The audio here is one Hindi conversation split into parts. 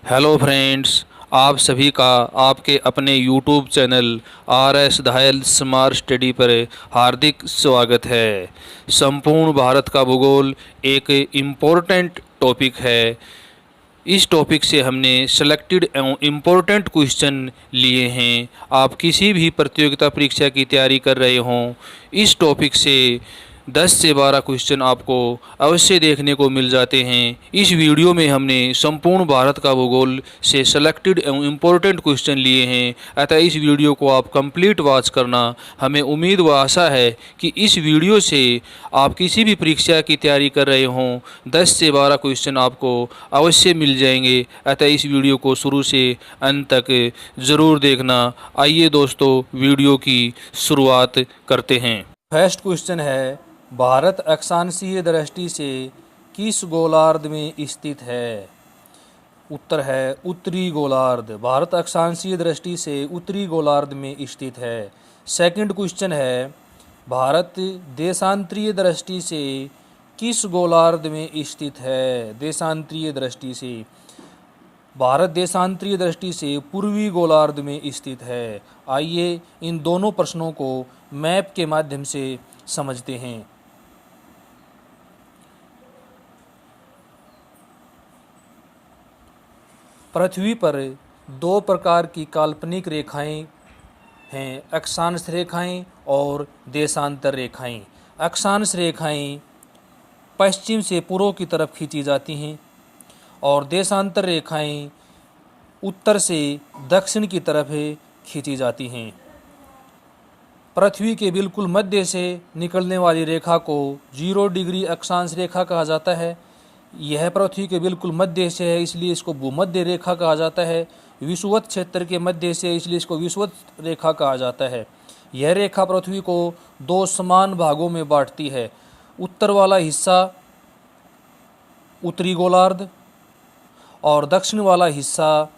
हेलो फ्रेंड्स, आप सभी का आपके अपने YouTube channel R S धायल smart study पर हार्दिक स्वागत है। संपूर्ण भारत का भूगोल एक इम्पोर्टेंट टॉपिक है। इस टॉपिक से हमने सेलेक्टेड एवं इम्पोर्टेंट क्वेश्चन लिए हैं। आप किसी भी प्रतियोगिता परीक्षा की तैयारी कर रहे हों, इस टॉपिक से 10 से 12 क्वेश्चन आपको अवश्य देखने को मिल जाते हैं। इस वीडियो में हमने संपूर्ण भारत का भूगोल से सेलेक्टेड एवं इम्पोर्टेंट क्वेश्चन लिए हैं, अतः इस वीडियो को आप कंप्लीट वॉच करना। हमें उम्मीद व आशा है कि इस वीडियो से आप किसी भी परीक्षा की तैयारी कर रहे हों, 10 से 12 क्वेश्चन आपको अवश्य मिल जाएंगे। अतः इस वीडियो को शुरू से अंत तक ज़रूर देखना। आइए दोस्तों, वीडियो की शुरुआत करते हैं। फर्स्ट क्वेश्चन है, भारत अक्षांशीय दृष्टि से किस गोलार्ध में स्थित है? उत्तर है उत्तरी गोलार्ध। भारत अक्षांशीय दृष्टि से उत्तरी गोलार्ध में स्थित है। सेकंड क्वेश्चन है, भारत देशांतरीय दृष्टि से किस गोलार्ध में स्थित है? देशांतरीय दृष्टि से भारत देशांतरीय दृष्टि से पूर्वी गोलार्ध में स्थित है। आइए इन दोनों प्रश्नों को मैप के माध्यम से समझते हैं। पृथ्वी पर दो प्रकार की काल्पनिक रेखाएं हैं, अक्षांश रेखाएं और देशांतर रेखाएं। अक्षांश रेखाएं पश्चिम से पूर्व की तरफ खींची जाती हैं और देशांतर रेखाएं उत्तर से दक्षिण की तरफ खींची जाती हैं। पृथ्वी के बिल्कुल मध्य से निकलने वाली रेखा को 0 डिग्री अक्षांश रेखा कहा जाता है। यह पृथ्वी के बिल्कुल मध्य से है, इसलिए इसको भूमध्य रेखा कहा जाता है। विषुवत क्षेत्र के मध्य से, इसलिए इसको विषुवत रेखा कहा जाता है। यह रेखा पृथ्वी को दो समान भागों में बांटती है। उत्तर वाला हिस्सा उत्तरी गोलार्ध और दक्षिण वाला हिस्सा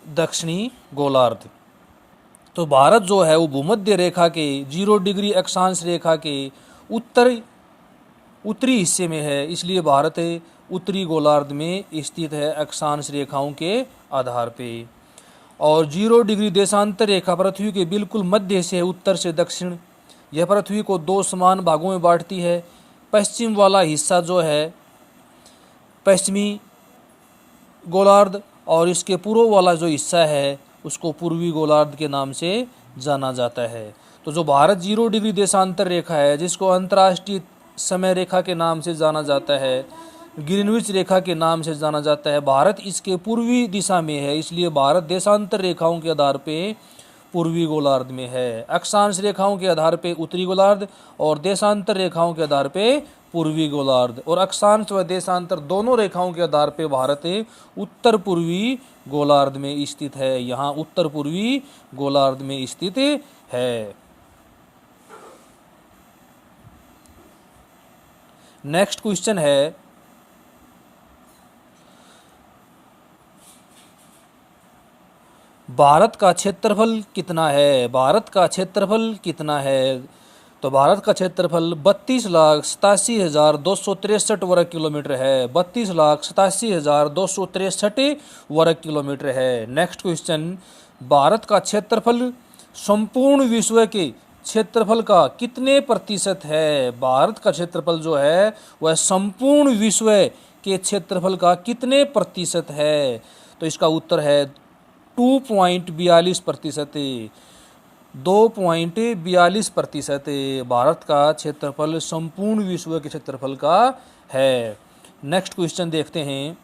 दक्षिणी गोलार्ध। तो भारत जो है वो भूमध्य रेखा के 0 डिग्री अक्षांश रेखा के उत्तरी हिस्से में है, इसलिए भारत उत्तरी गोलार्ध में स्थित है अक्षांश रेखाओं के आधार पे। और 0 डिग्री देशांतर रेखा पृथ्वी के बिल्कुल मध्य से उत्तर से दक्षिण, यह पृथ्वी को दो समान भागों में बांटती है। पश्चिम वाला हिस्सा जो है पश्चिमी गोलार्ध और इसके पूर्व वाला जो हिस्सा है उसको पूर्वी गोलार्ध के नाम से जाना जाता है। तो जो भारत 0 डिग्री देशांतर रेखा है, जिसको अंतर्राष्ट्रीय समय रेखा के नाम से जाना जाता है, ग्रीनविच रेखा के नाम से जाना जाता है, भारत इसके पूर्वी दिशा में है, इसलिए भारत देशांतर रेखाओं के आधार पे पूर्वी गोलार्ध में है। अक्षांश रेखाओं के आधार पे उत्तरी गोलार्ध और देशांतर रेखाओं के आधार पे पूर्वी गोलार्ध। और अक्षांश व देशांतर दोनों रेखाओं के आधार पे भारत उत्तर पूर्वी गोलार्ध में स्थित है। यहाँ उत्तर पूर्वी गोलार्ध में स्थित है। नेक्स्ट क्वेश्चन है, भारत का क्षेत्रफल कितना है? भारत का क्षेत्रफल कितना है? तो भारत का क्षेत्रफल 32,87,263 वर्ग किलोमीटर है। 32,87,263 वर्ग किलोमीटर है। नेक्स्ट क्वेश्चन, भारत का क्षेत्रफल संपूर्ण विश्व के क्षेत्रफल का कितने प्रतिशत है? भारत का क्षेत्रफल जो है वह संपूर्ण विश्व के क्षेत्रफल का कितने प्रतिशत है? तो इसका उत्तर है 2.42%। 2.42% भारत का क्षेत्रफल संपूर्ण विश्व के क्षेत्रफल का है। नेक्स्ट क्वेश्चन देखते हैं।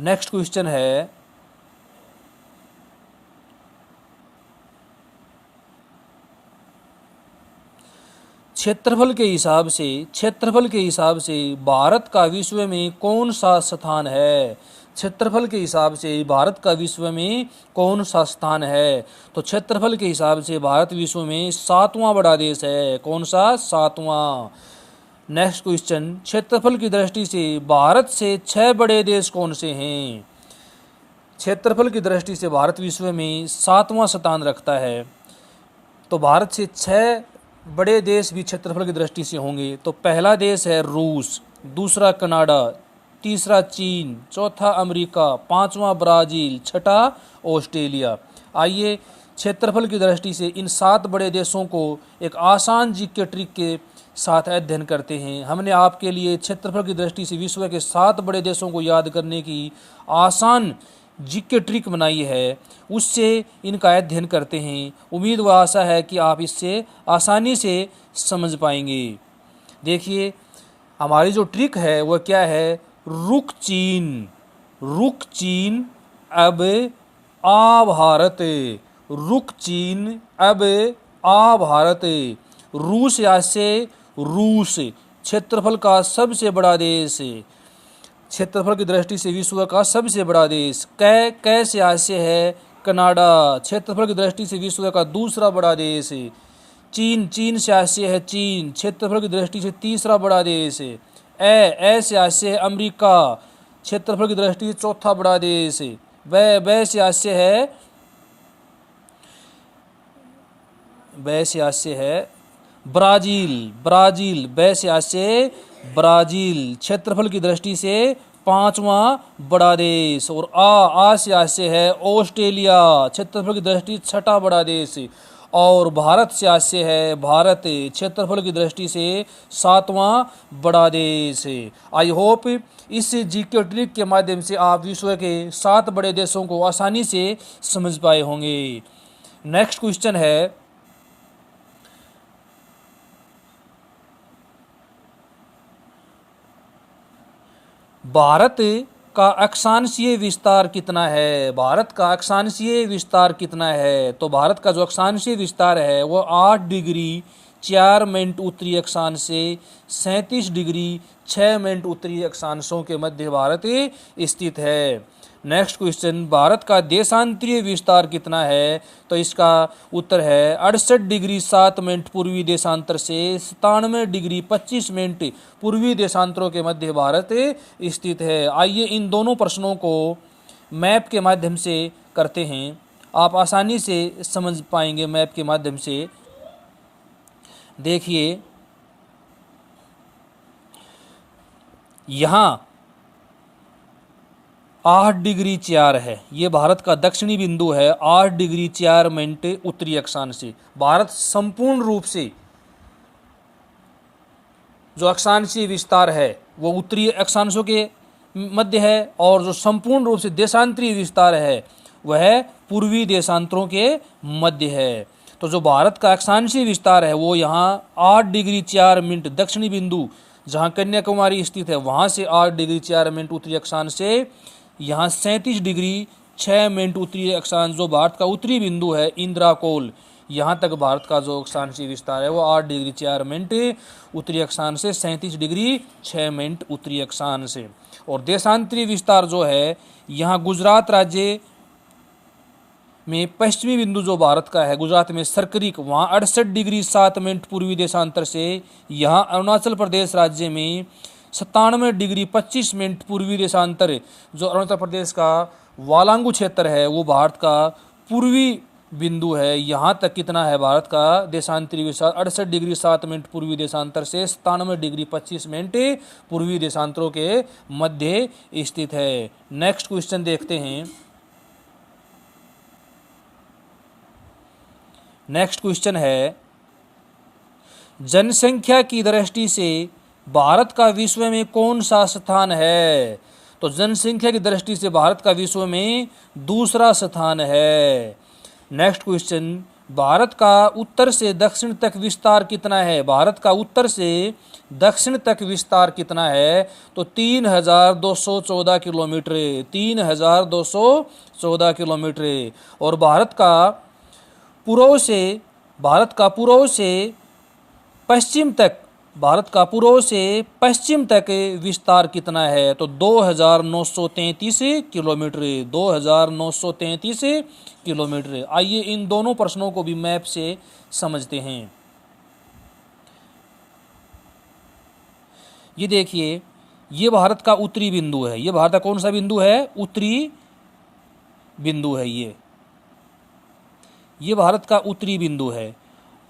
नेक्स्ट क्वेश्चन है, क्षेत्रफल के हिसाब से भारत का विश्व में कौन सा स्थान है? क्षेत्रफल के हिसाब से भारत का विश्व में कौन सा स्थान है? तो क्षेत्रफल के हिसाब से भारत विश्व में 7वां बड़ा देश है। कौन सा? 7वां। नेक्स्ट क्वेश्चन, क्षेत्रफल की दृष्टि से भारत से 6 बड़े देश कौन से हैं? क्षेत्रफल की दृष्टि से भारत विश्व में 7वां स्थान रखता है। तो भारत से 6 बड़े देश भी क्षेत्रफल की दृष्टि से होंगे। तो पहला देश है रूस, दूसरा कनाडा, तीसरा चीन, चौथा अमेरिका, पांचवा ब्राज़ील, छठा ऑस्ट्रेलिया। आइए क्षेत्रफल की दृष्टि से इन 7 बड़े देशों को एक आसान जीके ट्रिक के साथ अध्ययन करते हैं। हमने आपके लिए क्षेत्रफल की दृष्टि से विश्व के 7 बड़े देशों को याद करने की आसान जीके ट्रिक बनाई है, उससे इनका अध्ययन करते हैं। उम्मीद व आशा है कि आप इससे आसानी से समझ पाएंगे। देखिए हमारी जो ट्रिक है वह क्या है, रुक चीन, रुक चीन अब आ भारत, रुक चीन अब आ भारत। रूस या से रूस, क्षेत्रफल का सबसे बड़ा देश, क्षेत्रफल की दृष्टि से विश्व का सबसे बड़ा देश। कै से आशय है कनाडा, क्षेत्रफल की दृष्टि से विश्व का दूसरा बड़ा देश। चीन, चीन से आशय है चीन, क्षेत्रफल की दृष्टि से तीसरा बड़ा देश। ए से आशय है अमेरिका, क्षेत्रफल की दृष्टि से चौथा बड़ा देश। बै से आशय है ब्राज़ील, ब्राज़ील, बै से आशय ब्राज़ील, क्षेत्रफल की दृष्टि से पांचवा बड़ा देश। और आ से आशय है ऑस्ट्रेलिया, क्षेत्रफल की दृष्टि से छठा बड़ा देश। और भारत से आशय है भारत, क्षेत्रफल की दृष्टि से 7वां बड़ा देश। आई होप इस जीके ट्रिक के माध्यम से आप विश्व के 7 बड़े देशों को आसानी से समझ पाए होंगे। नेक्स्ट क्वेश्चन है, भारत का अक्षांशीय विस्तार कितना है? भारत का अक्षांशीय विस्तार कितना है? तो भारत का जो अक्षांशीय विस्तार है वो 8 डिग्री 4 मिनट उत्तरी अक्षांश से 37 डिग्री 6 मिनट उत्तरी अक्षांशों के मध्य भारत स्थित है। नेक्स्ट क्वेश्चन, भारत का देशांतरीय विस्तार कितना है? तो इसका उत्तर है 68 डिग्री 7 मिनट पूर्वी देशांतर से 97 डिग्री 25 मिनट पूर्वी देशांतरों के मध्य भारत स्थित है। आइए इन दोनों प्रश्नों को मैप के माध्यम से करते हैं, आप आसानी से समझ पाएंगे मैप के माध्यम से। देखिए यहाँ 8 डिग्री 4 है, ये भारत का दक्षिणी बिंदु है। 8 डिग्री 4 मिनट उत्तरी अक्षांश से भारत संपूर्ण रूप से जो अक्षांशीय विस्तार है वो उत्तरी अक्षांशों के मध्य है, और जो संपूर्ण रूप से देशांतरीय विस्तार है वह पूर्वी देशांतरों के मध्य है। तो जो भारत का अक्षांशीय विस्तार है वो यहाँ 8 डिग्री 4 मिनट दक्षिणी बिंदु जहाँ कन्याकुमारी स्थित है वहाँ से 8 डिग्री 4 मिनट उत्तरी अक्षांश से यहाँ 37 डिग्री 6 मिनट उत्तरी अक्षांश जो भारत का उत्तरी बिंदु है इंद्राकोल, यहाँ तक भारत का जो अक्षांशीय विस्तार है वो 8 डिग्री 4 मिनट उत्तरी अक्षांश से 37 डिग्री 6 मिनट उत्तरी अक्षांश से। और देशांतरीय विस्तार जो है यहाँ गुजरात राज्य में पश्चिमी बिंदु जो भारत का है, गुजरात में सरकरिक, वहाँ 68 डिग्री 7 मिनट पूर्वी देशांतर से, यहाँ अरुणाचल प्रदेश राज्य में 97 डिग्री 25 मिनट पूर्वी देशांतर जो अरुणाचल प्रदेश का वालांगू क्षेत्र है वो भारत का पूर्वी बिंदु है। यहाँ तक कितना है भारत का देशांतरीय विस्तार 68 डिग्री 7 मिनट पूर्वी देशांतर से 97 डिग्री 25 मिनट पूर्वी देशांतरों के मध्य स्थित है। नेक्स्ट क्वेश्चन देखते हैं। नेक्स्ट क्वेश्चन है, जनसंख्या की दृष्टि से भारत का विश्व में कौन सा स्थान है? तो जनसंख्या की दृष्टि से भारत का विश्व में दूसरा स्थान है। नेक्स्ट क्वेश्चन, भारत का उत्तर से दक्षिण तक विस्तार कितना है? भारत का उत्तर से दक्षिण तक विस्तार कितना है? तो 3214 किलोमीटर, 3214 किलोमीटर। और भारत का पूर्व से पश्चिम तक, भारत का पूर्व से पश्चिम तक विस्तार कितना है? तो 2933 किलोमीटर, 2933 किलोमीटर। आइए इन दोनों प्रश्नों को भी मैप से समझते हैं। ये देखिए, ये भारत का उत्तरी बिंदु है। ये भारत का कौन सा बिंदु है? उत्तरी बिंदु है। ये भारत का उत्तरी बिंदु है,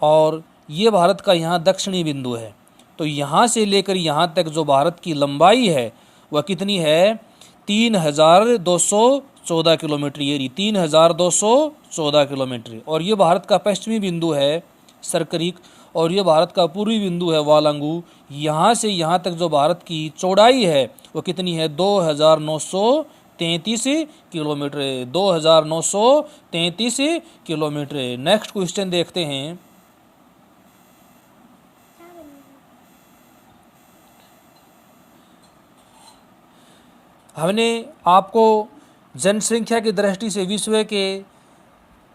और ये भारत का यहाँ दक्षिणी बिंदु है। तो यहाँ से लेकर यहाँ तक जो भारत की लंबाई है वह कितनी है? 3214 किलोमीटर। ये रही 3214 किलोमीटर। और ये भारत का पश्चिमी बिंदु है सरकरीक, और ये भारत का पूर्वी बिंदु है वालंगू। यहाँ से यहाँ तक जो भारत की चौड़ाई है वो कितनी है? 2933 किलोमीटर। 2933 किलोमीटर। नेक्स्ट क्वेश्चन देखते हैं। हमने आपको जनसंख्या की दृष्टि से विश्व के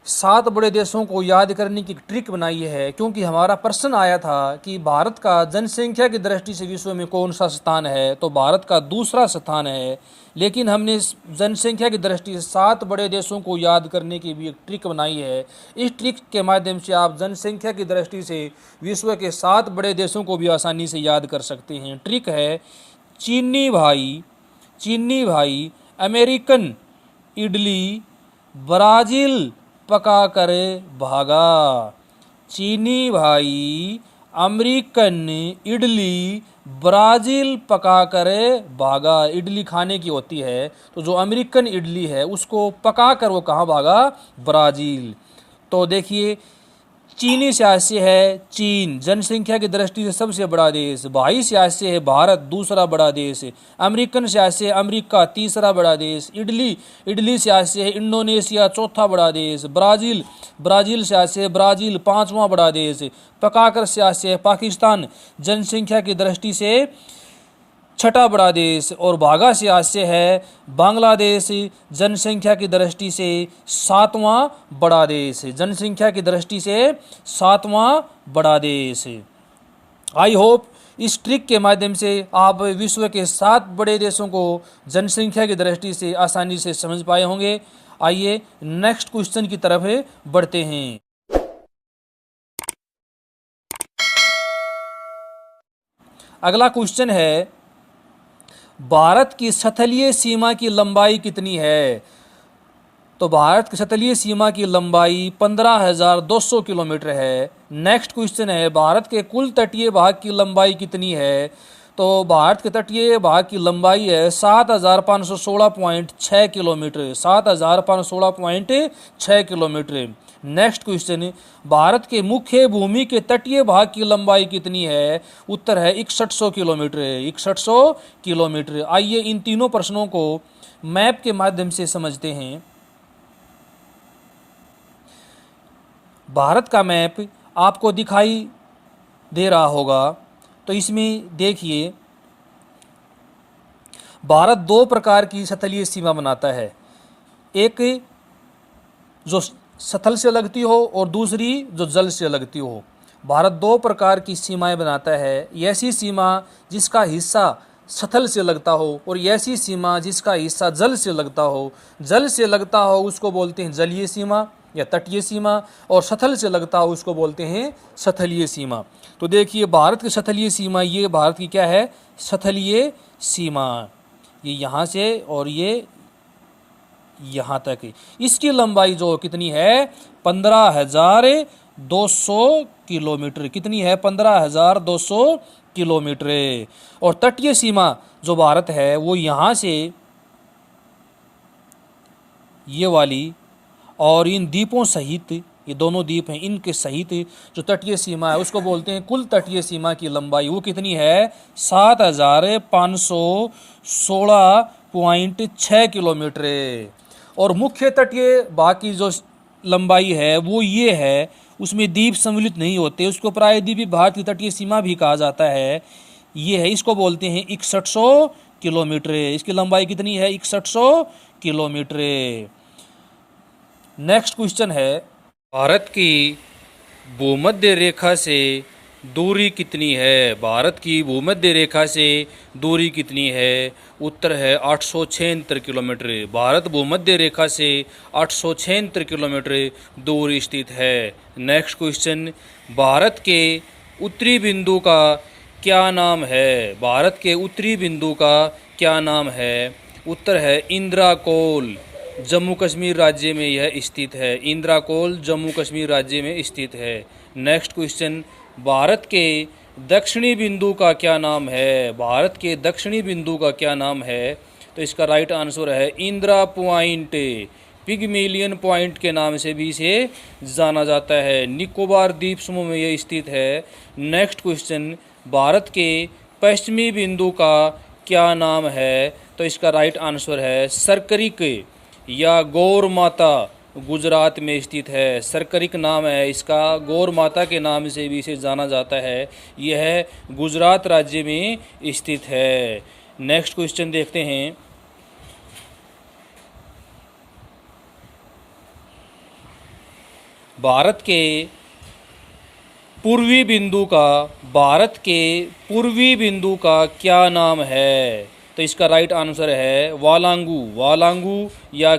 7 बड़े देशों को याद करने की ट्रिक बनाई है, क्योंकि हमारा प्रश्न आया था कि भारत का जनसंख्या की दृष्टि से विश्व में कौन सा स्थान है, तो भारत का दूसरा स्थान है। लेकिन हमने जनसंख्या की दृष्टि से 7 बड़े देशों को याद करने की भी एक ट्रिक बनाई है। इस ट्रिक के माध्यम से आप जनसंख्या की दृष्टि से विश्व के 7 बड़े देशों को भी आसानी से याद कर सकते हैं। ट्रिक है चीनी भाई अमेरिकन इडली ब्राज़ील पका कर भागा। चीनी भाई अमेरिकन इडली ब्राज़ील पका कर भागा। इडली खाने की होती है, तो जो अमेरिकन इडली है उसको पका कर वो कहाँ भागा? ब्राज़ील। तो देखिए, चीनी से है चीन, जनसंख्या की दृष्टि से सबसे बड़ा देश। भाई से है भारत, दूसरा बड़ा देश। अमेरिकन से अमेरिका, तीसरा बड़ा देश। इडली से है इंडोनेशिया, चौथा बड़ा देश। ब्राज़ील से है ब्राज़ील, पांचवां बड़ा देश। पकाकर से है पाकिस्तान, जनसंख्या की दृष्टि से छठा बड़ा देश। और भागा से है बांग्लादेश, जनसंख्या की दृष्टि से 7वां बड़ा देश। जनसंख्या की दृष्टि से 7वां बड़ा देश। आई होप इस ट्रिक के माध्यम से आप विश्व के 7 बड़े देशों को जनसंख्या की दृष्टि से आसानी से समझ पाए होंगे। आइए नेक्स्ट क्वेश्चन की तरफ बढ़ते हैं। अगला क्वेश्चन है, भारत की स्थलीय सीमा की लंबाई कितनी है? तो भारत की स्थलीय सीमा की लंबाई 15,200 किलोमीटर है। नेक्स्ट क्वेश्चन है, भारत के कुल तटीय भाग की लंबाई कितनी है? तो भारत के तटीय भाग की लंबाई है 7,516.6 kilometre. 7,516.6 kilometre. Next question, Bharat के मुख्य भूमि के तटीय भाग की लंबाई कितनी है? उत्तर है 6100 किलोमीटर। 6100 किलोमीटर। आइए इन तीनों प्रश्नों को मैप के माध्यम से समझते हैं। भारत का मैप आपको दिखाई दे रहा होगा, तो इसमें देखिए, भारत 2 प्रकार की स्थलीय सीमा बनाता है। एक जो स्थल से लगती हो और दूसरी जो जल से लगती हो। भारत 2 प्रकार की सीमाएं बनाता है। ऐसी सीमा जिसका हिस्सा स्थल से लगता हो और ऐसी सीमा जिसका हिस्सा जल से लगता हो। जल से लगता हो उसको बोलते हैं जलीय सीमा या तटीय सीमा, और स्थल से लगता हो उसको बोलते हैं स्थलीय सीमा। तो देखिए, भारत की स्थलीय सीमा, ये भारत की क्या है? स्थलीय सीमा। ये यहाँ से और ये यहाँ तक। इसकी लंबाई जो कितनी है? 15,200 किलोमीटर। कितनी है? 15,200 किलोमीटर। और तटीय सीमा जो भारत है वो यहाँ से ये वाली और इन द्वीपों सहित, ये दोनों द्वीप हैं, इनके सहित जो तटीय सीमा है उसको बोलते हैं कुल तटीय सीमा की लंबाई। वो कितनी है? 7,516.6 किलोमीटर। और मुख्य तटीय भाग की जो लंबाई है वो ये है, उसमें द्वीप सम्मिलित नहीं होते, उसको प्रायद्वीपीय भारत की तटीय सीमा भी कहा जाता है। ये है, इसको बोलते हैं 6100 किलोमीटर। इसकी लंबाई कितनी है? 6100 किलोमीटर। नेक्स्ट क्वेश्चन है, भारत की भूमध्य रेखा से दूरी कितनी है? भारत की भूमध्य रेखा से दूरी कितनी है? उत्तर है 876 किलोमीटर। भारत भूमध्य रेखा से 876 किलोमीटर दूर स्थित है। नेक्स्ट क्वेश्चन, भारत के उत्तरी बिंदु का क्या नाम है? भारत के उत्तरी बिंदु का क्या नाम है? उत्तर है इंद्राकोल। जम्मू कश्मीर राज्य में यह स्थित है। इंद्राकोल जम्मू कश्मीर राज्य में स्थित है। नेक्स्ट क्वेश्चन, भारत के दक्षिणी बिंदु का क्या नाम है? भारत के दक्षिणी बिंदु का क्या नाम है? तो इसका राइट आंसर है इंदिरा पॉइंट। पिगमेलियन पॉइंट के नाम से भी इसे जाना जाता है। निकोबार द्वीप समूह में यह स्थित है। नेक्स्ट क्वेश्चन, भारत के पश्चिमी बिंदु का क्या नाम है? तो इसका राइट आंसर है सरकरिक या गौर माता, गुजरात में स्थित है। सरकरिक नाम है इसका, गौर माता के नाम से भी इसे जाना जाता है। यह गुजरात राज्य में स्थित है। नेक्स्ट क्वेश्चन देखते हैं। भारत के पूर्वी बिंदु का क्या नाम है? तो इसका राइट आंसर है वालांगू या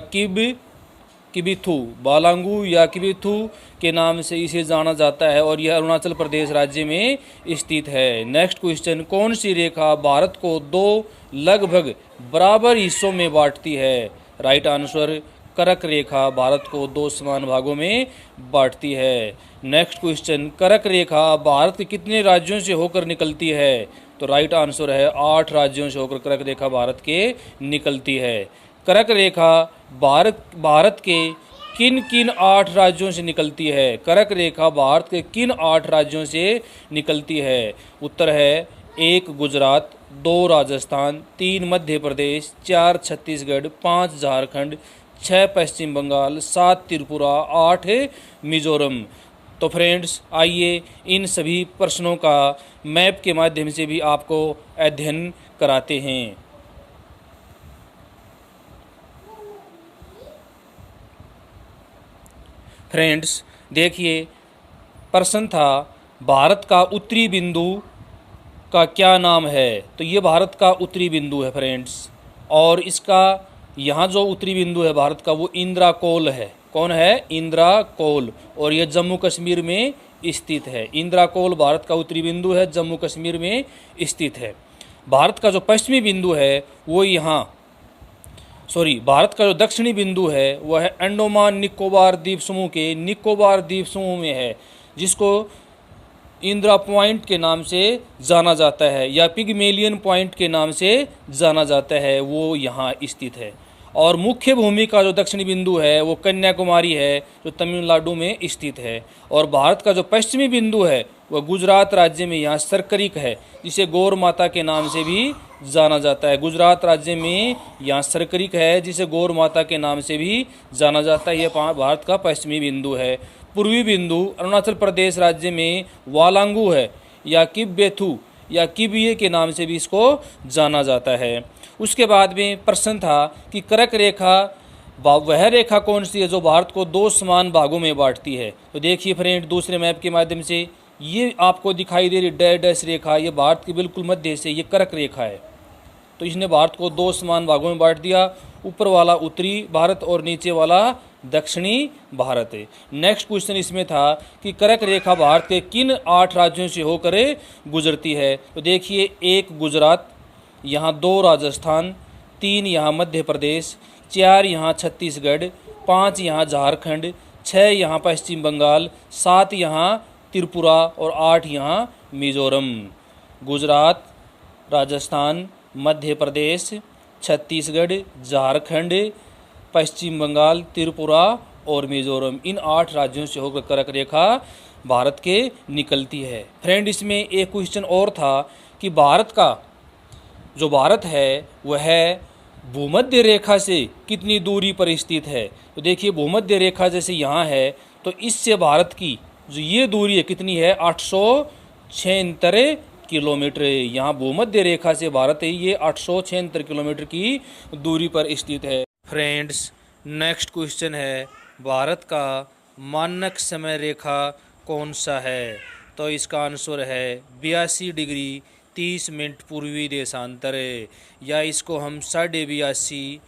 किबिथु के नाम से इसे जाना जाता है और यह अरुणाचल प्रदेश राज्य में स्थित है। नेक्स्ट क्वेश्चन, कौन सी रेखा भारत को दो लगभग बराबर हिस्सों में बांटती है? राइट आंसर कर्क रेखा भारत को दो समान भागों में बांटती है। नेक्स्ट क्वेश्चन, कर्क रेखा भारत के कितने राज्यों से होकर निकलती है? तो राइट आंसर है 8 राज्यों से होकर कर्क रेखा भारत के निकलती है। कर्क रेखा भारत के किन किन 8 राज्यों से निकलती है? कर्क रेखा भारत के किन 8 राज्यों से निकलती है? उत्तर है 1 गुजरात, 2 राजस्थान, 3 मध्य प्रदेश, 4 छत्तीसगढ़, 5 झारखंड, 6 पश्चिम बंगाल, 7 त्रिपुरा, 8 मिजोरम। तो फ्रेंड्स, आइए इन सभी प्रश्नों का मैप के माध्यम से भी आपको अध्ययन कराते हैं। फ्रेंड्स देखिए, प्रश्न था भारत का उत्तरी बिंदु का क्या नाम है? तो ये भारत का उत्तरी बिंदु है फ्रेंड्स, और इसका यहाँ जो उत्तरी बिंदु है भारत का वो इंदिरा कोल है। कौन है? इंदिरा कोल, और यह जम्मू कश्मीर में स्थित है। इंदिरा कोल भारत का उत्तरी बिंदु है, जम्मू कश्मीर में स्थित है। भारत का जो पश्चिमी बिंदु है वो भारत का जो दक्षिणी बिंदु है वह है अंडमान निकोबार द्वीप समूह के निकोबार द्वीप समूह में है, जिसको इंदिरा पॉइंट के नाम से जाना जाता है या पिगमेलियन पॉइंट के नाम से जाना जाता है, वो यहाँ स्थित है। और मुख्य भूमि का जो दक्षिणी बिंदु है वो कन्याकुमारी है, जो तमिलनाडु में स्थित है। और भारत का जो पश्चिमी बिंदु है वह गुजरात राज्य में यहाँ सरकरिक है, जिसे गौर माता के नाम से भी जाना जाता है। गुजरात राज्य में यहाँ सरकरिक है, जिसे गौर माता के नाम से भी जाना जाता है। यह भारत का पश्चिमी बिंदु है। पूर्वी बिंदु अरुणाचल प्रदेश राज्य में वालांगू है या किबेथु या किबिये के नाम से भी इसको जाना जाता है। उसके बाद में प्रश्न था कि कर्क रेखा वह रेखा कौन सी है जो भारत को दो समान भागों में बांटती है? तो देखिए फ्रेंड, दूसरे मैप के माध्यम से ये आपको दिखाई दे रही डैश डैश रेखा, ये भारत के बिल्कुल मध्य से ये कर्क रेखा है। तो इसने भारत को दो समान भागों में बांट दिया, ऊपर वाला उत्तरी भारत और नीचे वाला दक्षिणी भारत है। नेक्स्ट क्वेश्चन इसमें था कि कर्क रेखा भारत के किन 8 राज्यों से होकर गुजरती है? तो देखिए, 1 गुजरात, यहाँ 2 राजस्थान, 3 यहाँ मध्य प्रदेश, 4 यहाँ छत्तीसगढ़, 5 यहाँ झारखंड, 6 यहाँ पश्चिम बंगाल, 7 यहाँ त्रिपुरा और 8 यहाँ मिजोरम। गुजरात, राजस्थान, मध्य प्रदेश, छत्तीसगढ़, झारखंड, पश्चिम बंगाल, त्रिपुरा और मिजोरम, इन 8 राज्यों से होकर कर्क रेखा भारत के निकलती है। फ्रेंड, इसमें एक क्वेश्चन और था कि भारत का जो भारत है वह भूमध्य रेखा से कितनी दूरी पर स्थित है? तो देखिए, भूमध्य रेखा जैसे यहाँ है तो इससे भारत की जो ये दूरी है कितनी है? 876 किलोमीटर। यहाँ भूमध्य रेखा से भारत है ये 876 किलोमीटर की दूरी पर स्थित है। फ्रेंड्स, नेक्स्ट क्वेश्चन है भारत का मानक समय रेखा कौन सा है? तो इसका आंसर है 82 डिग्री 30 मिनट पूर्वी देशांतर, या इसको हम 82.5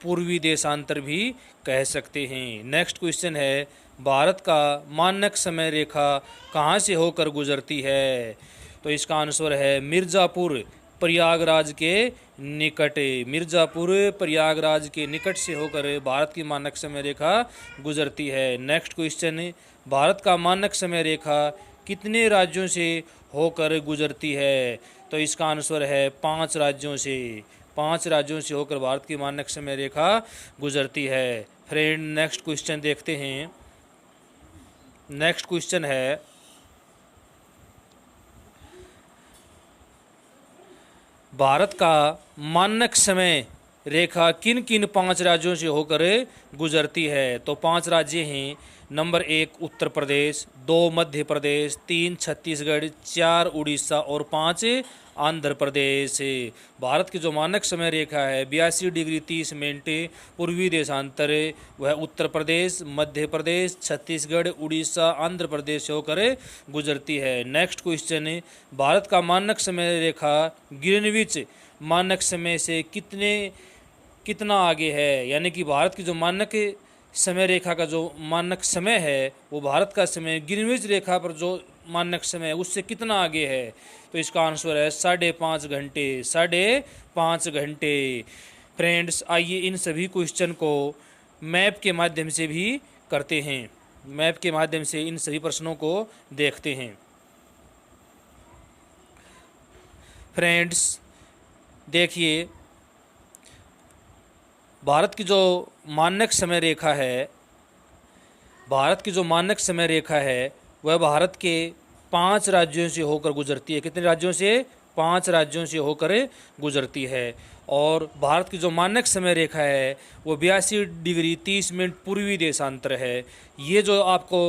पूर्वी देशांतर भी कह सकते हैं। नेक्स्ट क्वेश्चन है भारत का मानक समय रेखा कहाँ से होकर गुजरती है? तो इसका आंसर है मिर्ज़ापुर प्रयागराज के निकट। मिर्ज़ापुर प्रयागराज के निकट से होकर भारत की मानक समय रेखा गुजरती है। नेक्स्ट क्वेश्चन, भारत का मानक समय रेखा कितने राज्यों से होकर गुजरती है? तो इसका आंसर है 5 राज्यों से। 5 राज्यों से होकर भारत की मानक समय रेखा गुजरती है। फ्रेंड, नेक्स्ट क्वेश्चन देखते हैं। नेक्स्ट क्वेश्चन है, भारत का मानक समय रेखा किन किन 5 राज्यों से होकर गुजरती है? तो 5 राज्य हैं। नंबर 1 उत्तर प्रदेश, 2 मध्य प्रदेश, 3 छत्तीसगढ़, 4 उड़ीसा और 5 आंध्र प्रदेश। भारत की जो मानक समय रेखा है 82 डिग्री 30 मिनट पूर्वी देशांतर, वह उत्तर प्रदेश, मध्य प्रदेश, छत्तीसगढ़, उड़ीसा, आंध्र प्रदेश से होकर गुजरती है। नेक्स्ट क्वेश्चन है, भारत का मानक समय रेखा ग्रीनविच मानक समय से कितना आगे है? यानी कि भारत की जो मानक समय रेखा का जो मानक समय है वो भारत का समय ग्रीनविच रेखा पर जो मानक समय है उससे कितना आगे है? तो इसका आंसर है 5.5 घंटे। 5.5 घंटे। फ्रेंड्स, आइए इन सभी क्वेश्चन को मैप के माध्यम से भी करते हैं। मैप के माध्यम से इन सभी प्रश्नों को देखते हैं। फ्रेंड्स देखिए, भारत की जो मानक समय रेखा है, भारत की जो मानक समय रेखा है वह भारत के 5 राज्यों से होकर गुजरती है। कितने राज्यों से? 5 राज्यों से होकर गुजरती है। और भारत की जो मानक समय रेखा है वो 82 डिग्री 30 मिनट पूर्वी देशांतर है। ये जो आपको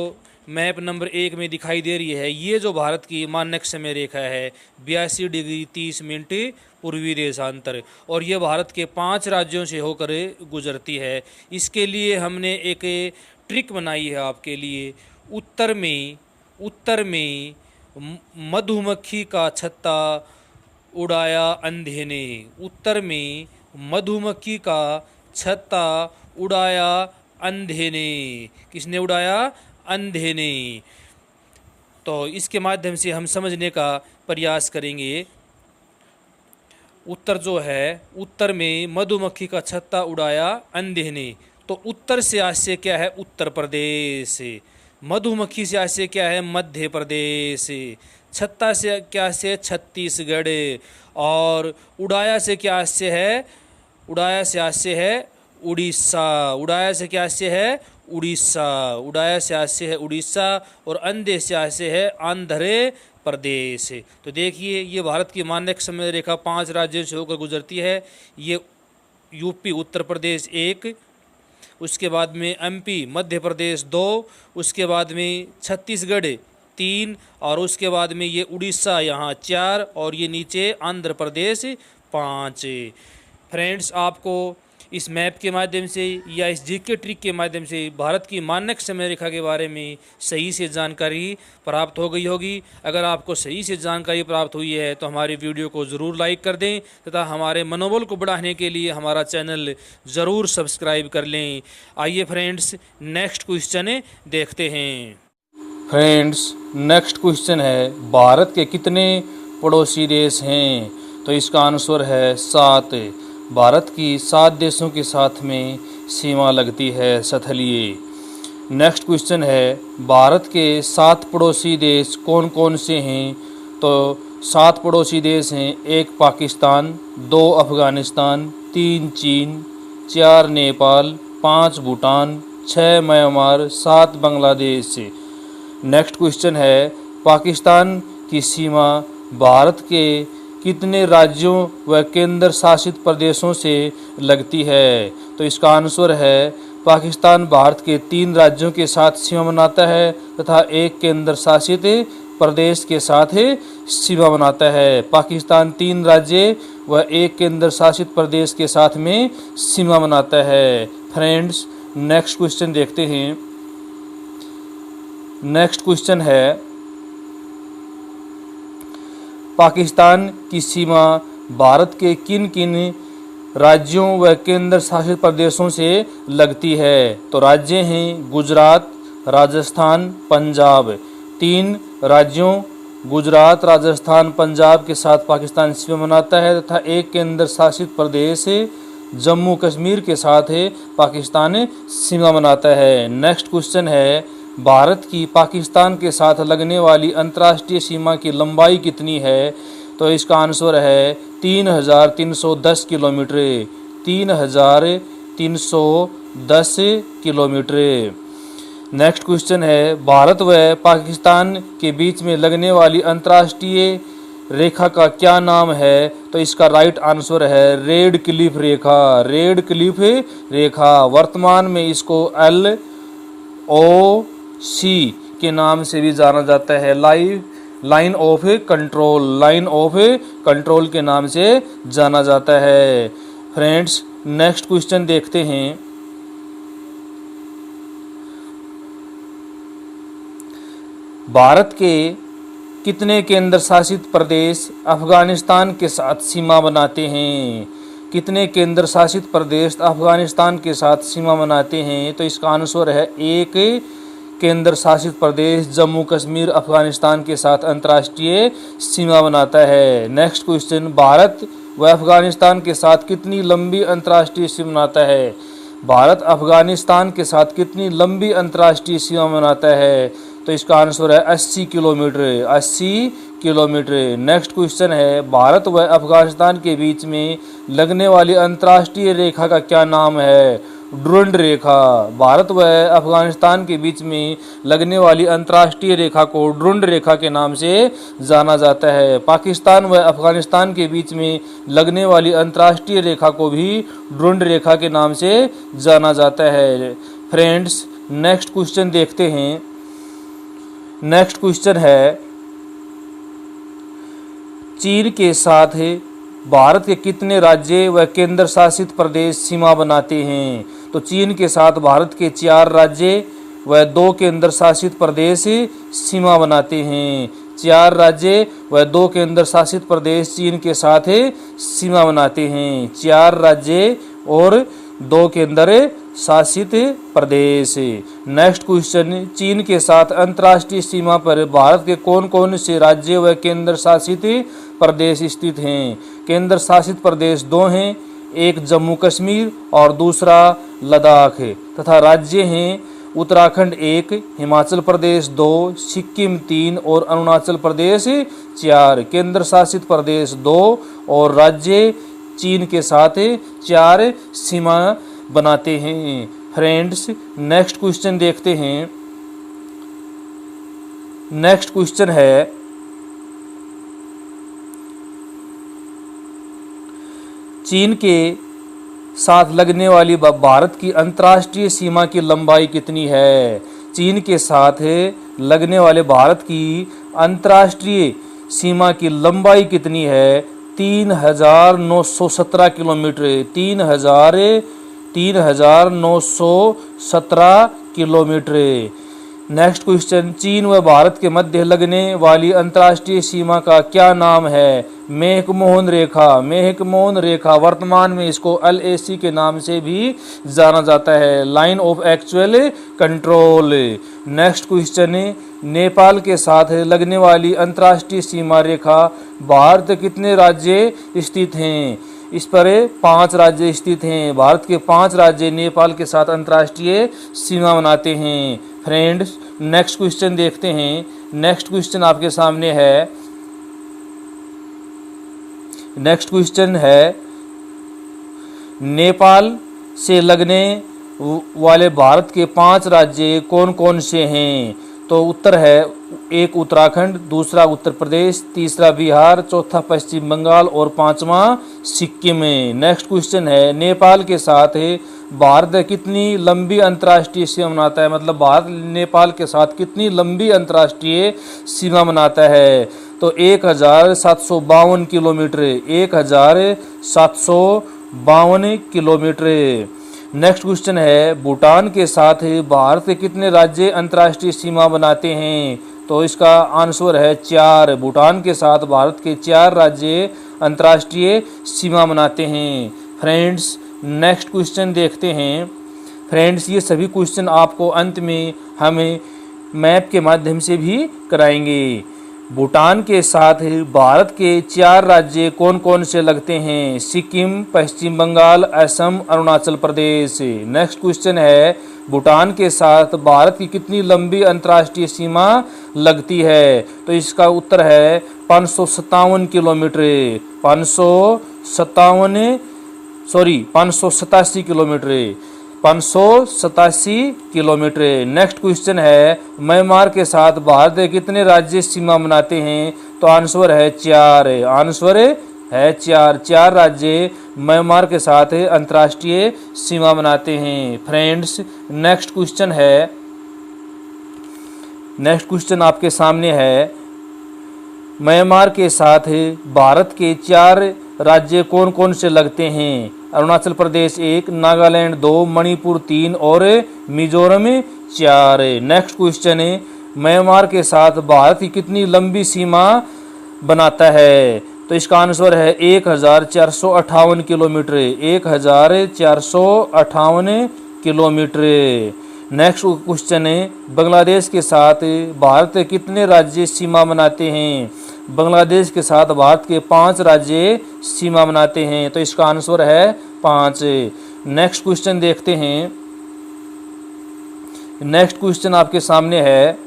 मैप नंबर 1 में दिखाई दे रही है, ये जो भारत की मानक समय रेखा है 82 डिग्री 30 मिनट पूर्वी देशांतर, और ये भारत के 5 राज्यों से होकर गुजरती है। इसके लिए हमने एक ट्रिक बनाई है आपके लिए। उत्तर में मधुमक्खी का छत्ता उड़ाया अंधे ने। उत्तर में मधुमक्खी का छत्ता उड़ाया अंधे ने। किसने उड़ाया? अंधे ने। तो इसके माध्यम से हम समझने का प्रयास करेंगे। उत्तर जो है, उत्तर में मधुमक्खी का छत्ता उड़ाया अंधे ने, तो उत्तर से आशय क्या है? उत्तर प्रदेश। मधुमक्खी से आशय क्या है? मध्य प्रदेश। छत्ता से क्या आशय? छत्तीसगढ़। और उड़ाया से क्या आशय है? उड़ाया से आशय है उड़ीसा। उड़ाया से क्या आशय है? उड़ीसा। उड़ाया से आशय है उड़ीसा और अंधे से आशय है आंध्र प्रदेश। तो देखिए, ये भारत की मानक समय रेखा 5 राज्यों से होकर गुजरती है। ये यूपी उत्तर प्रदेश 1, उसके बाद में एमपी मध्य प्रदेश 2, उसके बाद में छत्तीसगढ़ 3, और उसके बाद में ये उड़ीसा यहाँ 4, और ये नीचे आंध्र प्रदेश 5। फ्रेंड्स, आपको इस मैप के माध्यम से या इस जीके ट्रिक के माध्यम से भारत की मानक समय रेखा के बारे में सही से जानकारी प्राप्त हो गई होगी। अगर आपको सही से जानकारी प्राप्त हुई है तो हमारी वीडियो को ज़रूर लाइक कर दें तथा हमारे मनोबल को बढ़ाने के लिए हमारा चैनल ज़रूर सब्सक्राइब कर लें। आइए फ्रेंड्स, नेक्स्ट क्वेश्चन देखते हैं। फ्रेंड्स, नेक्स्ट क्वेश्चन है, भारत के कितने पड़ोसी देश हैं? तो इसका आंसर है 7। भारत की 7 देशों के साथ में सीमा लगती है स्थलीय। नेक्स्ट क्वेश्चन है, भारत के 7 पड़ोसी देश कौन कौन से हैं? तो 7 पड़ोसी देश हैं। 1 पाकिस्तान, 2 अफगानिस्तान, 3 चीन, 4 Nepal, 5 Bhutan, 6 Myanmar, 7 Bangladesh. Next question है, पाकिस्तान की सीमा भारत के कितने राज्यों व केंद्र शासित प्रदेशों से लगती है? तो इसका आंसर है, पाकिस्तान भारत के 3 राज्यों के साथ सीमा बनाता है तथा 1 केंद्र शासित प्रदेश के साथ सीमा बनाता है। पाकिस्तान 3 राज्य व 1 केंद्र शासित प्रदेश के साथ में सीमा बनाता है। फ्रेंड्स, नेक्स्ट क्वेश्चन देखते हैं। नेक्स्ट क्वेश्चन है, पाकिस्तान की सीमा भारत के किन किन राज्यों व केंद्र शासित प्रदेशों से लगती है? तो राज्य हैं गुजरात, राजस्थान, पंजाब। 3 राज्यों गुजरात, राजस्थान, पंजाब के साथ पाकिस्तान सीमा बनाता है तथा 1 केंद्र शासित प्रदेश जम्मू कश्मीर के साथ पाकिस्तान सीमा बनाता है। नेक्स्ट क्वेश्चन है, भारत की पाकिस्तान के साथ लगने वाली अंतर्राष्ट्रीय सीमा की लंबाई कितनी है? तो इसका आंसर है 3,310 किलोमीटर। 3,310 किलोमीटर। नेक्स्ट क्वेश्चन है, भारत व पाकिस्तान के बीच में लगने वाली अंतर्राष्ट्रीय रेखा का क्या नाम है? तो इसका राइट आंसर है रेड क्लिफ रेखा। रेड क्लिफ रेखा। वर्तमान में इसको LOC के नाम से भी जाना जाता है। Line of control. Line of control के नाम से जाना जाता है। फ्रेंड्स, नेक्स्ट क्वेश्चन देखते हैं। भारत के कितने केंद्र शासित प्रदेश अफगानिस्तान के साथ सीमा बनाते हैं? कितने केंद्र शासित प्रदेश अफगानिस्तान के साथ सीमा बनाते हैं? तो इसका आंसर है एक केंद्र शासित प्रदेश जम्मू कश्मीर अफगानिस्तान के साथ अंतर्राष्ट्रीय सीमा बनाता है। नेक्स्ट क्वेश्चन, भारत व अफगानिस्तान के साथ कितनी लंबी अंतर्राष्ट्रीय सीमा बनाता है? भारत अफगानिस्तान के साथ कितनी लंबी अंतर्राष्ट्रीय सीमा बनाता है? तो इसका आंसर है 80 किलोमीटर। 80 किलोमीटर। नेक्स्ट क्वेश्चन है, भारत व अफगानिस्तान के बीच में लगने वाली अंतर्राष्ट्रीय रेखा का क्या नाम है? डुरंड रेखा। भारत व अफगानिस्तान के बीच में लगने वाली अंतर्राष्ट्रीय रेखा को डुरंड रेखा के नाम से जाना जाता है। पाकिस्तान व अफगानिस्तान के बीच में लगने वाली अंतर्राष्ट्रीय रेखा को भी डुरंड रेखा के नाम से जाना जाता है। फ्रेंड्स, नेक्स्ट क्वेश्चन देखते हैं। नेक्स्ट क्वेश्चन है, चीन के साथ भारत के कितने राज्य व केंद्र शासित प्रदेश सीमा बनाते हैं? तो चीन के साथ भारत के 4 राज्य व 2 केंद्र शासित प्रदेश सीमा बनाते हैं। 4 राज्य व 2 केंद्र शासित प्रदेश चीन के साथ सीमा बनाते हैं। 4 राज्य और 2 केंद्र शासित प्रदेश। नेक्स्ट क्वेश्चन, चीन के साथ अंतर्राष्ट्रीय सीमा पर भारत के कौन कौन से राज्य व केंद्र शासित प्रदेश स्थित हैं? केंद्र शासित प्रदेश 2 हैं, एक जम्मू कश्मीर और दूसरा लद्दाख, तथा राज्य हैं उत्तराखंड 1, हिमाचल प्रदेश 2, सिक्किम 3 और अरुणाचल प्रदेश 4। केंद्र शासित प्रदेश 2 और राज्य चीन के साथ 4 सीमा बनाते हैं। फ्रेंड्स, नेक्स्ट क्वेश्चन देखते हैं। नेक्स्ट क्वेश्चन है, चीन के साथ लगने वाली भारत की अंतर्राष्ट्रीय सीमा की लंबाई कितनी है? चीन के साथ लगने वाले भारत की अंतर्राष्ट्रीय सीमा की लंबाई कितनी है? 3,917 किलोमीटर। 3,917 किलोमीटर। नेक्स्ट क्वेश्चन, चीन व भारत के मध्य लगने वाली अंतर्राष्ट्रीय सीमा का क्या नाम है? मैकमोहन रेखा। मैकमोहन रेखा। वर्तमान में इसको LAC के नाम से भी जाना जाता है, line of actual control. Next question, Nepal के साथ लगने वाली अंतर्राष्ट्रीय सीमा रेखा भारत के कितने राज्य स्थित हैं? इस पर 5 राज्य स्थित हैं। भारत के 5 राज्य नेपाल के साथ अंतर्राष्ट्रीय सीमा बनाते हैं। फ्रेंड्स, नेक्स्ट क्वेश्चन देखते हैं। नेक्स्ट क्वेश्चन आपके सामने है। नेक्स्ट क्वेश्चन है, नेपाल से लगने वाले भारत के 5 राज्य कौन कौन से हैं? तो उत्तर है, एक उत्तराखंड, दूसरा उत्तर प्रदेश, तीसरा बिहार, चौथा पश्चिम बंगाल और 5वां सिक्किम। नेक्स्ट क्वेश्चन है, नेपाल के साथ भारत कितनी लंबी अंतर्राष्ट्रीय सीमा बनाता है? मतलब भारत नेपाल के साथ कितनी लंबी अंतर्राष्ट्रीय सीमा बनाता है? तो 1,752 किलोमीटर। 1,752 किलोमीटर। नेक्स्ट क्वेश्चन है, भूटान के साथ भारत के कितने राज्य अंतर्राष्ट्रीय सीमा बनाते हैं? तो इसका आंसर है 4। भूटान के साथ भारत के 4 राज्य अंतर्राष्ट्रीय सीमा बनाते हैं। फ्रेंड्स, नेक्स्ट क्वेश्चन देखते हैं। फ्रेंड्स, ये सभी क्वेश्चन आपको अंत में हमें मैप के माध्यम से भी कराएंगे। भूटान के साथ भारत के 4 राज्य कौन कौन से लगते हैं? सिक्किम, पश्चिम बंगाल, असम, अरुणाचल प्रदेश। नेक्स्ट क्वेश्चन है, भूटान के साथ भारत की कितनी लंबी अंतर्राष्ट्रीय सीमा लगती है? तो इसका उत्तर है 557 kilometre. 587 kilometre. 587 kilometre. Next question है, म्यांमार के साथ भारत के कितने राज्य सीमा बनाते हैं? तो आंसर है 4। आंसर है 4 राज्य म्यांमार के साथ अंतर्राष्ट्रीय सीमा बनाते हैं। फ्रेंड्स, नेक्स्ट क्वेश्चन आपके सामने है, म्यांमार के साथ भारत के 4 राज्य कौन कौन से लगते हैं? अरुणाचल प्रदेश 1, नागालैंड 2, मणिपुर 3 और मिजोरम 4। नेक्स्ट क्वेश्चन है, म्यांमार के साथ भारत की कितनी लंबी सीमा बनाता है? तो इसका आंसर है 1458 किलोमीटर। 1458 किलोमीटर। नेक्स्ट क्वेश्चन है, बांग्लादेश के साथ भारत के कितने राज्य सीमा बनाते हैं? बांग्लादेश के साथ भारत के 5 राज्य सीमा बनाते हैं। तो इसका आंसर है 5। नेक्स्ट क्वेश्चन देखते हैं। नेक्स्ट क्वेश्चन आपके सामने है,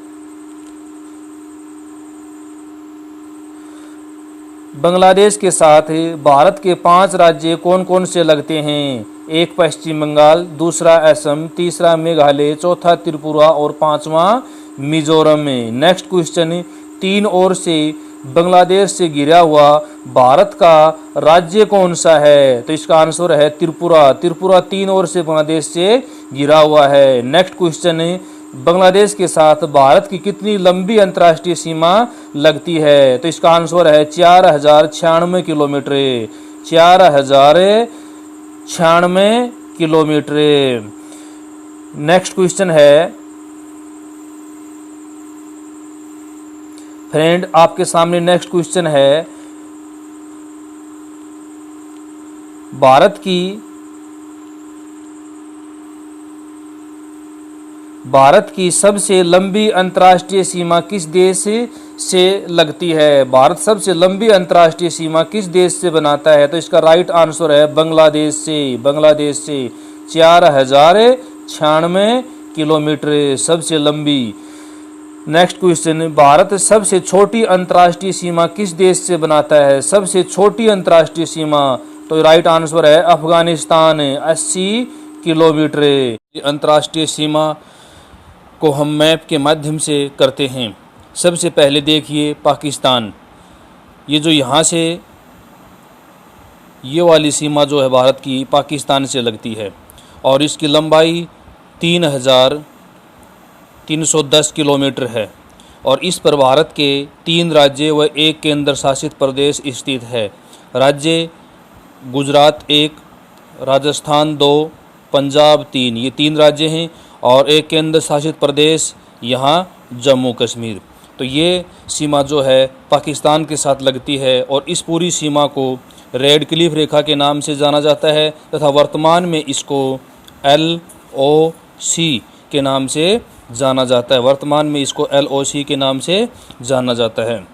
बांग्लादेश के साथ भारत के 5 राज्य कौन कौन से लगते हैं? 1 पश्चिम बंगाल, दूसरा असम, तीसरा मेघालय, चौथा त्रिपुरा और 5वां मिजोरम। नेक्स्ट क्वेश्चन, 3 ओर से बांग्लादेश से घिरा हुआ भारत का राज्य कौन सा है? तो इसका आंसर है त्रिपुरा। त्रिपुरा 3 ओर से बांग्लादेश से घिरा हुआ है। नेक्स्ट क्वेश्चन, बांग्लादेश के साथ भारत की कितनी लंबी अंतर्राष्ट्रीय सीमा लगती है? तो इसका आंसर है 4096 किलोमीटर। 4096 किलोमीटर। नेक्स्ट क्वेश्चन है, फ्रेंड आपके सामने नेक्स्ट क्वेश्चन है, भारत की सबसे लंबी अंतर्राष्ट्रीय सीमा किस देश से लगती है? भारत सबसे लंबी अंतर्राष्ट्रीय सीमा किस देश से बनाता है? तो इसका राइट आंसर है बांग्लादेश से। बांग्लादेश से 4096 किलोमीटर सबसे लंबी। नेक्स्ट क्वेश्चन, भारत सबसे छोटी अंतर्राष्ट्रीय सीमा किस देश से बनाता है? सबसे छोटी अंतर्राष्ट्रीय सीमा, तो राइट आंसर है अफगानिस्तान, 80 किलोमीटर। अंतर्राष्ट्रीय सीमा को हम मैप के माध्यम से करते हैं। सबसे पहले देखिए पाकिस्तान, ये जो यहाँ से ये वाली सीमा जो है भारत की पाकिस्तान से लगती है और इसकी लंबाई 3310 किलोमीटर है और इस पर भारत के 3 राज्य व 1 केंद्र शासित प्रदेश स्थित है। राज्य गुजरात 1, राजस्थान 2, पंजाब 3, ये 3 राज्य हैं और 1 केंद्र शासित प्रदेश यहाँ जम्मू कश्मीर। तो ये सीमा जो है पाकिस्तान के साथ लगती है और इस पूरी सीमा को रेड क्लिफ रेखा के नाम से जाना जाता है तथा वर्तमान में इसको LOC के नाम से जाना जाता है। वर्तमान में इसको LOC के नाम से जाना जाता है।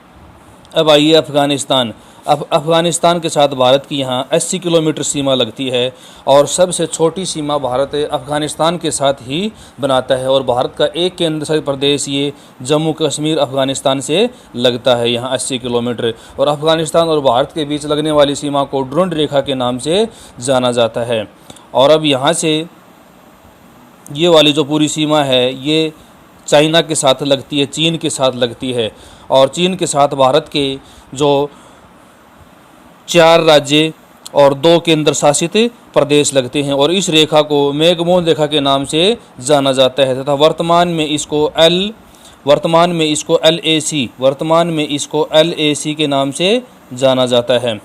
अब आइए अफ़गानिस्तान। अब अफ़गानिस्तान के साथ भारत की यहाँ 80 किलोमीटर सीमा लगती है और सबसे छोटी सीमा भारत अफ़गानिस्तान के साथ ही बनाता है और भारत का 1 केंद्र शासित प्रदेश ये जम्मू कश्मीर अफ़गानिस्तान से लगता है यहाँ 80 किलोमीटर। और अफ़गानिस्तान और भारत के बीच लगने वाली सीमा को ड्रोन रेखा के नाम से जाना जाता है। और अब यहाँ से ये वाली जो पूरी सीमा है ये चाइना के साथ लगती है, चीन के साथ लगती है और चीन के साथ भारत के जो 4 राज्य और 2 केंद्र शासित प्रदेश लगते हैं और इस रेखा को मैकमोहन रेखा के नाम से जाना जाता है तथा वर्तमान में इसको LAC के नाम से जाना जाता है,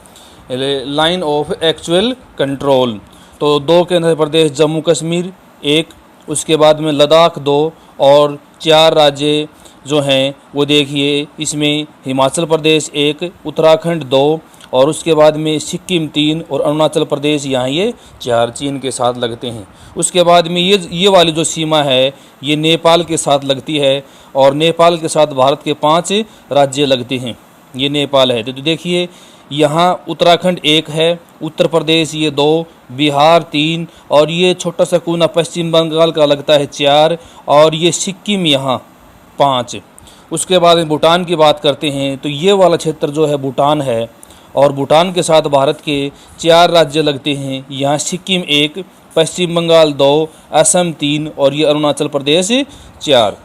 लाइन ऑफ एक्चुअल कंट्रोल। तो 2 केंद्र प्रदेश जम्मू कश्मीर 1, उसके बाद में लद्दाख 2 और 4 राज्य जो हैं वो देखिए, इसमें हिमाचल प्रदेश 1, उत्तराखंड 2 और उसके बाद में सिक्किम 3 और अरुणाचल प्रदेश यहाँ ये 4 चीन के साथ लगते हैं। उसके बाद में ये वाली जो सीमा है ये नेपाल के साथ लगती है और नेपाल के साथ भारत के 5 राज्य लगते हैं। ये नेपाल है। तो देखिए यहाँ उत्तराखंड 1 है, उत्तर प्रदेश ये 2, बिहार 3 और ये छोटा सा कोना पश्चिम बंगाल का लगता है 4 और ये सिक्किम यहाँ 5। उसके बाद में भूटान की बात करते हैं तो ये वाला क्षेत्र जो है भूटान है और भूटान के साथ भारत के 4 राज्य लगते हैं। यहाँ सिक्किम 1, पश्चिम बंगाल 2, असम 3 और ये अरुणाचल प्रदेश 4।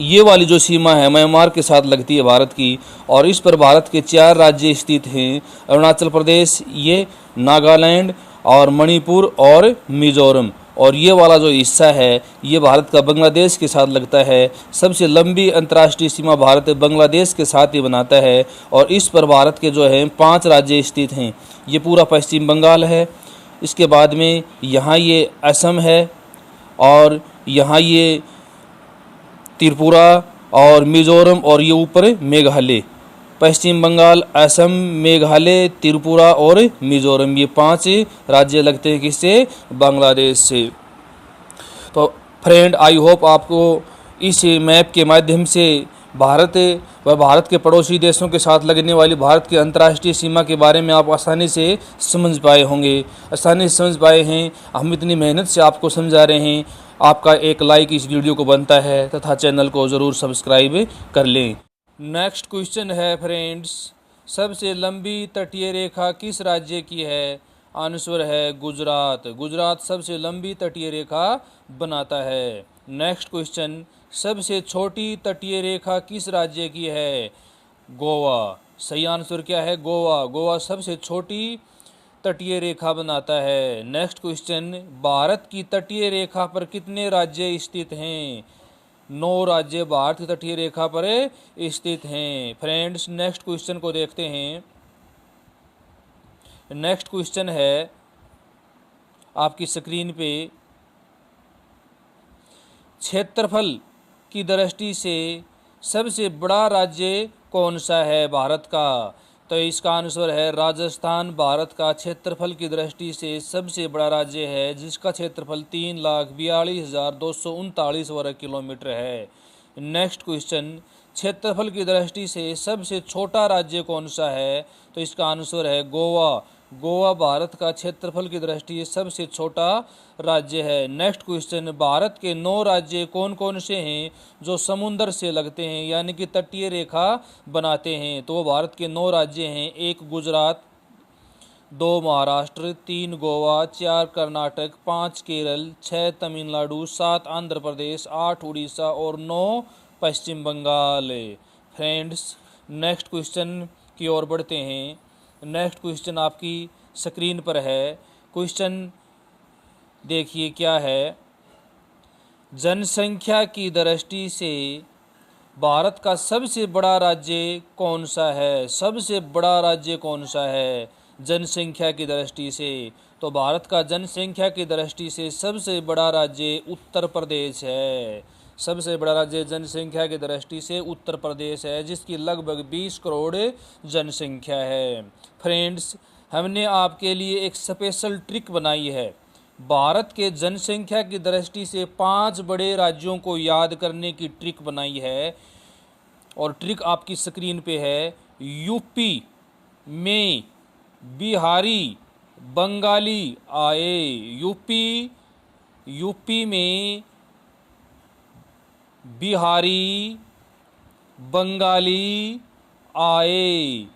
ये वाली जो सीमा है म्यांमार के साथ लगती है भारत की और इस पर भारत के 4 राज्य स्थित हैं। अरुणाचल प्रदेश, ये नागालैंड और मणिपुर और मिजोरम। और ये वाला जो हिस्सा है ये भारत का बांग्लादेश के साथ लगता है। सबसे लंबी अंतर्राष्ट्रीय सीमा भारत बांग्लादेश के साथ ही बनाता है और इस पर भारत के जो है 5 राज्य स्थित हैं। ये पूरा पश्चिम बंगाल है, इसके बाद में यहाँ ये असम है और यहाँ ये त्रिपुरा और मिजोरम और ये ऊपर मेघालय। पश्चिम बंगाल, असम, मेघालय, त्रिपुरा और मिजोरम, ये 5 राज्य लगते हैं किससे? बांग्लादेश से। तो फ्रेंड, आई होप आपको इस मैप के माध्यम से भारत व भारत के पड़ोसी देशों के साथ लगने वाली भारत की अंतर्राष्ट्रीय सीमा के बारे में आप आसानी से समझ पाए होंगे, आसानी से समझ पाए हैं। हम इतनी मेहनत से आपको समझा रहे हैं। आपका एक लाइक इस वीडियो को बनता है तथा चैनल को ज़रूर सब्सक्राइब कर लें। नेक्स्ट क्वेश्चन है फ्रेंड्स, सबसे लंबी तटीय रेखा किस राज्य की है? आंसर है गुजरात। गुजरात सबसे लंबी तटीय रेखा बनाता है। नेक्स्ट क्वेश्चन, सबसे छोटी तटीय रेखा किस राज्य की है? गोवा। सही आंसर क्या है? गोवा। गोवा सबसे छोटी तटीय रेखा बनाता है। नेक्स्ट क्वेश्चन, भारत की तटीय रेखा पर कितने राज्य स्थित हैं? 9 राज्य भारत की तटीय रेखा पर स्थित हैं। फ्रेंड्स, नेक्स्ट क्वेश्चन को देखते हैं। नेक्स्ट क्वेश्चन है आपकी स्क्रीन पे, क्षेत्रफल की दृष्टि से सबसे बड़ा राज्य कौन सा है भारत का? तो इसका आंसर है राजस्थान। भारत का क्षेत्रफल की दृष्टि से सबसे बड़ा राज्य है जिसका क्षेत्रफल 3,42,239 वर्ग किलोमीटर है। नेक्स्ट क्वेश्चन, क्षेत्रफल की दृष्टि से सबसे छोटा राज्य कौन सा है? तो इसका आंसर है गोवा। गोवा भारत का क्षेत्रफल की दृष्टि से सबसे छोटा राज्य है। नेक्स्ट क्वेश्चन, भारत के 9 राज्य कौन कौन से हैं जो समुद्र से लगते हैं यानी कि तटीय रेखा बनाते हैं? तो वो भारत के 9 राज्य हैं। 1 गुजरात, 2 महाराष्ट्र, 3 गोवा, 4 कर्नाटक, 5 केरल, 6 तमिलनाडु, 7 आंध्र प्रदेश, 8 उड़ीसा और 9 पश्चिम बंगाल। फ्रेंड्स, नेक्स्ट क्वेश्चन की ओर बढ़ते हैं। नेक्स्ट क्वेश्चन आपकी स्क्रीन पर है। क्वेश्चन देखिए क्या है, जनसंख्या की दृष्टि से भारत का सबसे बड़ा राज्य कौन सा है? सबसे बड़ा राज्य कौन सा है जनसंख्या की दृष्टि से? तो भारत का जनसंख्या की दृष्टि से सबसे बड़ा राज्य उत्तर प्रदेश है। सबसे बड़ा राज्य जनसंख्या की दृष्टि से उत्तर प्रदेश है जिसकी लगभग 20 करोड़ जनसंख्या है। फ्रेंड्स, हमने आपके लिए एक स्पेशल ट्रिक बनाई है। भारत के जनसंख्या की दृष्टि से 5 बड़े राज्यों को याद करने की ट्रिक बनाई है और ट्रिक आपकी स्क्रीन पे है। यूपी में बिहारी बंगाली आए। यूपी में बिहारी बंगाली आए।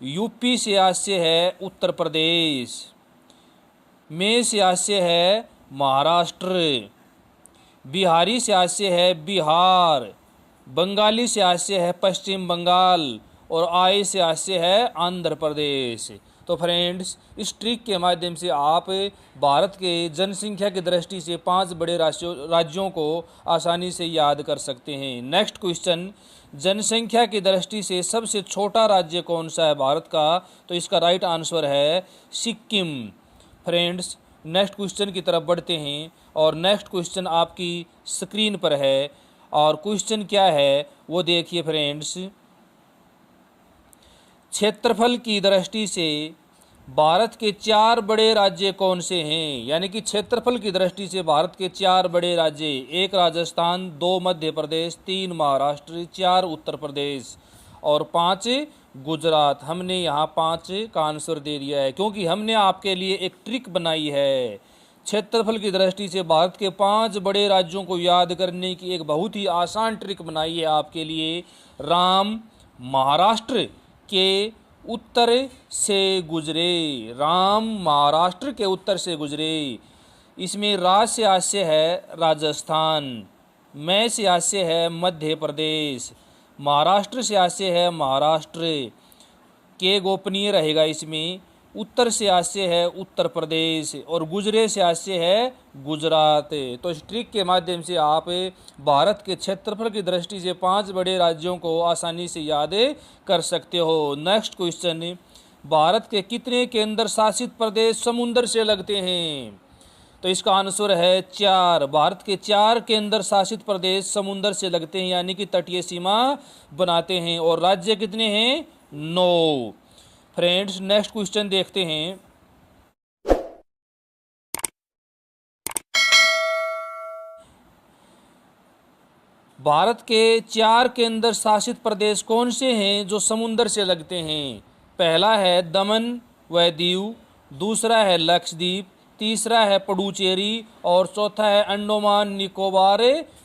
यूपी से आस्य है उत्तर प्रदेश, में से आस्य है महाराष्ट्र, बिहारी से आस्य है बिहार, बंगाली से आस्य है पश्चिम बंगाल और आय से आस्य है आंध्र प्रदेश। तो फ्रेंड्स, इस ट्रिक के माध्यम से आप भारत के जनसंख्या की दृष्टि से 5 बड़े राज्यों को आसानी से याद कर सकते हैं। नेक्स्ट क्वेश्चन, जनसंख्या की दृष्टि से सबसे छोटा राज्य कौन सा है भारत का? तो इसका राइट आंसर है सिक्किम। फ्रेंड्स, नेक्स्ट क्वेश्चन की तरफ बढ़ते हैं और नेक्स्ट क्वेश्चन आपकी स्क्रीन पर है और क्वेश्चन क्या है वो देखिए फ्रेंड्स। क्षेत्रफल की दृष्टि से भारत के 4 बड़े राज्य कौन से हैं? यानी कि क्षेत्रफल की दृष्टि से भारत के 4 बड़े राज्य, 1 राजस्थान, 2 मध्य प्रदेश, 3 महाराष्ट्र, 4 उत्तर प्रदेश और 5 गुजरात। हमने यहाँ 5 का आंसर दे दिया है, क्योंकि हमने आपके लिए एक ट्रिक बनाई है। क्षेत्रफल की दृष्टि से भारत के 5 बड़े राज्यों को याद करने की एक बहुत ही आसान ट्रिक बनाई है आपके लिए। राम महाराष्ट्र के उत्तर से गुजरे, राम महाराष्ट्र के उत्तर से गुजरे। इसमें रा से आशय है राजस्थान, मैं से आशय है मध्य प्रदेश, महाराष्ट्र से आशय है महाराष्ट्र, के गोपनीय रहेगा इसमें, उत्तर से आशय है उत्तर प्रदेश और गुजरे से आशय है गुजरात। तो इस ट्रिक के माध्यम से आप भारत के क्षेत्रफल की दृष्टि से 5 बड़े राज्यों को आसानी से याद कर सकते हो। नेक्स्ट क्वेश्चन, भारत के कितने केंद्र शासित प्रदेश समुद्र से लगते हैं? तो इसका आंसर है 4। भारत के 4 केंद्र शासित प्रदेश समुद्र से लगते हैं, यानी कि तटीय सीमा बनाते हैं। और राज्य कितने हैं? 9। फ्रेंड्स, नेक्स्ट क्वेश्चन देखते हैं। भारत के 4 केंद्र शासित प्रदेश कौन से हैं जो समुद्र से लगते हैं? पहला है दमन व दीव, दूसरा है लक्षद्वीप, तीसरा है पुडुचेरी और चौथा है अंडमान निकोबार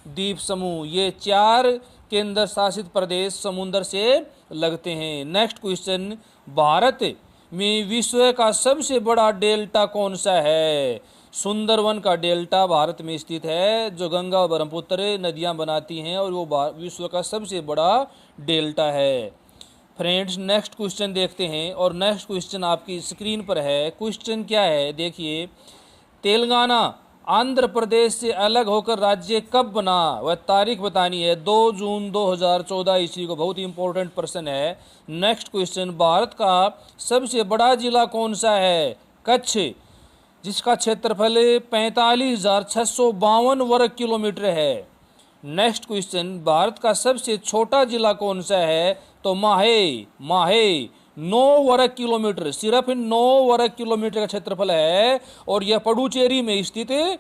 द्वीप समूह। ये 4 केंद्र शासित प्रदेश समुद्र से लगते हैं। नेक्स्ट क्वेश्चन, भारत में विश्व का सबसे बड़ा डेल्टा कौन सा है? सुंदरवन का डेल्टा भारत में स्थित है, जो गंगा और ब्रह्मपुत्र नदियां बनाती हैं, और वो विश्व का सबसे बड़ा डेल्टा है। फ्रेंड्स, नेक्स्ट क्वेश्चन देखते हैं, और नेक्स्ट क्वेश्चन आपकी स्क्रीन पर है। क्वेश्चन क्या है देखिए, तेलंगाना आंध्र प्रदेश से अलग होकर राज्य कब बना? वह तारीख बतानी है। 2 जून 2014 ईस्वी को। बहुत ही इंपॉर्टेंट प्रश्न है। नेक्स्ट क्वेश्चन, भारत का सबसे बड़ा जिला कौन सा है? कच्छ, जिसका क्षेत्रफल 45,652 वर्ग किलोमीटर है। नेक्स्ट क्वेश्चन, भारत का सबसे छोटा जिला कौन सा है? तो माहे 9 वर्ग किलोमीटर, सिर्फ 9 वर्ग किलोमीटर का क्षेत्रफल है, और यह पुडुचेरी में स्थित है।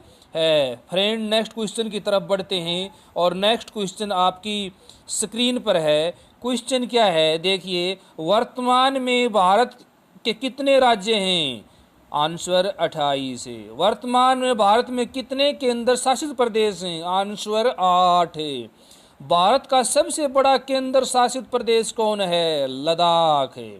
फ्रेंड, नेक्स्ट क्वेश्चन की तरफ बढ़ते हैं, और नेक्स्ट क्वेश्चन आपकी स्क्रीन पर है। क्वेश्चन क्या है देखिए, वर्तमान में भारत के कितने राज्य हैं? आंसर 28 है। वर्तमान में भारत में कितने केंद्र शासित प्रदेश हैं? आंसर 8 है। भारत का सबसे बड़ा केंद्र शासित प्रदेश कौन है? लद्दाख है।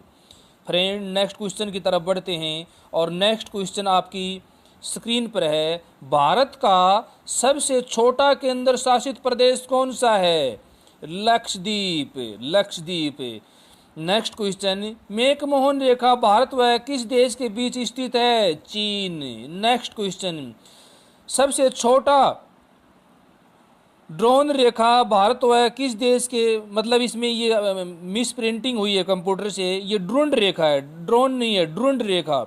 फ्रेंड, नेक्स्ट क्वेश्चन की तरफ बढ़ते हैं, और नेक्स्ट क्वेश्चन आपकी स्क्रीन पर है। भारत का सबसे छोटा केंद्र शासित प्रदेश कौन सा है? लक्षद्वीप। नेक्स्ट क्वेश्चन, मैकमोहन रेखा भारत व किस देश के बीच स्थित है? चीन। नेक्स्ट क्वेश्चन, सबसे छोटा ड्रोन रेखा भारत व किस देश के, मतलब इसमें ये मिस प्रिंटिंग हुई है कंप्यूटर से, ये ड्रोन रेखा है, ड्रोन नहीं है, ड्रोन रेखा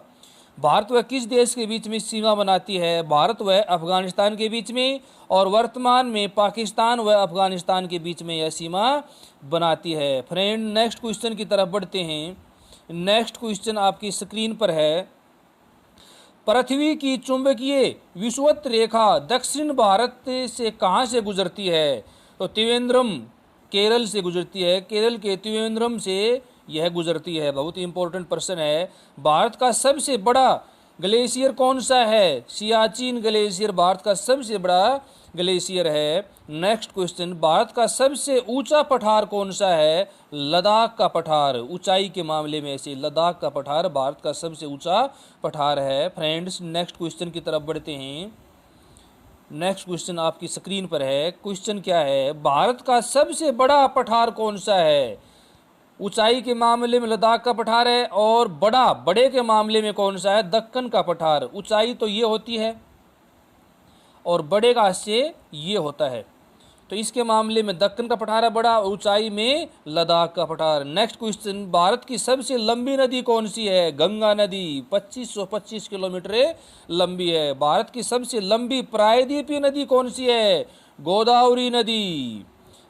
भारत व किस देश के बीच में सीमा बनाती है? भारत व अफगानिस्तान के बीच में, और वर्तमान में पाकिस्तान व अफगानिस्तान के बीच में यह सीमा बनाती है। फ्रेंड, नेक्स्ट क्वेश्चन की तरफ बढ़ते हैं। नेक्स्ट क्वेश्चन आपकी स्क्रीन पर है। पृथ्वी की चुंबकीय विषुवत रेखा दक्षिण भारत से कहाँ से गुजरती है? तो त्रिवेंद्रम, केरल से गुजरती है। केरल के त्रिवेंद्रम से यह गुजरती है। बहुत ही इंपॉर्टेंट प्रश्न है। भारत का सबसे बड़ा ग्लेशियर कौन सा है? सियाचिन ग्लेशियर भारत का सबसे बड़ा ग्लेशियर है। नेक्स्ट क्वेश्चन, भारत का सबसे ऊंचा पठार कौन सा है? लद्दाख का पठार। ऊंचाई के मामले में से लद्दाख का पठार भारत का सबसे ऊंचा पठार है। फ्रेंड्स, नेक्स्ट क्वेश्चन की तरफ बढ़ते हैं। नेक्स्ट क्वेश्चन आपकी स्क्रीन पर है। क्वेश्चन क्या है, भारत का सबसे बड़ा पठार कौन सा है? ऊंचाई के मामले में लद्दाख का पठार है, और बड़े के मामले में कौन सा है? दक्कन का पठार। ऊंचाई तो ये होती है और बड़े का आशय ये होता है, तो इसके मामले में दक्कन का पठार है बड़ा, ऊंचाई में लद्दाख का पठार। नेक्स्ट क्वेश्चन, भारत की सबसे लंबी नदी कौन सी है? गंगा नदी 2525 किलोमीटर लंबी है। भारत की सबसे लंबी प्रायद्वीपीय नदी कौन सी है? गोदावरी नदी।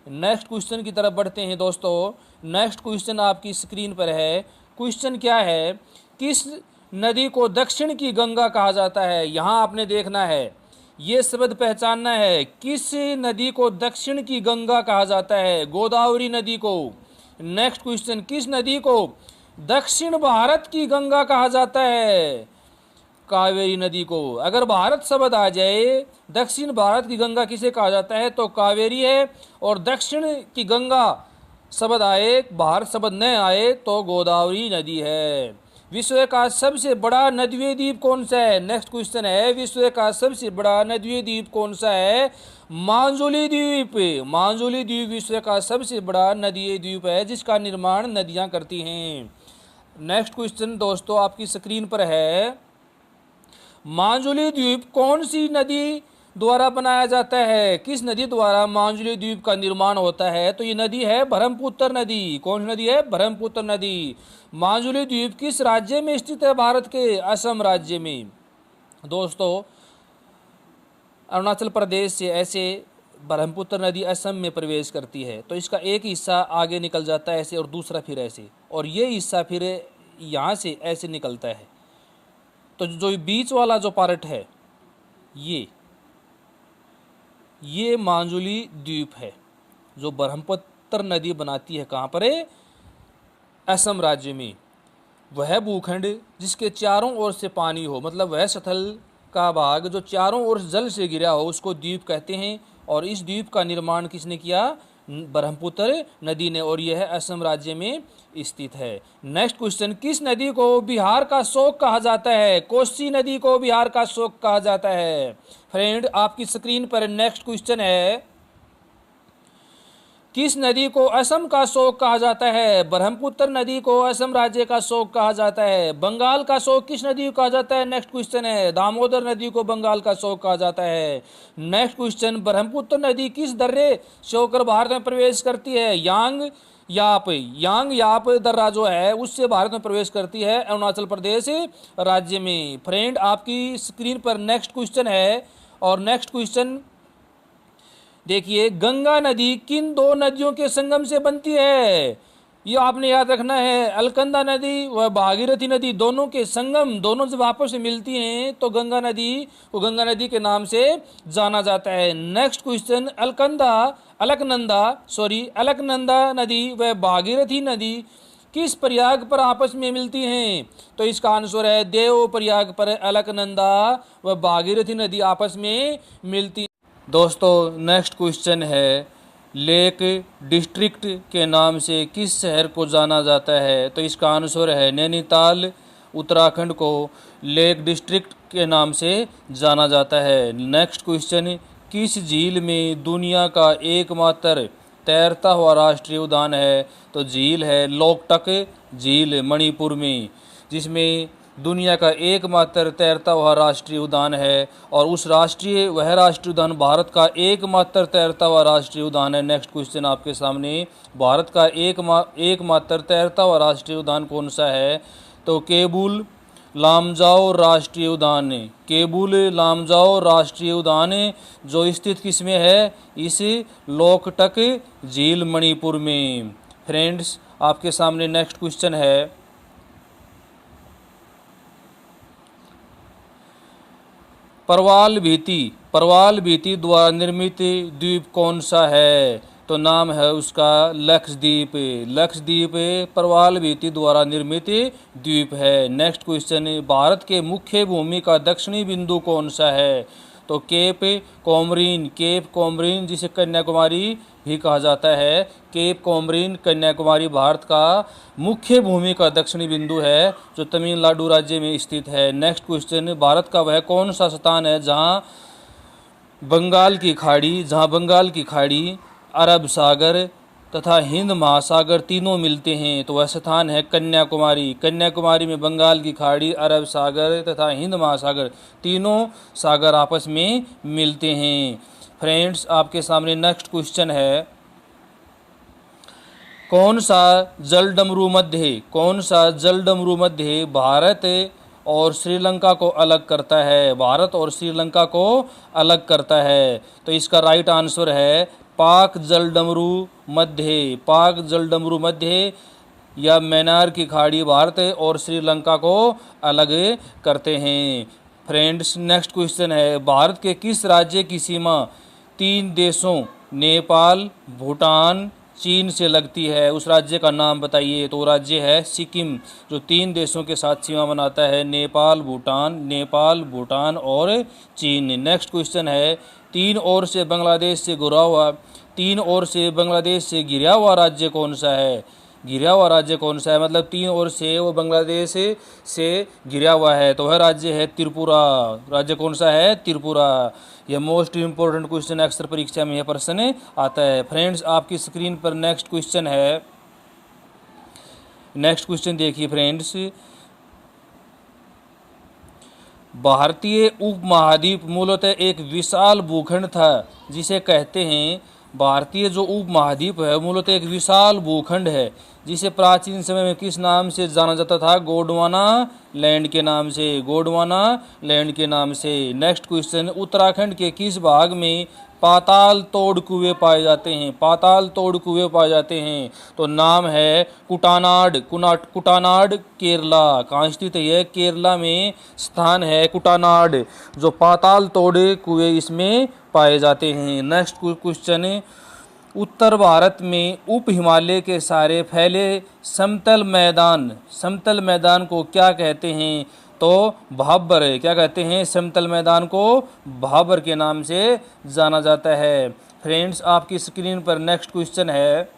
नेक्स्ट क्वेश्चन की तरफ बढ़ते हैं दोस्तों। नेक्स्ट क्वेश्चन आपकी स्क्रीन पर है। क्वेश्चन क्या है, किस नदी को दक्षिण की गंगा कहा जाता है? यहाँ आपने देखना है, ये शब्द पहचानना है। किस नदी को दक्षिण की गंगा कहा जाता है? गोदावरी नदी को। नेक्स्ट क्वेश्चन, किस नदी को दक्षिण भारत की गंगा कहा जाता है? कावेरी नदी को। अगर भारत शब्द आ जाए, दक्षिण भारत की गंगा किसे कहा जाता है? तो कावेरी है। और दक्षिण की गंगा शब्द आए, भारत शब्द न आए, तो गोदावरी नदी है। विश्व का सबसे बड़ा नदीय द्वीप कौन सा है? नेक्स्ट क्वेश्चन है, विश्व का सबसे बड़ा नदीय द्वीप कौन सा है? मांजुली द्वीप। मांजुली द्वीप विश्व का सबसे बड़ा नदीय द्वीप है, जिसका निर्माण नदियां करती हैं। नेक्स्ट क्वेश्चन दोस्तों आपकी स्क्रीन पर है, मांजुली द्वीप कौन सी नदी द्वारा बनाया जाता है? किस नदी द्वारा मांजुली द्वीप का निर्माण होता है? तो ये नदी है ब्रह्मपुत्र नदी। कौन सी नदी है? ब्रह्मपुत्र नदी। मांजुली द्वीप किस राज्य में स्थित है? भारत के असम राज्य में। दोस्तों, अरुणाचल प्रदेश से ऐसे ब्रह्मपुत्र नदी असम में प्रवेश करती है, तो इसका एक हिस्सा आगे निकल जाता है ऐसे, और दूसरा फिर ऐसे, और ये हिस्सा फिर यहाँ से ऐसे निकलता है। तो जो बीच वाला जो पार्ट है, ये मांजुली द्वीप है, जो ब्रह्मपुत्र नदी बनाती है। कहाँ पर है? असम राज्य में। वह भूखंड जिसके चारों ओर से पानी हो, मतलब वह स्थल का भाग जो चारों ओर जल से घिरा हो, उसको द्वीप कहते हैं। और इस द्वीप का निर्माण किसने किया? ब्रह्मपुत्र नदी ने, और यह असम राज्य में स्थित है। नेक्स्ट क्वेश्चन, किस नदी को बिहार का शोक कहा जाता है? कोसी नदी को बिहार का शोक कहा जाता है। फ्रेंड, आपकी स्क्रीन पर नेक्स्ट क्वेश्चन है, किस नदी को असम का शोक कहा जाता है? ब्रह्मपुत्र नदी को असम राज्य का शोक कहा जाता है। बंगाल का शोक किस नदी को कहा जाता है? नेक्स्ट क्वेश्चन है, दामोदर नदी को बंगाल का शोक कहा जाता है। नेक्स्ट क्वेश्चन, ब्रह्मपुत्र नदी किस दर्रे से होकर भारत में प्रवेश करती है? यांग याप दर्रा जो है, उससे भारत में प्रवेश करती है, अरुणाचल प्रदेश राज्य में। फ्रेंड, आपकी स्क्रीन पर नेक्स्ट क्वेश्चन है, और नेक्स्ट क्वेश्चन देखिए, गंगा नदी किन दो नदियों के संगम से बनती है? ये आपने याद रखना है। अलकनंदा नदी व भागीरथी नदी दोनों के संगम, दोनों जब आपस में मिलती हैं तो गंगा नदी को गंगा नदी के नाम से जाना जाता है। नेक्स्ट क्वेश्चन, अलकनंदा नदी व भागीरथी नदी किस प्रयाग पर आपस में मिलती हैं? तो इसका आंसर है, देव प्रयाग पर अलकनंदा व भागीरथी नदी आपस में मिलती। दोस्तों, नेक्स्ट क्वेश्चन है, लेक डिस्ट्रिक्ट के नाम से किस शहर को जाना जाता है? तो इसका आंसर है, नैनीताल उत्तराखंड को लेक डिस्ट्रिक्ट के नाम से जाना जाता है। नेक्स्ट क्वेश्चन, किस झील में दुनिया का एकमात्र तैरता हुआ राष्ट्रीय उद्यान है? तो झील है लोकटक झील मणिपुर में, जिसमें दुनिया का एकमात्र तैरता हुआ राष्ट्रीय उद्यान है। और वह राष्ट्रीय उद्यान भारत का एकमात्र तैरता हुआ राष्ट्रीय उद्यान है। नेक्स्ट क्वेश्चन आपके सामने, भारत का एकमात्र तैरता हुआ राष्ट्रीय उद्यान कौन सा है? तो केबुल लामजाओ राष्ट्रीय उद्यान। केबुल लामजाओ राष्ट्रीय उद्यान जो स्थित किस में है? इस लोकटक झील मणिपुर में। फ्रेंड्स, आपके सामने नेक्स्ट क्वेश्चन है, प्रवाल भीति द्वारा निर्मित द्वीप कौन सा है? तो नाम है उसका लक्षद्वीप। लक्षद्वीप प्रवाल भीति द्वारा निर्मित द्वीप है। नेक्स्ट क्वेश्चन, भारत के मुख्य भूमि का दक्षिणी बिंदु कौन सा है? तो केप कोमरिन जिसे कन्याकुमारी भी कहा जाता है। केप कोमरिन कन्याकुमारी भारत का मुख्य भूमि का दक्षिणी बिंदु है, जो तमिलनाडु राज्य में स्थित है। नेक्स्ट क्वेश्चन, भारत का वह कौन सा स्थान है जहां बंगाल की खाड़ी, अरब सागर तथा हिंद महासागर तीनों मिलते हैं? तो वह स्थान है कन्याकुमारी। कन्याकुमारी में बंगाल की खाड़ी, अरब सागर तथा हिंद महासागर तीनों सागर आपस में मिलते हैं। फ्रेंड्स, आपके सामने नेक्स्ट क्वेश्चन है, कौन सा जलडमरू मध्य भारत और श्रीलंका को अलग करता है? तो इसका राइट आंसर है पाक जलडमरू मध्य, पाक जलडमरू मध्य या मैनार की खाड़ी भारत और श्रीलंका को अलग करते हैं। फ्रेंड्स, नेक्स्ट क्वेश्चन है, भारत के किस राज्य की सीमा 3 देशों नेपाल, भूटान, चीन से लगती है? उस राज्य का नाम बताइए। तो राज्य है सिक्किम, जो 3 देशों के साथ सीमा बनाता है, नेपाल, भूटान और चीन। नेक्स्ट क्वेश्चन है, 3 ओर से बांग्लादेश से घिरा हुआ 3 ओर से बांग्लादेश से घिरा हुआ राज्य कौन सा है? घिरा हुआ राज्य कौन सा है, मतलब 3 ओर से वो बांग्लादेश से घिरा हुआ है, तो वह राज्य है त्रिपुरा। राज्य कौन सा है? त्रिपुरा। यह मोस्ट इंपॉर्टेंट क्वेश्चन अक्सर परीक्षा में यह प्रश्न आता है। फ्रेंड्स, आपकी स्क्रीन पर नेक्स्ट क्वेश्चन है। नेक्स्ट क्वेश्चन देखिए फ्रेंड्स, भारतीय उपमहाद्वीप मूलतः एक विशाल भूखंड था जिसे कहते हैं, भारतीय जो उपमहाद्वीप है मूलतः एक विशाल भूखंड है जिसे प्राचीन समय में किस नाम से जाना जाता था? गोंडवाना लैंड के नाम से, गोंडवाना लैंड के नाम से। नेक्स्ट क्वेश्चन, उत्तराखंड के किस भाग में पाताल तोड़ कुएं पाए जाते हैं? पाताल तोड़ कुएं पाए जाते हैं, तो नाम है कुटानाड, कुटानाड केरला। कहाँ स्थित है यह? केरला में स्थान है कुटानाड, जो पाताल तोड़ कुएं इसमें पाए जाते हैं। नेक्स्ट क्वेश्चन, उत्तर भारत में उप हिमालय के सारे फैले समतल मैदान को क्या कहते हैं? तो भाबर। क्या कहते हैं? समतल मैदान को भाबर के नाम से जाना जाता है। फ्रेंड्स, आपकी स्क्रीन पर नेक्स्ट क्वेश्चन है।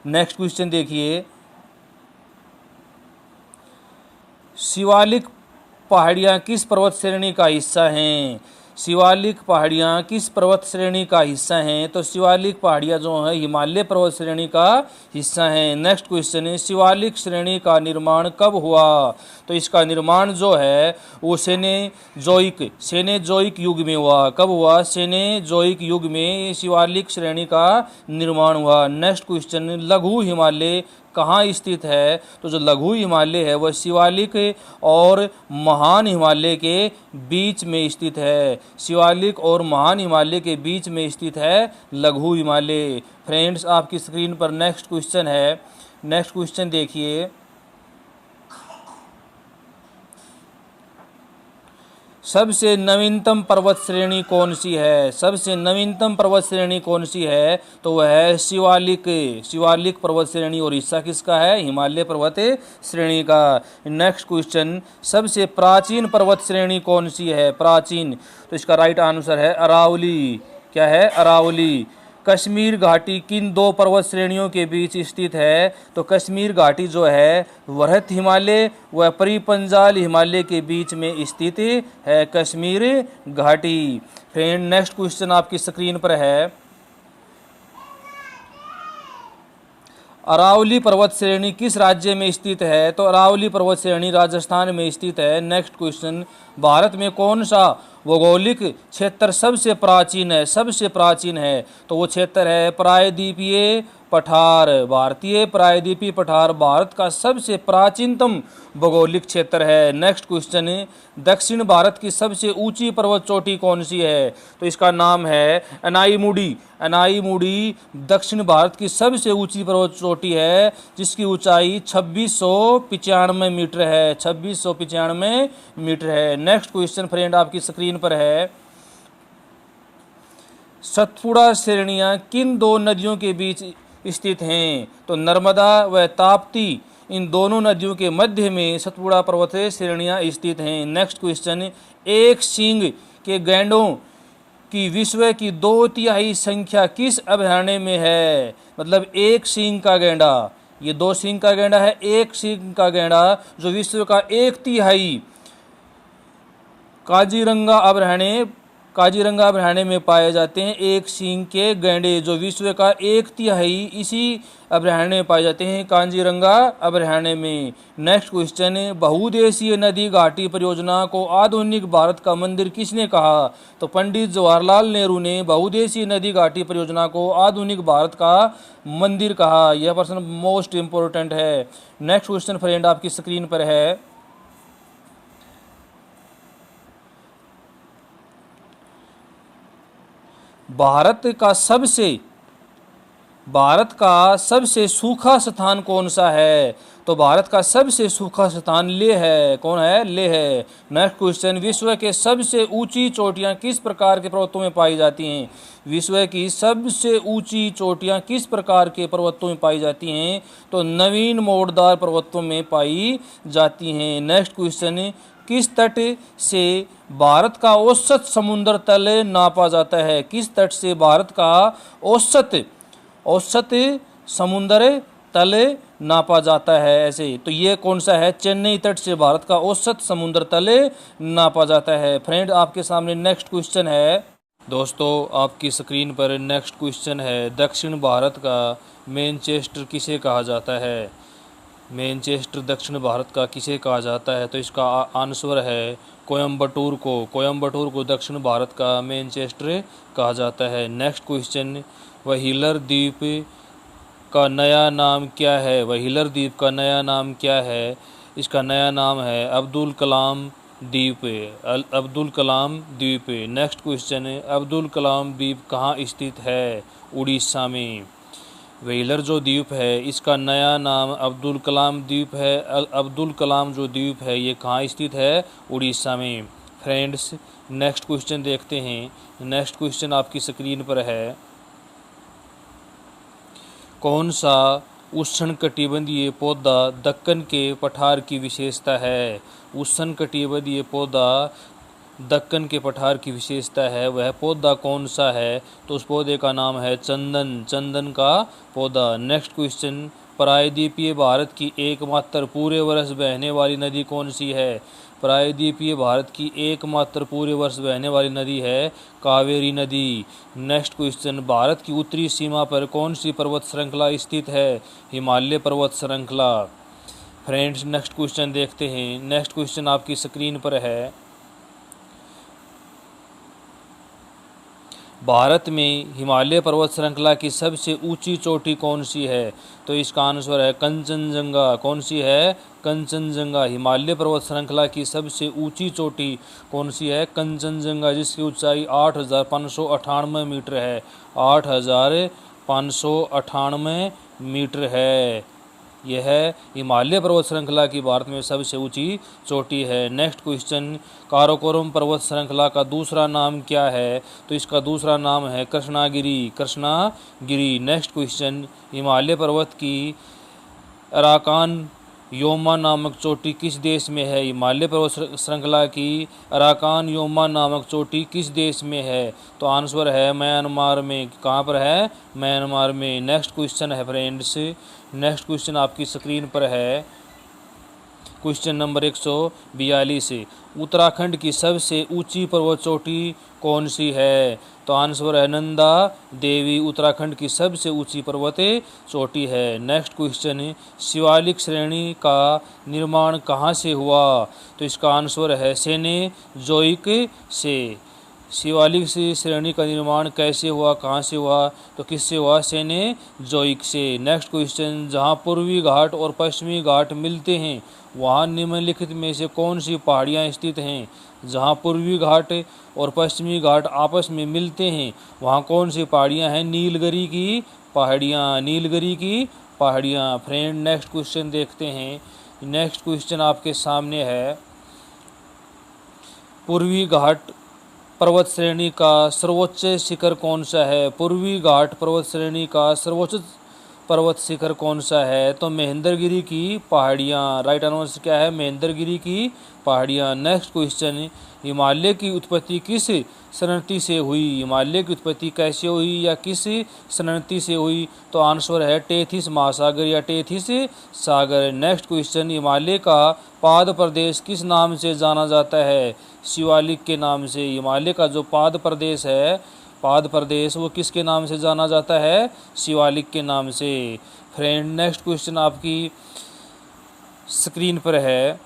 नेक्स्ट क्वेश्चन देखिए, शिवालिक पहाड़ियाँ किस पर्वत श्रेणी का हिस्सा हैं? शिवालिक पहाड़ियाँ किस पर्वत श्रेणी का हिस्सा हैं? तो शिवालिक पहाड़ियाँ जो है हिमालय पर्वत श्रेणी का हिस्सा हैं। नेक्स्ट क्वेश्चन है, शिवालिक श्रेणी का निर्माण कब हुआ? तो इसका निर्माण जो है वो सेनेजोइक युग में हुआ। कब हुआ? सेनेजोइक युग में शिवालिक श्रेणी का निर्माण हुआ। नेक्स्ट क्वेश्चन, लघु हिमालय कहाँ स्थित है? तो जो लघु हिमालय है वह शिवालिक और महान हिमालय के बीच में स्थित है। शिवालिक और महान हिमालय के बीच में स्थित है लघु हिमालय। फ्रेंड्स, आपकी स्क्रीन पर नेक्स्ट क्वेश्चन है। नेक्स्ट क्वेश्चन देखिए, सबसे नवीनतम पर्वत श्रेणी कौन सी है? सबसे नवीनतम पर्वत श्रेणी कौन सी है? तो वह है शिवालिक पर्वत श्रेणी, और हिस्सा किसका है? हिमालय पर्वत श्रेणी का। नेक्स्ट क्वेश्चन, सबसे प्राचीन पर्वत श्रेणी कौन सी है? प्राचीन, तो इसका राइट आंसर है अरावली। क्या है? अरावली। कश्मीर घाटी किन 2 पर्वत श्रेणियों के बीच स्थित है? तो कश्मीर घाटी जो है वृहत हिमालय व परिपंजाल हिमालय के बीच में स्थित है कश्मीर घाटी। फ्रेंड, नेक्स्ट क्वेश्चन आपकी स्क्रीन पर है। अरावली पर्वत श्रेणी किस राज्य में स्थित है? तो अरावली पर्वत श्रेणी राजस्थान में स्थित है। नेक्स्ट क्वेश्चन, भारत में कौन सा भौगोलिक क्षेत्र सबसे प्राचीन है? सबसे प्राचीन है, तो वो क्षेत्र है प्रायद्वीपीय पठार। भारतीय प्रायद्वीपीय पठार भारत का सबसे प्राचीनतम भौगोलिक क्षेत्र है। नेक्स्ट क्वेश्चन, दक्षिण भारत की सबसे ऊंची पर्वत चोटी कौन सी है? तो इसका नाम है अनाईमुडी। अनाईमुडी दक्षिण भारत की सबसे ऊंची पर्वत चोटी है, जिसकी ऊंचाई 2695 मीटर है। 2695 मीटर है। नेक्स्ट क्वेश्चन फ्रेंड आपकी स्क्रीन पर है, सतपुड़ा श्रेणियां किन 2 नदियों के बीच स्थित हैं? तो नर्मदा व ताप्ती, इन दोनों नदियों के मध्य में सतपुड़ा पर्वत श्रेणियां स्थित हैं। नेक्स्ट क्वेश्चन, एक सींग के गैंडों की विश्व की 2/3 संख्या किस अभयारण्य में है? मतलब एक सींग का गैंडा, ये 2 सींग का गैंडा है, एक सींग का गैंडा जो विश्व का 1/3 काजीरंगा अभयारण्य में पाए जाते हैं। एक सींग के गैंडे जो विश्व का 1/3 इसी अभयारण्य में पाए जाते हैं, काजीरंगा अभयारण्य में। नेक्स्ट क्वेश्चन, बहुउद्देशीय नदी घाटी परियोजना को आधुनिक भारत का मंदिर किसने कहा? तो पंडित जवाहरलाल नेहरू ने बहुउद्देशीय नदी घाटी परियोजना को आधुनिक भारत का मंदिर कहा। यह प्रश्न मोस्ट इंपोर्टेंट है। नेक्स्ट क्वेश्चन फ्रेंड आपकी स्क्रीन पर है, भारत का सबसे सूखा स्थान कौन सा है? तो भारत का सबसे सूखा स्थान लेह है। कौन है? लेह है। नेक्स्ट क्वेश्चन, विश्व के सबसे ऊंची चोटियां किस प्रकार के पर्वतों में पाई जाती हैं? विश्व की सबसे ऊंची चोटियां किस प्रकार के पर्वतों में पाई जाती हैं? तो नवीन मोड़दार पर्वतों में पाई जाती हैं। नेक्स्ट क्वेश्चन, किस तट से भारत का औसत समुद्र तल नापा जाता है? किस तट से भारत का औसत समुद्र तल नापा जाता है? ऐसे तो ये कौन सा है? चेन्नई तट से भारत का औसत समुद्र तल नापा जाता है। फ्रेंड, आपके सामने नेक्स्ट क्वेश्चन है। दोस्तों, आपकी स्क्रीन पर नेक्स्ट क्वेश्चन है, दक्षिण भारत का मैनचेस्टर किसे कहा जाता है? मैनचेस्टर दक्षिण भारत का किसे कहा जाता है? तो इसका आंसर है कोयम्बटूर को। कोयम्बटूर को दक्षिण भारत का मैनचेस्टर कहा जाता है। नेक्स्ट क्वेश्चन, व्हीलर द्वीप का नया नाम क्या है? व्हीलर द्वीप का नया नाम क्या है? इसका नया नाम है अब्दुल कलाम द्वीप। अब्दुल कलाम द्वीप। नेक्स्ट क्वेश्चन, अब्दुल कलाम द्वीप कहाँ स्थित है? उड़ीसा में। व्हीलर जो द्वीप है इसका नया नाम अब्दुल कलाम द्वीप है। अब्दुल कलाम जो द्वीप है ये कहाँ स्थित है? उड़ीसा में। फ्रेंड्स, नेक्स्ट क्वेश्चन देखते हैं। नेक्स्ट क्वेश्चन आपकी स्क्रीन पर है, कौन सा उष्णकटिबंधीय पौधा दक्कन के पठार की विशेषता है? उष्णकटिबंधीय पौधा दक्कन के पठार की विशेषता है, वह पौधा कौन सा है? तो उस पौधे का नाम है चंदन। चंदन का पौधा। नेक्स्ट क्वेश्चन, प्रायद्वीपीय भारत की एकमात्र पूरे वर्ष बहने वाली नदी कौन सी है? प्रायद्वीपीय भारत की एकमात्र पूरे वर्ष बहने वाली नदी है कावेरी नदी। नेक्स्ट क्वेश्चन, भारत की उत्तरी सीमा पर कौन सी पर्वत श्रृंखला स्थित है? हिमालय पर्वत श्रृंखला। फ्रेंड्स, नेक्स्ट क्वेश्चन देखते हैं। नेक्स्ट क्वेश्चन आपकी स्क्रीन पर है, भारत में हिमालय पर्वत श्रृंखला की सबसे ऊंची चोटी कौन सी है? तो इसका आंसर है कंचनजंगा। कौन सी है? कंचनजंगा। हिमालय पर्वत श्रृंखला की सबसे ऊंची चोटी कौन सी है? कंचनजंगा, जिसकी ऊंचाई 8,598 मीटर है। 8,598 मीटर है। यह हिमालय पर्वत श्रृंखला की भारत में सबसे ऊंची चोटी है। नेक्स्ट क्वेश्चन, काराकोरम पर्वत श्रृंखला का दूसरा नाम क्या है? तो इसका दूसरा नाम है कृष्णागिरी। कृष्णागिरी। नेक्स्ट क्वेश्चन, हिमालय पर्वत की अराकान योमा नामक चोटी किस देश में है? हिमालय पर्वत श्रृंखला की अराकान योमा नामक चोटी किस देश में है? तो आंसर है म्यांमार में। कहाँ पर है? म्यांमार में। नेक्स्ट क्वेश्चन है फ्रेंड्स, नेक्स्ट क्वेश्चन आपकी स्क्रीन पर है, क्वेश्चन नंबर 142, उत्तराखंड की सबसे ऊंची पर्वत चोटी कौन सी है? तो आंसर है नंदा देवी। उत्तराखंड की सबसे ऊंची पर्वत चोटी है। नेक्स्ट क्वेश्चन, शिवालिक श्रेणी का निर्माण कहाँ से हुआ? तो इसका आंसर है सेनेजोइक से। शिवालिक श्रेणी का निर्माण कैसे हुआ, कहाँ से हुआ? तो किससे हुआ? सेनेजोइक से। नेक्स्ट क्वेश्चन, जहाँ पूर्वी घाट और पश्चिमी घाट मिलते हैं वहाँ निम्नलिखित में से कौन सी पहाड़ियाँ स्थित हैं? जहाँ पूर्वी घाट और पश्चिमी घाट आपस में मिलते हैं वहाँ कौन सी पहाड़ियाँ हैं? नीलगिरी की पहाड़ियाँ। नीलगिरी की पहाड़ियाँ। फ्रेंड, नेक्स्ट क्वेश्चन देखते हैं। नेक्स्ट क्वेश्चन आपके सामने है, पूर्वी घाट पर्वत श्रेणी का सर्वोच्च शिखर कौन सा है? पूर्वी घाट पर्वत श्रेणी का सर्वोच्च पर्वत शिखर कौन सा है? तो महेंद्रगिरी की पहाड़ियाँ। राइट आंसर क्या है? महेंद्रगिरी की पहाड़ियाँ। नेक्स्ट क्वेश्चन, हिमालय की उत्पत्ति किस संस्कृति से हुई? हिमालय की उत्पत्ति कैसे हुई या किस संस्कृति से हुई? तो आंसर है टेथिस महासागर या टेथिस सागर। नेक्स्ट क्वेश्चन, हिमालय का पाद प्रदेश किस नाम से जाना जाता है? शिवालिक के नाम से। हिमालय का जो पाद प्रदेश है, पाद प्रदेश, वो किसके नाम से जाना जाता है? शिवालिक के नाम से। फ्रेंड, नेक्स्ट क्वेश्चन आपकी स्क्रीन पर है,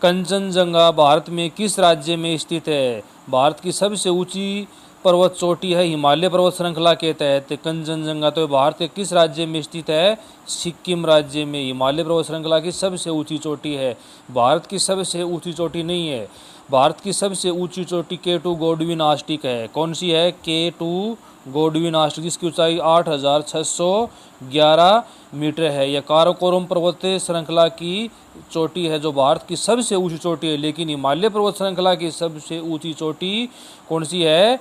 कंचनजंगा भारत में किस राज्य में स्थित है? भारत की सबसे ऊंची पर्वत चोटी है हिमालय पर्वत श्रृंखला के तहत? कंचनजंगा। तो भारत के किस राज्य में स्थित है? सिक्किम राज्य में। हिमालय पर्वत श्रृंखला की सबसे ऊंची चोटी है। भारत की सबसे ऊंची चोटी नहीं है। भारत की सबसे ऊंची चोटी K2 गोडविन आस्टिक है। कौन सी है? K2 गोडविन आस्टिक, जिसकी ऊंचाई 8611 मीटर है। यह काराकोरम पर्वत श्रृंखला की चोटी है जो भारत की सबसे ऊंची चोटी है। लेकिन हिमालय पर्वत श्रृंखला की सबसे ऊंची चोटी कौन सी है?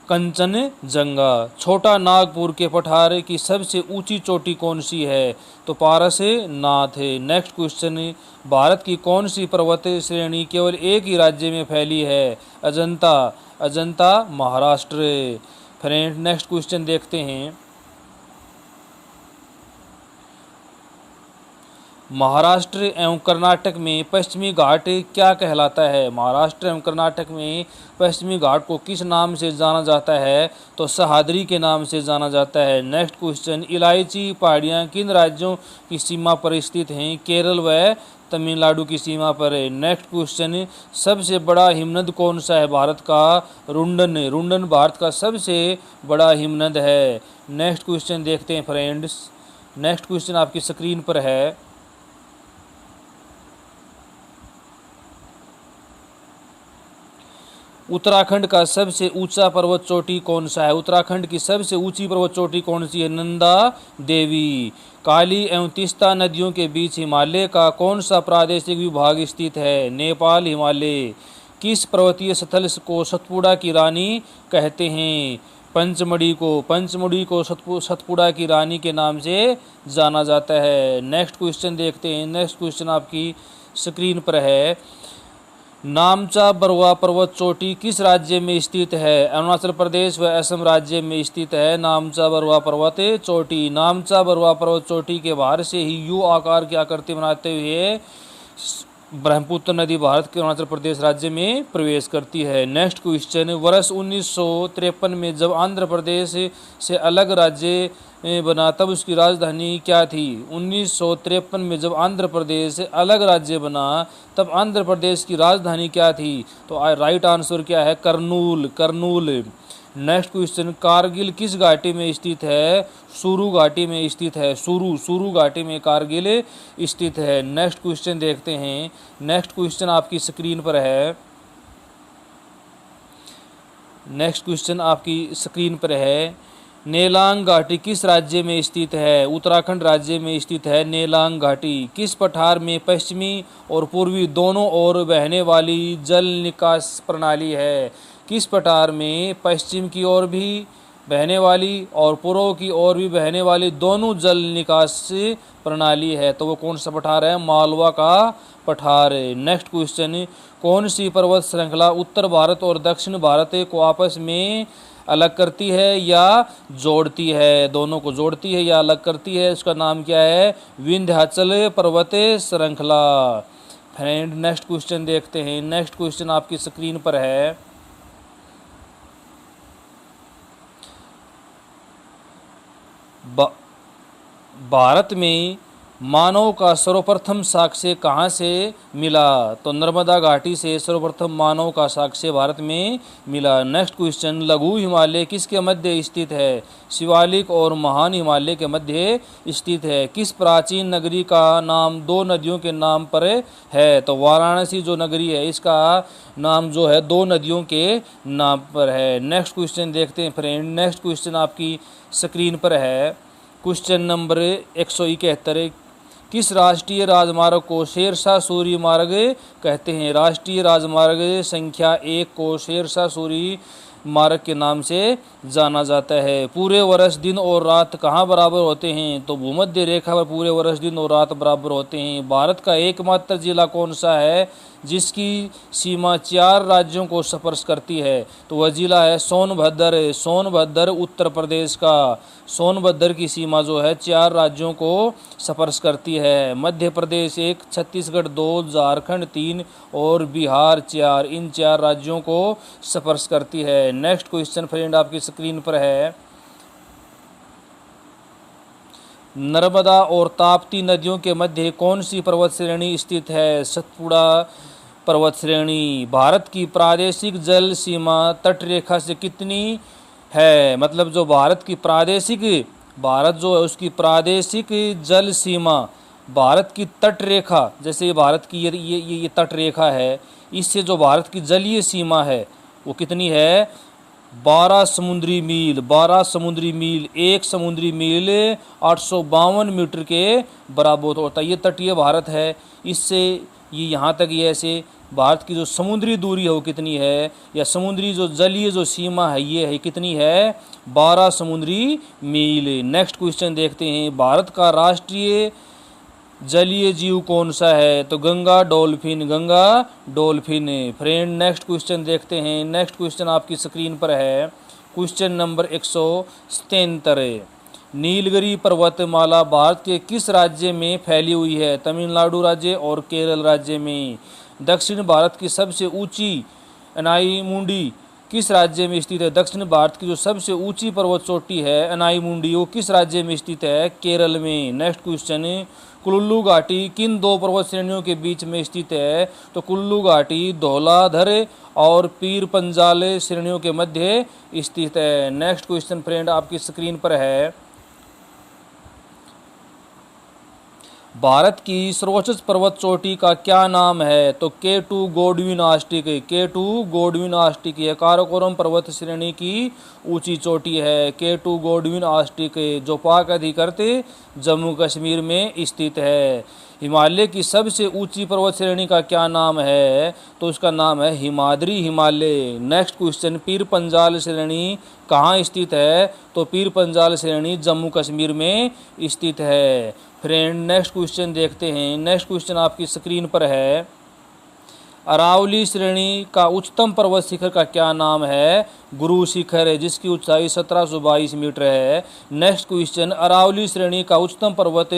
कंचनजंगा। छोटा नागपुर के पठार की सबसे ऊंची चोटी कौन सी है? तो पारसनाथ है। नेक्स्ट क्वेश्चन, भारत की कौन सी पर्वत श्रेणी केवल एक ही राज्य में फैली है? Ajanta. Ajanta Maharashtra. Friend next question देखते हैं। महाराष्ट्र एवं कर्नाटक में पश्चिमी घाट क्या कहलाता है? महाराष्ट्र एवं कर्नाटक में पश्चिमी घाट को किस नाम से जाना जाता है? तो सह्याद्री के नाम से जाना जाता है। नेक्स्ट क्वेश्चन, इलायची पहाड़ियाँ किन राज्यों की सीमा पर स्थित हैं? केरल व तमिलनाडु की सीमा पर है। नेक्स्ट क्वेश्चन, सबसे बड़ा हिमनद कौन सा है भारत का? रुंडन। रुंडन भारत का सबसे बड़ा हिमनद है। नेक्स्ट क्वेश्चन देखते हैं फ्रेंड्स। नेक्स्ट क्वेश्चन आपकी स्क्रीन पर है। उत्तराखंड का सबसे ऊंचा पर्वत चोटी कौन सा है? उत्तराखंड की सबसे ऊंची पर्वत चोटी कौन सी है? नंदा देवी। काली एवं तीस्ता नदियों के बीच हिमालय का कौन सा प्रादेशिक विभाग स्थित है? नेपाल हिमालय। किस पर्वतीय स्थल को सतपुड़ा की रानी कहते हैं? पंचमढ़ी को। पंचमढ़ी को सतपुड़ा की रानी के नाम से जाना जाता है। नेक्स्ट क्वेश्चन देखते हैं। नेक्स्ट क्वेश्चन आपकी स्क्रीन पर है। नामचा बरुआ पर्वत चोटी किस राज्य में स्थित है? अरुणाचल प्रदेश व असम राज्य में स्थित है नामचा बरुआ पर्वत चोटी। नामचा बरुआ पर्वत चोटी के बाहर से ही यू आकार की आकृति बनाते हुए ब्रह्मपुत्र नदी भारत के अरुणाचल प्रदेश राज्य में प्रवेश करती है। नेक्स्ट क्वेश्चन, वर्ष 1953 में जब आंध्र प्रदेश से अलग राज्य बना तब उसकी राजधानी क्या थी? 1953 में जब आंध्र प्रदेश से अलग राज्य बना तब आंध्र प्रदेश की राजधानी क्या थी? तो राइट आंसर क्या है? कर्नूल। कर्नूल। नेक्स्ट क्वेश्चन, कारगिल किस घाटी में स्थित है? सुरू घाटी में स्थित है। सुरू घाटी में कारगिल स्थित है। नेक्स्ट क्वेश्चन देखते हैं। नेक्स्ट क्वेश्चन आपकी स्क्रीन पर है। नेक्स्ट क्वेश्चन आपकी स्क्रीन पर है। नेलांग घाटी किस राज्य में स्थित है? उत्तराखंड राज्य में स्थित है नेलांग घाटी। किस पठार में पश्चिमी और पूर्वी दोनों ओर बहने वाली जल निकास प्रणाली है? किस पठार में पश्चिम की ओर भी बहने वाली और पूर्व की ओर भी बहने वाली दोनों जल निकास प्रणाली है? तो वो कौन सा पठार है? मालवा का पठार है। नेक्स्ट क्वेश्चन, कौन सी पर्वत श्रृंखला उत्तर भारत और दक्षिण भारत को आपस में अलग करती है या जोड़ती है? दोनों को जोड़ती है या अलग करती है? इसका नाम क्या है? विंध्याचल पर्वत श्रृंखला। फ्रेंड नेक्स्ट क्वेश्चन देखते हैं। नेक्स्ट क्वेश्चन आपकी स्क्रीन पर है। भारत में मानव का सर्वप्रथम साक्ष्य कहाँ से मिला? तो नर्मदा घाटी से सर्वप्रथम मानव का साक्ष्य भारत में मिला। नेक्स्ट क्वेश्चन, लघु हिमालय किसके मध्य स्थित है? शिवालिक और महान हिमालय के मध्य स्थित है। किस प्राचीन नगरी का नाम दो नदियों के नाम पर है? तो वाराणसी जो नगरी है इसका नाम जो है दो नदियों के नाम पर है। नेक्स्ट क्वेश्चन देखते हैं फ्रेंड। नेक्स्ट क्वेश्चन आपकी स्क्रीन पर है। क्वेश्चन नंबर 171, किस राष्ट्रीय राजमार्ग को शेरशाह सूरी मार्ग कहते हैं? राष्ट्रीय राजमार्ग संख्या 1 को शेरशाह सूरी मार्ग के नाम से जाना जाता है। पूरे वर्ष दिन और रात कहाँ बराबर होते हैं? तो भूमध्य रेखा पर पूरे वर्ष दिन और रात बराबर होते हैं। भारत का एकमात्र जिला कौन सा है जिसकी सीमा 4 राज्यों को स्पर्श करती है? तो वह जिला है सोनभद्र। सोनभद्र उत्तर प्रदेश का। सोनभद्र की सीमा जो है 4 राज्यों को स्पर्श करती है। मध्य प्रदेश 1, छत्तीसगढ़ 2, झारखंड 3 और बिहार 4, इन 4 राज्यों को स्पर्श करती है। नेक्स्ट क्वेश्चन फ्रेंड आपकी स्क्रीन पर है। नर्मदा और ताप्ती नदियों के मध्य कौन सी पर्वत श्रेणी स्थित है? सतपुड़ा पर्वत श्रेणी भारत की प्रादेशिक जल सीमा तट रेखा से कितनी है? मतलब जो भारत जो है उसकी प्रादेशिक जल सीमा भारत की तट रेखा, जैसे भारत की ये तट रेखा है, इससे जो भारत की जलीय सीमा है वो कितनी है? 12 समुद्री मील। 12 समुद्री मील, 1 समुद्री मील 852 मीटर के बराबर होता है। ये तटीय भारत है, इससे ये यहाँ तक ये ऐसे भारत की जो समुद्री दूरी है वो कितनी है, या समुद्री जो जलीय जो सीमा है ये है कितनी है? 12 समुद्री मील। नेक्स्ट क्वेश्चन देखते हैं, भारत का राष्ट्रीय जलीय जीव कौन सा है? तो Ganga dolphin. Friend next question देखते हैं। नेक्स्ट क्वेश्चन आपकी स्क्रीन पर है, क्वेश्चन नंबर 173। नीलगिरी पर्वतमाला भारत के किस राज्य में फैली हुई है? तमिलनाडु राज्य और केरल राज्य में। दक्षिण भारत की सबसे ऊंची अनाईमुंडी किस राज्य में स्थित है? दक्षिण भारत की जो सबसे ऊंची पर्वत चोटी है अनाईमुंडी, वो किस राज्य में स्थित है? केरल में। नेक्स्ट क्वेश्चन, कुल्लू घाटी किन दो पर्वत श्रेणियों के बीच में स्थित है? तो कुल्लू घाटी धौलाधर और पीर पंजाल श्रेणियों के मध्य स्थित है। नेक्स्ट क्वेश्चन फ्रेंड आपकी स्क्रीन पर है, भारत की सर्वोच्च पर्वत चोटी का क्या नाम है? तो K2 गोडविन आस्टिक यह काराकोरम पर्वत श्रेणी की ऊंची चोटी है। K2 गोडविन आस्टिक जो पाक अधिकृत जम्मू कश्मीर में स्थित है। हिमालय की सबसे ऊंची पर्वत श्रेणी का क्या नाम है? तो उसका नाम है हिमाद्री हिमालय। नेक्स्ट क्वेश्चन, पीर पंजाल श्रेणी कहाँ स्थित है? तो पीर पंजाल श्रेणी जम्मू कश्मीर में स्थित है। फ्रेंड नेक्स्ट क्वेश्चन देखते हैं। नेक्स्ट क्वेश्चन आपकी स्क्रीन पर है, अरावली श्रेणी का उच्चतम पर्वत शिखर का क्या नाम है? गुरु शिखर है, जिसकी ऊंचाई 1722 मीटर है। नेक्स्ट क्वेश्चन, अरावली श्रेणी का उच्चतम पर्वत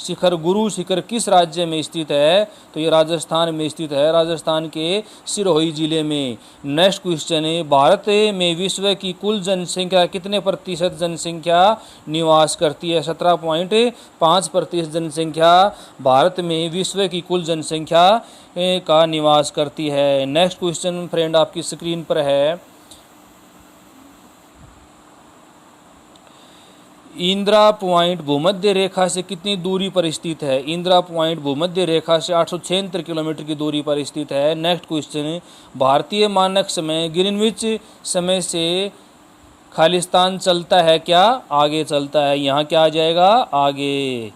शिखर गुरु शिखर किस राज्य में स्थित है? तो ये राजस्थान में स्थित है, राजस्थान के सिरोही जिले में। नेक्स्ट क्वेश्चन, भारत में विश्व की कुल जनसंख्या कितने प्रतिशत जनसंख्या निवास करती है? 17.5% जनसंख्या भारत में विश्व की कुल जनसंख्या का निवास करती है। नेक्स्ट क्वेश्चन फ्रेंड आपकी स्क्रीन पर है, इंदिरा पॉइंट भूमध्य रेखा से कितनी दूरी पर स्थित है? इंदिरा पॉइंट भूमध्य रेखा से 876 किलोमीटर की दूरी पर स्थित है। नेक्स्ट क्वेश्चन, भारतीय मानक समय ग्रीनविच समय से खालिस्तान चलता है क्या? आगे चलता है। यहाँ क्या आ जाएगा? आगे।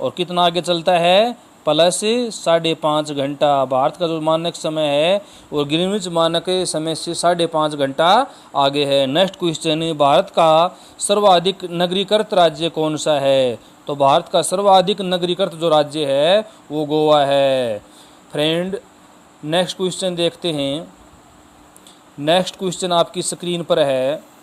और कितना आगे चलता है? प्लस 5.5 घंटा। भारत का जो मानक समय है वो ग्रीनविच मानक समय से 5.5 घंटा आगे है। नेक्स्ट क्वेश्चन, भारत का सर्वाधिक नगरीकृत राज्य कौन सा है? तो भारत का सर्वाधिक नगरीकृत जो राज्य है वो गोवा है। फ्रेंड नेक्स्ट क्वेश्चन देखते हैं। नेक्स्ट क्वेश्चन आपकी स्क्रीन पर है,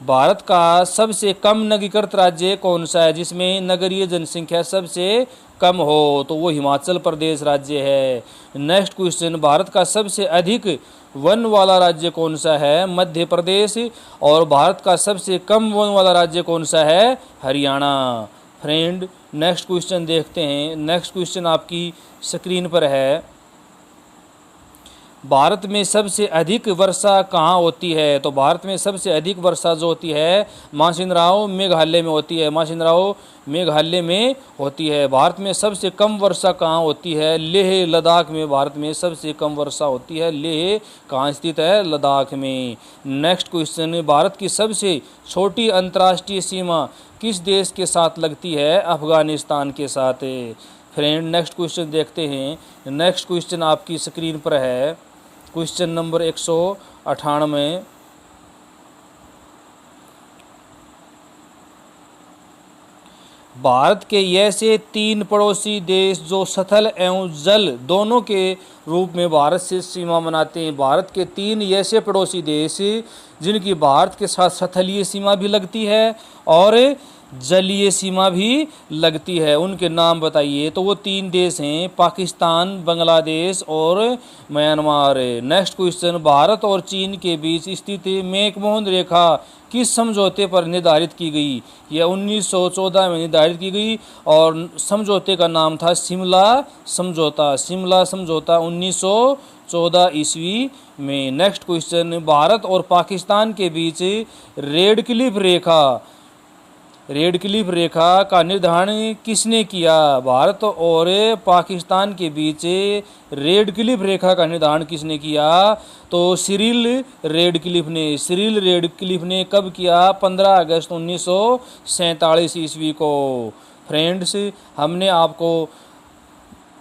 भारत का सबसे कम नगरीकृत राज्य कौन सा है जिसमें नगरीय जनसंख्या सबसे कम हो? तो वो हिमाचल प्रदेश राज्य है। नेक्स्ट क्वेश्चन, भारत का सबसे अधिक वन वाला राज्य कौन सा है? मध्य प्रदेश। और भारत का सबसे कम वन वाला राज्य कौन सा है? हरियाणा। फ्रेंड नेक्स्ट क्वेश्चन देखते हैं। नेक्स्ट क्वेश्चन आपकी स्क्रीन पर है, भारत में सबसे अधिक वर्षा कहाँ होती है? तो भारत में सबसे अधिक वर्षा जो होती है माशिनराओ मेघालय में होती है। माशिनराओ मेघालय में होती है। भारत में सबसे कम वर्षा कहाँ होती है? लेह लद्दाख में भारत में सबसे कम वर्षा होती है। लेह कहाँ स्थित है? लद्दाख में। नेक्स्ट क्वेश्चन, भारत की सबसे छोटी अंतर्राष्ट्रीय सीमा किस देश के साथ लगती है? अफगानिस्तान के साथ। फ्रेंड नेक्स्ट क्वेश्चन देखते हैं। नेक्स्ट क्वेश्चन आपकी स्क्रीन पर है, क्वेश्चन नंबर 198। भारत के ऐसे 3 पड़ोसी देश जो स्थल एवं जल दोनों के रूप में भारत से सीमा बनाते हैं। भारत के 3 ऐसे पड़ोसी देश जिनकी भारत के साथ स्थलीय सीमा भी लगती है और जलीय सीमा भी लगती है, उनके नाम बताइए। तो वो 3 देश हैं, पाकिस्तान, बांग्लादेश और म्यांमार। नेक्स्ट क्वेश्चन, भारत और चीन के बीच स्थित मैकमोहन रेखा किस समझौते पर निर्धारित की गई? यह 1914 में निर्धारित की गई और समझौते का नाम था शिमला समझौता। शिमला समझौता 1914 ईस्वी में। नेक्स्ट क्वेश्चन, भारत और पाकिस्तान के बीच रेड क्लिफ रेखा का निर्धारण किसने किया? भारत और पाकिस्तान के बीच रेड क्लिफ रेखा का निर्धारण किसने किया? तो सिरिल रेडक्लिफ ने कब किया? 15 अगस्त 1947 ईस्वी को। फ्रेंड्स, हमने आपको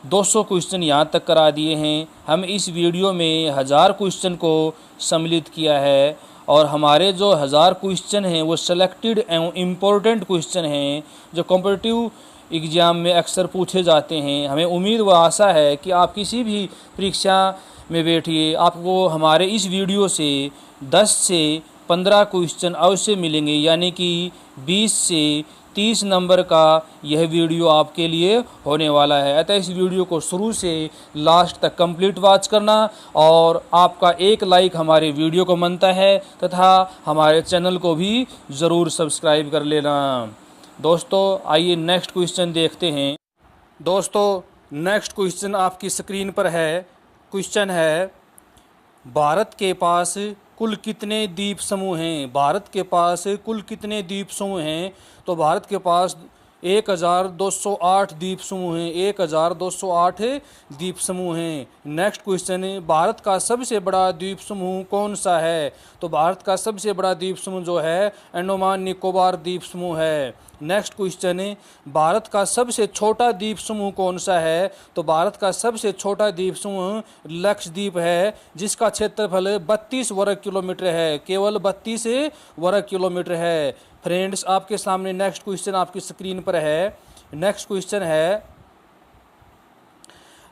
200 क्वेश्चन यहाँ तक करा दिए हैं। हम इस वीडियो में 1000 क्वेश्चन को सम्मिलित किया है और हमारे जो 1000 क्वेश्चन हैं वो सिलेक्टेड एवं इम्पोर्टेंट क्वेश्चन हैं जो कॉम्पिटिटिव एग्ज़ाम में अक्सर पूछे जाते हैं। हमें उम्मीद व आशा है कि आप किसी भी परीक्षा में बैठिए, आपको हमारे इस वीडियो से 10 से 15 क्वेश्चन अवश्य मिलेंगे, यानी कि 20 से 30 नंबर का यह वीडियो आपके लिए होने वाला है। अतः इस वीडियो को शुरू से लास्ट तक कंप्लीट वॉच करना और आपका एक लाइक हमारे वीडियो को मनता है तथा हमारे चैनल को भी ज़रूर सब्सक्राइब कर लेना। दोस्तों, आइए नेक्स्ट क्वेश्चन देखते हैं। दोस्तों, नेक्स्ट क्वेश्चन आपकी स्क्रीन पर है। क्वेश्चन है, भारत के पास कुल कितने द्वीप समूह हैं? भारत के पास कुल कितने द्वीप समूह हैं? तो भारत के पास 1208 द्वीप समूह हैं। 1208 द्वीप समूह हैं। नेक्स्ट क्वेश्चन है, भारत का सबसे बड़ा द्वीप समूह कौन सा है? तो भारत का सबसे बड़ा द्वीप समूह जो है अंडमान निकोबार द्वीप समूह है। नेक्स्ट क्वेश्चन है, भारत का सबसे छोटा द्वीप समूह कौन सा है? तो भारत का सबसे छोटा द्वीप समूह लक्षद्वीप है, जिसका क्षेत्रफल 32 वर्ग किलोमीटर है, केवल 32 वर्ग किलोमीटर है। फ्रेंड्स, आपके सामने नेक्स्ट क्वेश्चन आपकी स्क्रीन पर है। नेक्स्ट क्वेश्चन है,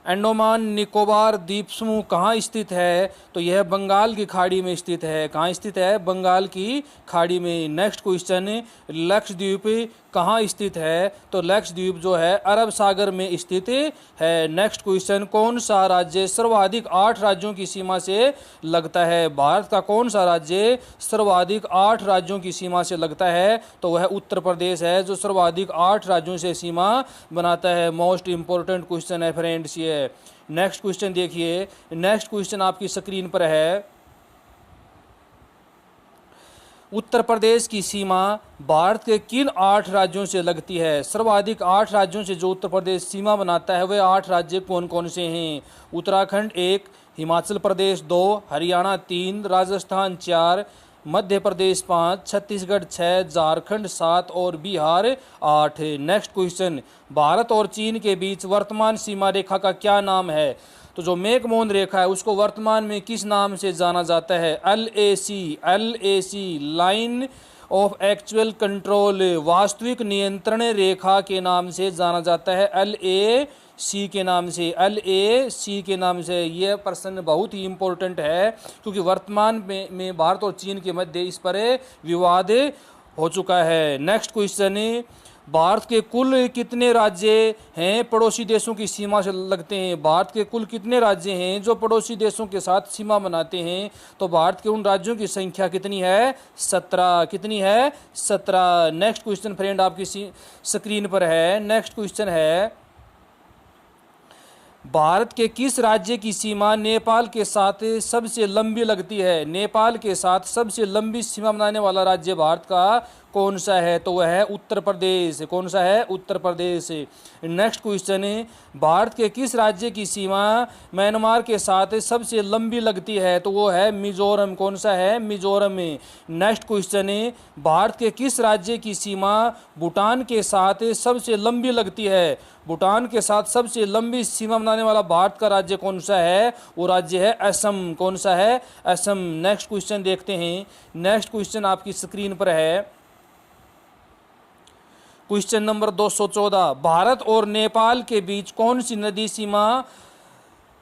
अंडमान निकोबार द्वीप समूह कहाँ स्थित है? तो यह बंगाल की खाड़ी में स्थित है। कहाँ स्थित है? बंगाल की खाड़ी में। नेक्स्ट क्वेश्चन, लक्षद्वीप कहाँ स्थित है? तो लक्षद्वीप जो है अरब सागर में स्थित है। नेक्स्ट क्वेश्चन, कौन सा राज्य सर्वाधिक 8 राज्यों की सीमा से लगता है? भारत का कौन सा राज्य सर्वाधिक 8 राज्यों की सीमा से लगता है? तो वह उत्तर प्रदेश है, जो सर्वाधिक 8 राज्यों से सीमा बनाता है। मोस्ट इंपॉर्टेंट क्वेश्चन है फ्रेंड्स ये। नेक्स्ट क्वेश्चन देखिए। नेक्स्ट क्वेश्चन आपकी स्क्रीन पर है। उत्तर प्रदेश की सीमा भारत के किन 8 राज्यों से लगती है? सर्वाधिक 8 राज्यों से जो उत्तर प्रदेश सीमा बनाता है वे 8 राज्य कौन कौन से हैं? उत्तराखंड 1, हिमाचल प्रदेश 2, हरियाणा 3, राजस्थान 4, मध्य प्रदेश 5, छत्तीसगढ़ 6, झारखंड 7 और बिहार 8। नेक्स्ट क्वेश्चन, भारत और चीन के बीच वर्तमान सीमा रेखा का क्या नाम है? तो जो मैकमोहन रेखा है उसको वर्तमान में किस नाम से जाना जाता है? LAC line of actual control, वास्तविक नियंत्रण रेखा के नाम से जाना जाता है। LAC के नाम से। यह प्रश्न बहुत ही इम्पोर्टेंट है क्योंकि वर्तमान में भारत और चीन के मध्य इस पर विवाद हो चुका है। नेक्स्ट क्वेश्चन, भारत के कुल कितने राज्य हैं पड़ोसी देशों की सीमा से लगते हैं? भारत के कुल कितने राज्य हैं जो पड़ोसी देशों के साथ सीमा बनाते हैं? तो भारत के उन राज्यों की संख्या कितनी है? 17। कितनी है? 17। नेक्स्ट क्वेश्चन फ्रेंड आपकी स्क्रीन पर है। नेक्स्ट क्वेश्चन है, भारत के किस राज्य की सीमा नेपाल के साथ सबसे लंबी लगती है? नेपाल के साथ सबसे लंबी सीमा बनाने वाला राज्य भारत का कौन सा है? तो वह है उत्तर प्रदेश। कौन सा है? उत्तर प्रदेश। नेक्स्ट क्वेश्चन है, भारत के किस राज्य की सीमा म्यांमार के साथ सबसे लंबी लगती है? तो वो है मिजोरम। कौन सा है? मिजोरम में। नेक्स्ट क्वेश्चन है, भारत के किस राज्य की सीमा भूटान के साथ सबसे लंबी लगती है? भूटान के साथ सबसे लंबी सीमा बनाने वाला भारत का राज्य कौन सा है? वो राज्य है असम। कौन सा है? असम। नेक्स्ट क्वेश्चन देखते हैं। नेक्स्ट क्वेश्चन आपकी स्क्रीन पर है। क्वेश्चन नंबर 214, भारत और नेपाल के बीच कौन सी नदी सीमा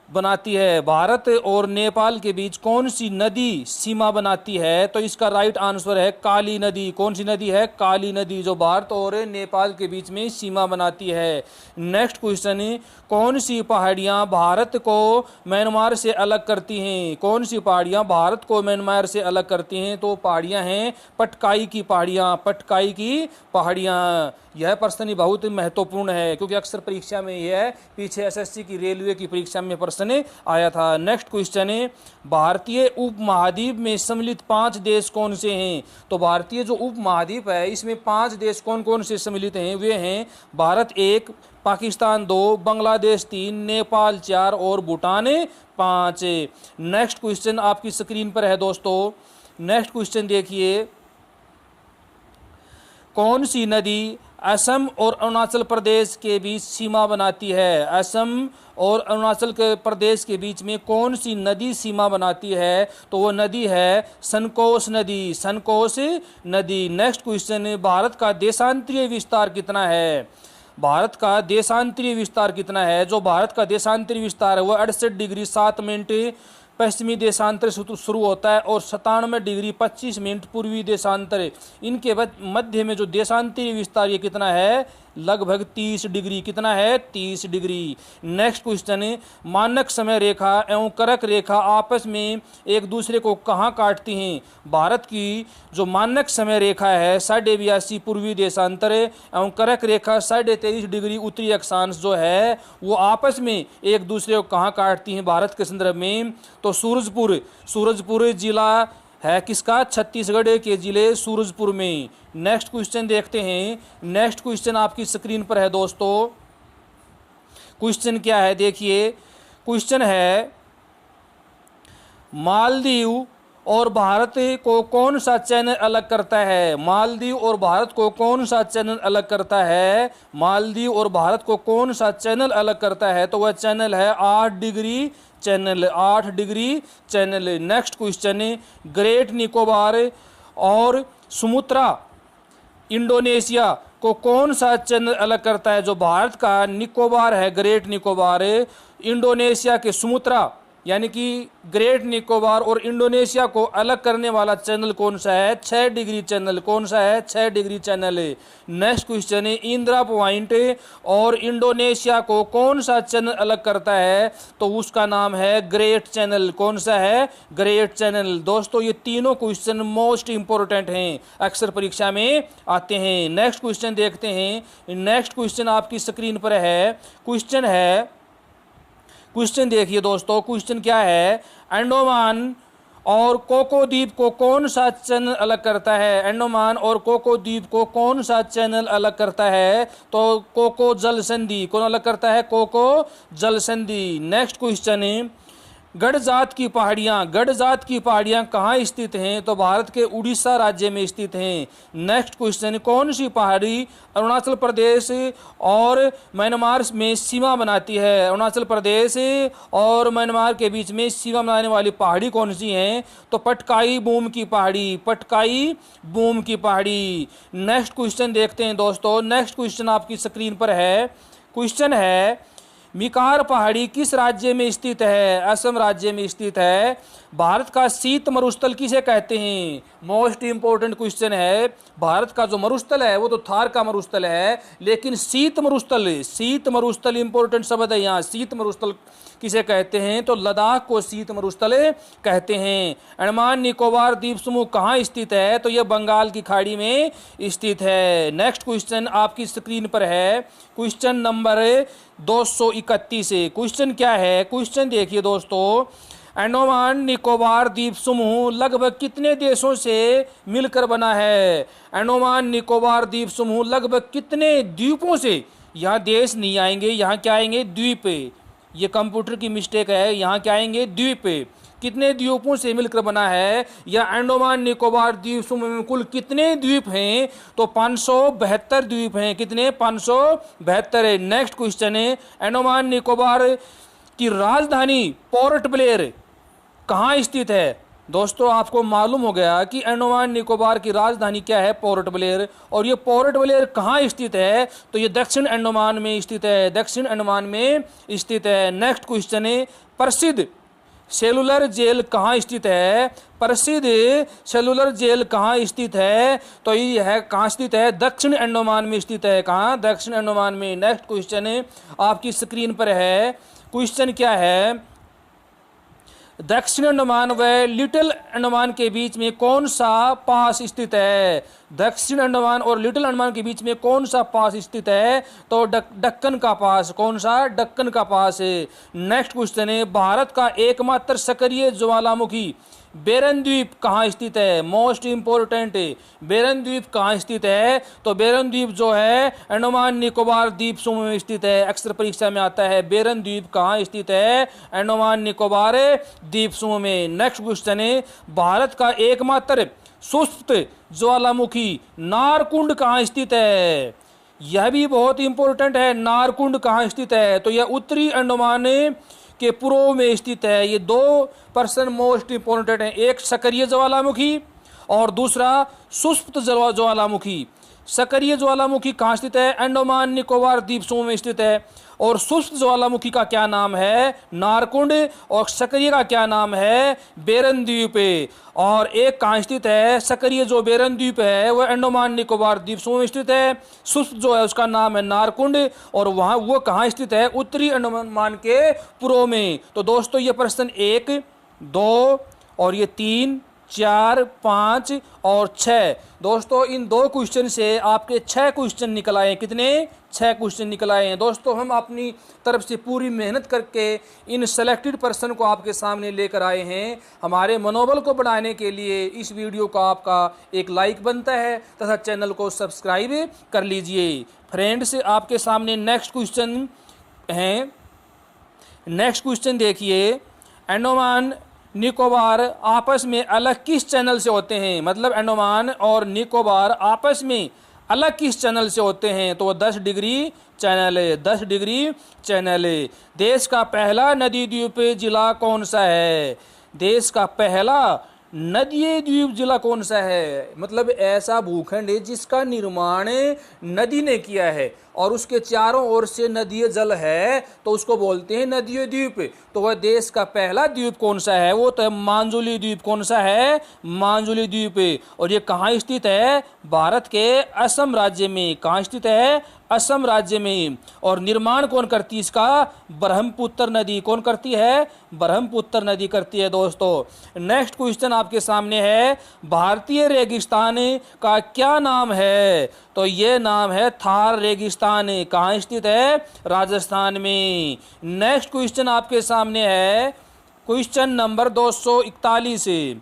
बनाती है? भारत और नेपाल के बीच कौन सी नदी सीमा बनाती है? तो इसका राइट आंसर है काली नदी। कौन सी नदी है? काली नदी, जो भारत और नेपाल के बीच में सीमा बनाती है। नेक्स्ट क्वेश्चन, कौन सी पहाड़ियां भारत को म्यांमार से अलग करती हैं? कौन सी पहाड़ियां भारत को म्यांमार से अलग करती हैं? तो पहाड़ियां हैं पटकाई की पहाड़ियां, पटकाई की पहाड़ियां। यह प्रश्न बहुत महत्वपूर्ण है क्योंकि अक्सर परीक्षा में यह पीछे एसएससी की रेलवे की परीक्षा में प्रश्न आया था। नेक्स्ट क्वेश्चन है, भारतीय उपमहाद्वीप में सम्मिलित 5 देश कौन से हैं? तो भारतीय जो उपमहाद्वीप है इसमें 5 देश कौन कौन से सम्मिलित हैं? वे हैं भारत 1, पाकिस्तान 2, बांग्लादेश 3, नेपाल 4 और भूटान 5। नेक्स्ट क्वेश्चन आपकी स्क्रीन पर है दोस्तों। नेक्स्ट क्वेश्चन देखिए, कौन सी नदी असम और अरुणाचल प्रदेश के बीच सीमा बनाती है? असम और अरुणाचल के प्रदेश के बीच में कौन सी नदी सीमा बनाती है? तो वो नदी है संकोश नदी, संकोश नदी। नेक्स्ट क्वेश्चन, भारत का देशांतरीय विस्तार कितना है? भारत का देशांतरीय विस्तार कितना है? जो भारत का देशांतरीय विस्तार है वह 68 डिग्री 7 मिनट पश्चिमी देशांतर शुरू होता है और 97 डिग्री 25 मिनट पूर्वी देशांतर। इनके मध्य में जो देशांतरीय विस्तार ये कितना है? लगभग 30 डिग्री। कितना है? 30 डिग्री। नेक्स्ट क्वेश्चन, मानक समय रेखा एवं करक रेखा आपस में एक दूसरे को कहाँ काटती हैं? भारत की जो मानक समय रेखा है 82.5 पूर्वी देशांतर एवं करक रेखा 23.5 डिग्री उत्तरी अक्षांश जो है वो आपस में एक दूसरे को कहाँ काटती हैं भारत के संदर्भ में? तो सूरजपुर जिला है किसका? छत्तीसगढ़ के जिले सूरजपुर में। नेक्स्ट क्वेश्चन देखते हैं। नेक्स्ट क्वेश्चन आपकी स्क्रीन पर है दोस्तों। क्वेश्चन क्या है देखिए, क्वेश्चन है मालदीव और भारत को कौन सा चैनल अलग करता है? मालदीव और भारत को कौन सा चैनल अलग करता है? मालदीव और भारत को कौन सा चैनल अलग करता है? तो वह चैनल है 8 degree channel, 8 degree channel. Next question, great Nicobar और सुमुत्रा इंडोनेशिया को कौन सा चैनल अलग करता है? जो भारत का निकोबार है ग्रेट निकोबार, इंडोनेशिया के सुमुत्रा यानी कि ग्रेट निकोबार और इंडोनेशिया को अलग करने वाला चैनल कौन सा है? 6 डिग्री चैनल। कौन सा है? 6 डिग्री चैनल। नेक्स्ट क्वेश्चन है, इंदिरा पॉइंट और इंडोनेशिया को कौन सा चैनल अलग करता है? तो उसका नाम है ग्रेट चैनल। कौन सा है? Great channel. दोस्तों ये तीनों क्वेश्चन मोस्ट इंपोर्टेंट हैं, अक्सर परीक्षा में आते हैं। नेक्स्ट क्वेश्चन देखते हैं। नेक्स्ट क्वेश्चन आपकी स्क्रीन पर है। क्वेश्चन देखिए दोस्तों, क्वेश्चन क्या है? अंडमान और कोको द्वीप को कौन सा चैनल अलग करता है? अंडमान और कोको द्वीप को कौन सा चैनल अलग करता है? तो कोको जल संधि। कौन अलग करता है? कोको जल संधि। नेक्स्ट क्वेश्चन है, गढ़जात की पहाड़ियाँ कहाँ स्थित हैं? तो भारत के उड़ीसा राज्य में स्थित हैं। नेक्स्ट क्वेश्चन, कौन सी पहाड़ी अरुणाचल प्रदेश और म्यांमार में सीमा बनाती है? अरुणाचल प्रदेश और म्यांमार के बीच में सीमा बनाने वाली पहाड़ी कौन सी है? तो पटकाई बूम की पहाड़ी, पटकाई बूम की पहाड़ी। नेक्स्ट क्वेश्चन देखते हैं दोस्तों। नेक्स्ट क्वेश्चन आपकी स्क्रीन पर है। क्वेश्चन है, मिकार पहाड़ी किस राज्य में स्थित है? असम राज्य में स्थित है। भारत का शीत मरुस्थल किसे कहते हैं? मोस्ट इंपोर्टेंट क्वेश्चन है। भारत का जो मरुस्थल है वो तो थार का मरुस्थल है, लेकिन शीत मरुस्थल इंपोर्टेंट शब्द है यहाँ। शीत मरुस्थल किसे कहते हैं? तो लद्दाख को शीत मरुस्थल कहते हैं। अंडमान निकोबार द्वीप समूह कहाँ स्थित है? तो यह बंगाल की खाड़ी में स्थित है। नेक्स्ट क्वेश्चन आपकी स्क्रीन पर है। Question number 231। क्वेश्चन क्या है? क्वेश्चन देखिए दोस्तों, अंडमान निकोबार द्वीप समूह लगभग कितने देशों से मिलकर बना है? अंडमान निकोबार द्वीप समूह लगभग कितने द्वीपों से, यहाँ देश नहीं आएंगे, यहाँ क्या आएंगे? द्वीप। ये कंप्यूटर की मिस्टेक है, यहाँ क्या आएंगे? द्वीप। कितने द्वीपों से मिलकर बना है? या अंडमान निकोबार द्वीप समूह में कुल कितने द्वीप हैं? तो 572 द्वीप हैं। कितने? 572। नेक्स्ट क्वेश्चन है, अंडमान निकोबार की राजधानी पोर्ट ब्लेयर कहाँ स्थित है? दोस्तों आपको मालूम हो गया कि अंडमान निकोबार की राजधानी क्या है, पोर्ट ब्लेयर। और ये पोर्ट ब्लेयर कहाँ स्थित है, तो ये दक्षिण अंडमान में स्थित है, दक्षिण अंडमान में स्थित है। नेक्स्ट क्वेश्चन है, प्रसिद्ध सेलुलर जेल कहाँ स्थित है, प्रसिद्ध सेलुलर जेल कहाँ स्थित है, तो ये है कहाँ स्थित है, दक्षिण अंडमान में स्थित है। कहाँ, दक्षिण अंडमान में। नेक्स्ट क्वेश्चन है आपकी स्क्रीन पर है, क्वेश्चन क्या है, दक्षिण अंडमान व लिटिल अंडमान के बीच में कौन सा पास स्थित है, दक्षिण अंडमान और लिटिल अंडमान के बीच में कौन सा पास स्थित है, तो दक्कन का पास। कौन सा, दक्कन का पास है। नेक्स्ट क्वेश्चन है, भारत का एकमात्र सक्रिय ज्वालामुखी बेरन द्वीप कहाँ स्थित है, मोस्ट इंपोर्टेंट है, बेरन द्वीप कहाँ स्थित है, तो बेरन द्वीप जो है अंडमान निकोबार द्वीप समूह में स्थित है। अक्सर परीक्षा में आता है बेरन द्वीप कहाँ स्थित है, अंडमान निकोबार द्वीप समूह में। नेक्स्ट क्वेश्चन है, भारत का एकमात्र सुप्त ज्वालामुखी नारकुंड कहाँ स्थित है, यह भी बहुत इंपॉर्टेंट है। नारकुंड कहाँ स्थित है, तो यह उत्तरी अंडमान के पूर्व में स्थित है। ये 2% मोस्ट इंपोर्टेंट है, एक सक्रिय ज्वालामुखी और दूसरा सुप्त ज्वालामुखी। सक्रिय ज्वालामुखी कहाँ स्थित है, अंडमान निकोबार द्वीप समूह में स्थित है। और सुप्त ज्वालामुखी का क्या नाम है, नारकुंड, और सक्रिय का क्या नाम है, बेरन द्वीप। और एक कहाँ स्थित है, सक्रिय जो बेरन द्वीप है वह अंडमान निकोबार द्वीप समूह में स्थित है। सुप्त जो है उसका नाम है नारकुंड, और वहाँ वो कहाँ स्थित है, उत्तरी अंडमान के पूर्व में। तो दोस्तों ये प्रश्न 1, 2 और ये 3, 4, 5 और 6, दोस्तों इन 2 क्वेश्चन से आपके 6 क्वेश्चन निकल आए। कितने, 6 क्वेश्चन निकल आए हैं। दोस्तों हम अपनी तरफ से पूरी मेहनत करके इन सेलेक्टेड पर्सन को आपके सामने लेकर आए हैं। हमारे मनोबल को बढ़ाने के लिए इस वीडियो का आपका एक लाइक बनता है तथा चैनल को सब्सक्राइब कर लीजिए। फ्रेंड्स आपके सामने नेक्स्ट क्वेश्चन हैं। नेक्स्ट क्वेश्चन देखिए, अंडमान निकोबार आपस में अलग किस चैनल से होते हैं, मतलब अंडमान और निकोबार आपस में अलग किस चैनल से होते हैं, तो 10 डिग्री चैनल है, 10 डिग्री चैनल है। देश का पहला नदी द्वीप जिला कौन सा है, देश का पहला नदी द्वीप जिला कौन सा है, मतलब ऐसा भूखंड है जिसका निर्माण नदी ने किया है और उसके चारों ओर से नदीय जल है, तो उसको बोलते हैं नदीय द्वीप। तो वह देश का पहला द्वीप कौन सा है, वो तो है मांजुली द्वीप। कौन सा है, मांजुली द्वीप। और ये कहाँ स्थित है, भारत के असम राज्य में। कहाँ स्थित है, असम राज्य में। और निर्माण कौन करती है इसका, ब्रह्मपुत्र नदी। कौन करती है, ब्रह्मपुत्र नदी करती है। दोस्तों नेक्स्ट क्वेश्चन आपके सामने है, भारतीय रेगिस्तान का क्या नाम है, तो ये नाम है थार रेगिस्तान। कहाँ स्थित है, राजस्थान में। नेक्स्ट क्वेश्चन आपके सामने है, क्वेश्चन नंबर 241,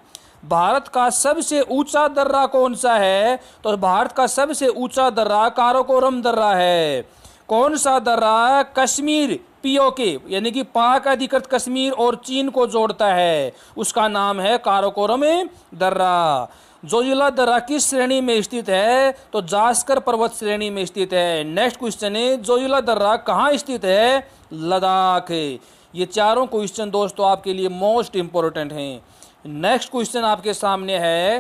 भारत का सबसे ऊंचा दर्रा कौन सा है, तो भारत का सबसे ऊंचा दर्रा काराकोरम दर्रा है। कौन सा दर्रा, कश्मीर पीओके यानी कि पाक अधिकृत कश्मीर और चीन को जोड़ता है, उसका नाम है काराकोरम दर्रा। जोजिला दर्रा किस श्रेणी में स्थित है, तो जास्कर पर्वत श्रेणी में स्थित है। नेक्स्ट क्वेश्चन है, जोजिला दर्रा कहाँ स्थित है, लद्दाख। ये चारों क्वेश्चन दोस्तों आपके लिए मोस्ट इंपोर्टेंट हैं। नेक्स्ट क्वेश्चन आपके सामने है,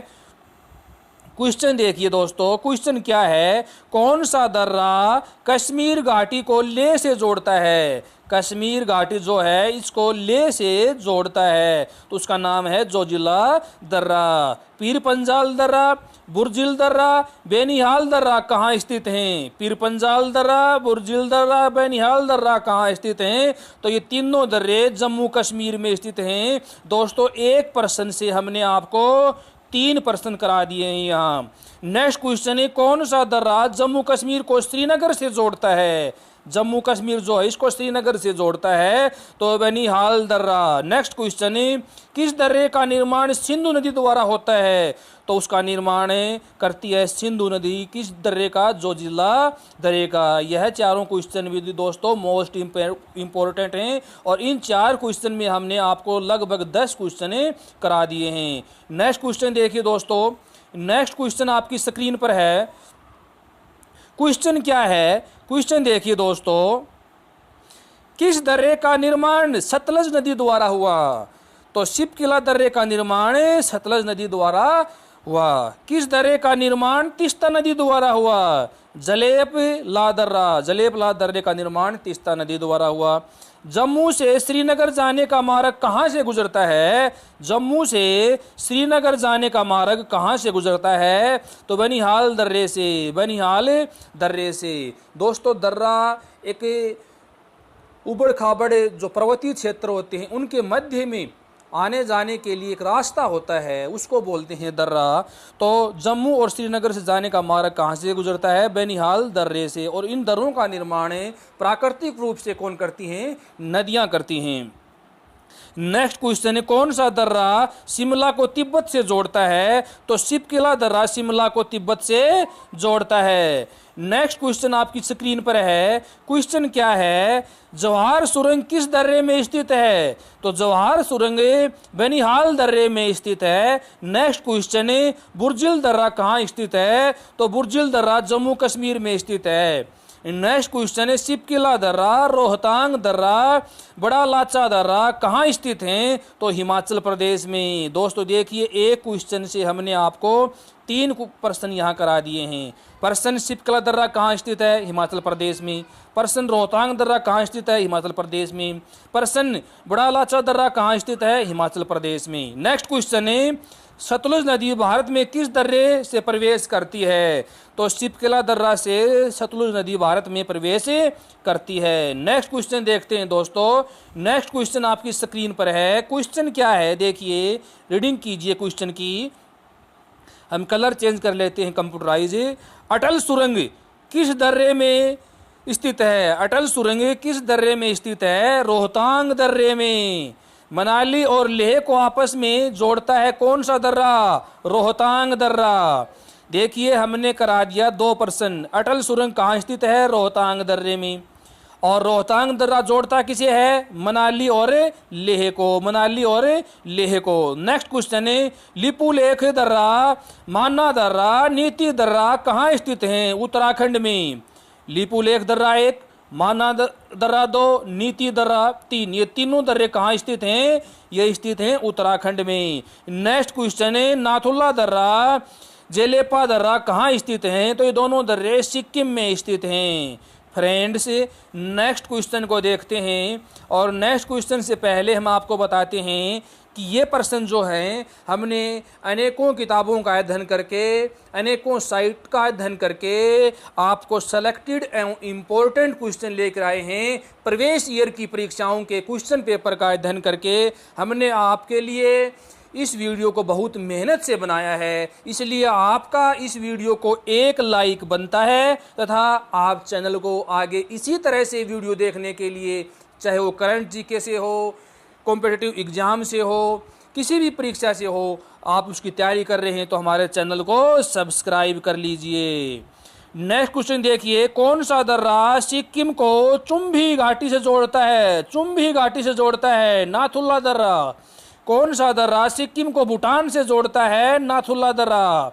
क्वेश्चन देखिए दोस्तों, क्वेश्चन क्या है, कौन सा दर्रा कश्मीर घाटी को लेह से जोड़ता है, कश्मीर घाटी जो है इसको लेह से जोड़ता है, तो उसका नाम है जोजिला दर्रा। पीर पंजाल दर्रा, बुर्जिल दर्रा, बेनिहाल दर्रा कहाँ स्थित हैं, पीर पंजाल दर्रा, बुर्जिल दर्रा, बेनिहाल दर्रा कहाँ स्थित हैं, तो ये तीनों दर्रे जम्मू कश्मीर में स्थित हैं। दोस्तों 1% से हमने आपको 3 प्रश्न करा दिए हैं यहाँ। नेक्स्ट क्वेश्चन है, कौन सा दर्रा जम्मू कश्मीर को श्रीनगर से जोड़ता है, जम्मू कश्मीर जो है इसको श्रीनगर से जोड़ता है, तो बेनिहाल दर्रा। नेक्स्ट क्वेश्चन है, किस दर्रे का निर्माण सिंधु नदी द्वारा होता है, तो उसका निर्माण करती है सिंधु नदी। किस दर्रे का, जोजिला दर्रे का। यह चारों क्वेश्चन भी दोस्तों मोस्ट इंपॉर्टेंट हैं और इन 4 क्वेश्चन में हमने आपको लगभग 10 क्वेश्चन करा दिए हैं। नेक्स्ट क्वेश्चन देखिए दोस्तों, नेक्स्ट क्वेश्चन आपकी स्क्रीन पर है। क्वेश्चन क्या है, क्वेश्चन देखिए दोस्तों, किस दर्रे का निर्माण सतलज नदी द्वारा हुआ, तो शिपकिला दर्रे का निर्माण सतलज नदी द्वारा हुआ। किस दर्रे का निर्माण तीस्ता नदी द्वारा हुआ? जलेब ला दर्रे का निर्माण तीस्ता नदी द्वारा हुआ। जम्मू से श्रीनगर जाने का मार्ग कहाँ से गुजरता है? जम्मू से श्रीनगर जाने का मार्ग कहाँ से गुजरता है? तो बनिहाल दर्रे से। दोस्तों, दर्रा एक उबड़ खाबड़ जो पर्वतीय क्षेत्र होते हैं उनके मध्य में आने जाने के लिए एक रास्ता होता है, उसको बोलते हैं दर्रा। तो जम्मू और श्रीनगर से जाने का मार्ग कहाँ से गुजरता है? बनिहाल दर्रे से। और इन दर्रों का निर्माण प्राकृतिक रूप से कौन करती हैं? नदियाँ करती हैं। नेक्स्ट क्वेश्चन है, कौन सा दर्रा शिमला को तिब्बत से जोड़ता है? तो शिपकिला दर्रा शिमला को तिब्बत से जोड़ता है। नेक्स्ट क्वेश्चन आपकी स्क्रीन पर है। क्वेश्चन क्या है? जवाहर सुरंग किस दर्रे में स्थित है? तो जवाहर सुरंग बनिहाल दर्रे में स्थित है। नेक्स्ट क्वेश्चन है, बुर्जिल दर्रा कहाँ स्थित है? तो बुर्जिल दर्रा जम्मू कश्मीर में स्थित है। नेक्स्ट क्वेश्चन है, शिपकिला दर्रा, रोहतांग दर्रा, बड़ा लाचा दर्रा कहाँ स्थित हैं? तो हिमाचल प्रदेश में। दोस्तों देखिए, एक क्वेश्चन से हमने आपको 3 प्रश्न यहाँ करा दिए हैं। प्रश्न शिपकिला दर्रा कहाँ स्थित है? हिमाचल प्रदेश में। प्रश्न रोहतांग दर्रा कहाँ स्थित है? हिमाचल प्रदेश में। प्रश्न बड़ा लाचा दर्रा कहाँ स्थित है? हिमाचल प्रदेश में। नेक्स्ट क्वेश्चन है, सतलुज नदी भारत में किस दर्रे से प्रवेश करती है? तो शिपकिला दर्रा से सतलुज नदी भारत में प्रवेश करती है। नेक्स्ट क्वेश्चन देखते हैं दोस्तों। नेक्स्ट क्वेश्चन आपकी स्क्रीन पर है। क्वेश्चन क्या है देखिए, रीडिंग कीजिए क्वेश्चन की। हम कलर चेंज कर लेते हैं कंप्यूटराइज। अटल सुरंग किस दर्रे में स्थित है? अटल सुरंग किस दर्रे में स्थित है? रोहतांग दर्रे में। मनाली और लेह को आपस में जोड़ता है कौन सा दर्रा? रोहतांग दर्रा। देखिए, हमने करा दिया 2 प्रश्न। अटल सुरंग कहाँ स्थित है? रोहतांग दर्रे में। और रोहतांग दर्रा जोड़ता किसे है? मनाली और लेह को। मनाली और लेह को। नेक्स्ट क्वेश्चन है, लिपुलेख दर्रा, माना दर्रा, नीति दर्रा कहाँ स्थित हैं? उत्तराखंड में। लिपुलेख दर्रा 1, माना दर्रा 2, नीति दर्रा 3, ये तीनों दर्रे कहाँ स्थित हैं? ये स्थित हैं उत्तराखंड में। नेक्स्ट क्वेश्चन है, नाथुला दर्रा, जेलेपा दर्रा कहाँ स्थित हैं? तो ये दोनों दर्रे सिक्किम में स्थित हैं। फ्रेंड्स, नेक्स्ट क्वेश्चन को देखते हैं। और नेक्स्ट क्वेश्चन से पहले हम आपको बताते हैं कि ये प्रश्न जो हैं हमने अनेकों किताबों का अध्ययन करके, अनेकों साइट का अध्ययन करके आपको सेलेक्टेड एवं इम्पोर्टेंट क्वेश्चन लेकर आए हैं। प्रवेश ईयर की परीक्षाओं के क्वेश्चन पेपर का अध्ययन करके हमने आपके लिए इस वीडियो को बहुत मेहनत से बनाया है। इसलिए आपका इस वीडियो को 1 लाइक बनता है तथा आप चैनल को आगे इसी तरह से वीडियो देखने के लिए, चाहे वो करंट जीके से हो, कॉम्पिटिटिव एग्जाम से हो, किसी भी परीक्षा से हो, आप उसकी तैयारी कर रहे हैं तो हमारे चैनल को सब्सक्राइब कर लीजिए। नेक्स्ट क्वेश्चन देखिए, कौन सा दर्रा सिक्किम को चुम्भी घाटी से जोड़ता है? चुम्भी घाटी से जोड़ता है नाथुला दर्रा। कौन सा दर्रा सिक्किम को भूटान से जोड़ता है? नाथुला दर्रा।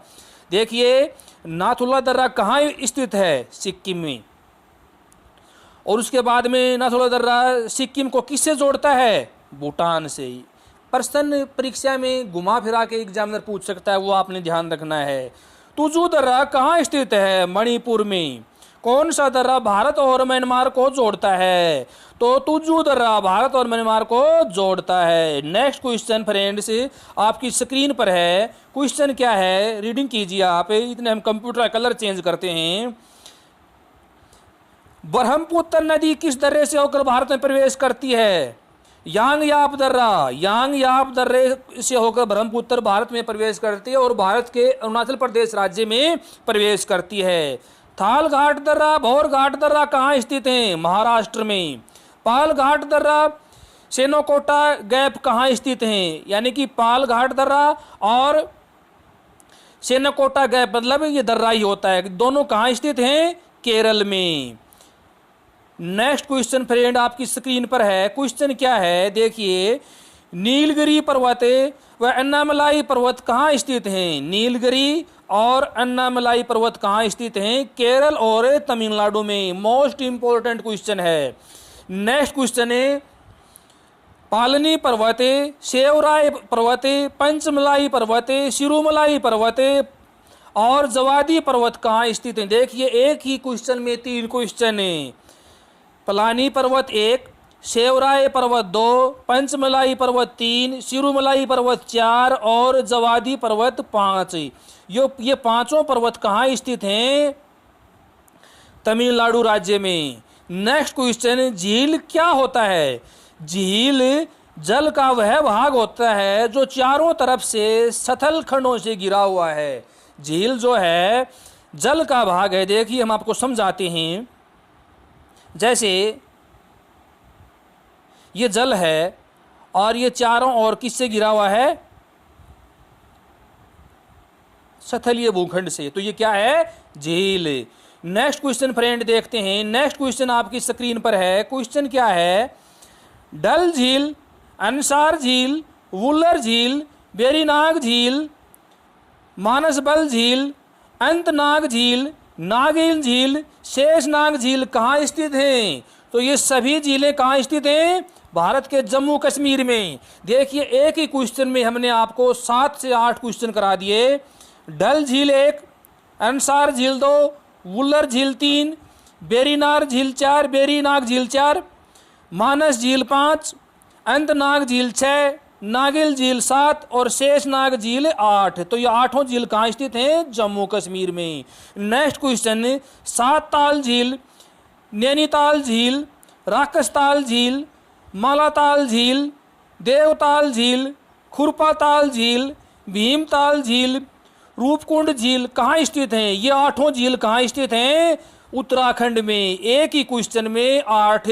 देखिए, नाथुला दर्रा कहाँ स्थित है? सिक्किम में। और उसके बाद में नाथुला दर्रा सिक्किम को किससे जोड़ता है? भूटान से। प्रश्न परीक्षा में घुमा फिरा के एग्जामिनर पूछ सकता है, वो आपने ध्यान रखना है। तुजू दर्रा कहाँ स्थित है? मणिपुर में। कौन सा दर्रा भारत और म्यांमार को जोड़ता है? तो तुजू दर्रा भारत और म्यांमार को जोड़ता है। नेक्स्ट क्वेश्चन फ्रेंड्स आपकी स्क्रीन पर है। क्वेश्चन क्या है, रीडिंग कीजिए आप। इतने हम कंप्यूटर का कलर चेंज करते हैं। ब्रह्मपुत्र नदी किस दर्रे से होकर भारत में प्रवेश करती है? यांगयाप दर्रा। यांगयाप दर्रे से होकर ब्रह्मपुत्र भारत में प्रवेश करती है और भारत के अरुणाचल प्रदेश राज्य में प्रवेश करती है। थाल घाट दर्रा, भौर घाट दर्रा कहाँ स्थित हैं? महाराष्ट्र में। पाल घाट दर्रा, सेनोकोटा गैप कहाँ स्थित हैं? यानी कि पाल घाट दर्रा और सेनोकोटा गैप मतलब ये दर्रा ही होता है। दोनों कहाँ स्थित हैं? केरल में। नेक्स्ट क्वेश्चन फ्रेंड आपकी स्क्रीन पर है। क्वेश्चन क्या है देखिए, नीलगिरी पर्वत व अन्नामलाई पर्वत कहाँ स्थित हैं? नीलगिरी और अन्नामलाई पर्वत कहाँ स्थित हैं? केरल और तमिलनाडु में। मोस्ट इंपोर्टेंट क्वेश्चन है। नेक्स्ट क्वेश्चन है, पालनी पर्वते, शेवराय पर्वते, पंचमलाई पर्वते, शिरोमलाई पर्वते और जवादी पर्वत कहाँ स्थित हैं। देखिए एक ही क्वेश्चन में 3 क्वेश्चन है। पलानी पर्वत 1, शेवराय पर्वत 2, पंचमलाई पर्वत 3, शिरोमलाई पर्वत 4 और जवादी पर्वत 5। ये पांचों पर्वत कहाँ स्थित हैं? तमिलनाडु राज्य में। नेक्स्ट क्वेश्चन, झील क्या होता है? झील जल का वह भाग होता है जो चारों तरफ से सतल खंडों से घिरा हुआ है। झील जो है जल का भाग है। देखिए हम आपको समझाते हैं। जैसे ये जल है और ये चारों ओर किससे घिरा हुआ है? सतलीय भूखंड से। तो ये क्या है? झील। नेक्स्ट क्वेश्चन फ्रेंड देखते हैं। नेक्स्ट क्वेश्चन आपकी स्क्रीन पर है। क्वेश्चन क्या है? डल झील, अंसार झील, वुलर झील, वेरीनाग झील, मानसबल झील, अंतनाग झील, नागिन झील, शेषनाग झील कहाँ स्थित हैं? तो ये सभी झीलें कहाँ स्थित हैं? भारत के जम्मू कश्मीर में। देखिए एक ही क्वेश्चन में हमने आपको 7 से 8 क्वेश्चन करा दिए। डल झील 1, अंसार झील 2, वुलर झील 3, वेरीनाग झील 4, वेरीनाग झील 4, मानस झील 5, अंतनाग झील 6, नागिन झील 7 और शेषनाग झील 8। तो ये 8 झील कहाँ स्थित हैं? जम्मू कश्मीर में। नेक्स्ट क्वेश्चन, सातताल झील, नैनीताल झील, राकसताल झील, मालाताल झील, देवताल झील, खुरपाताल झील, भीमताल झील, रूपकुंड झील कहाँ स्थित हैं? ये 8 झील कहाँ स्थित हैं? उत्तराखंड में। एक ही क्वेश्चन में 8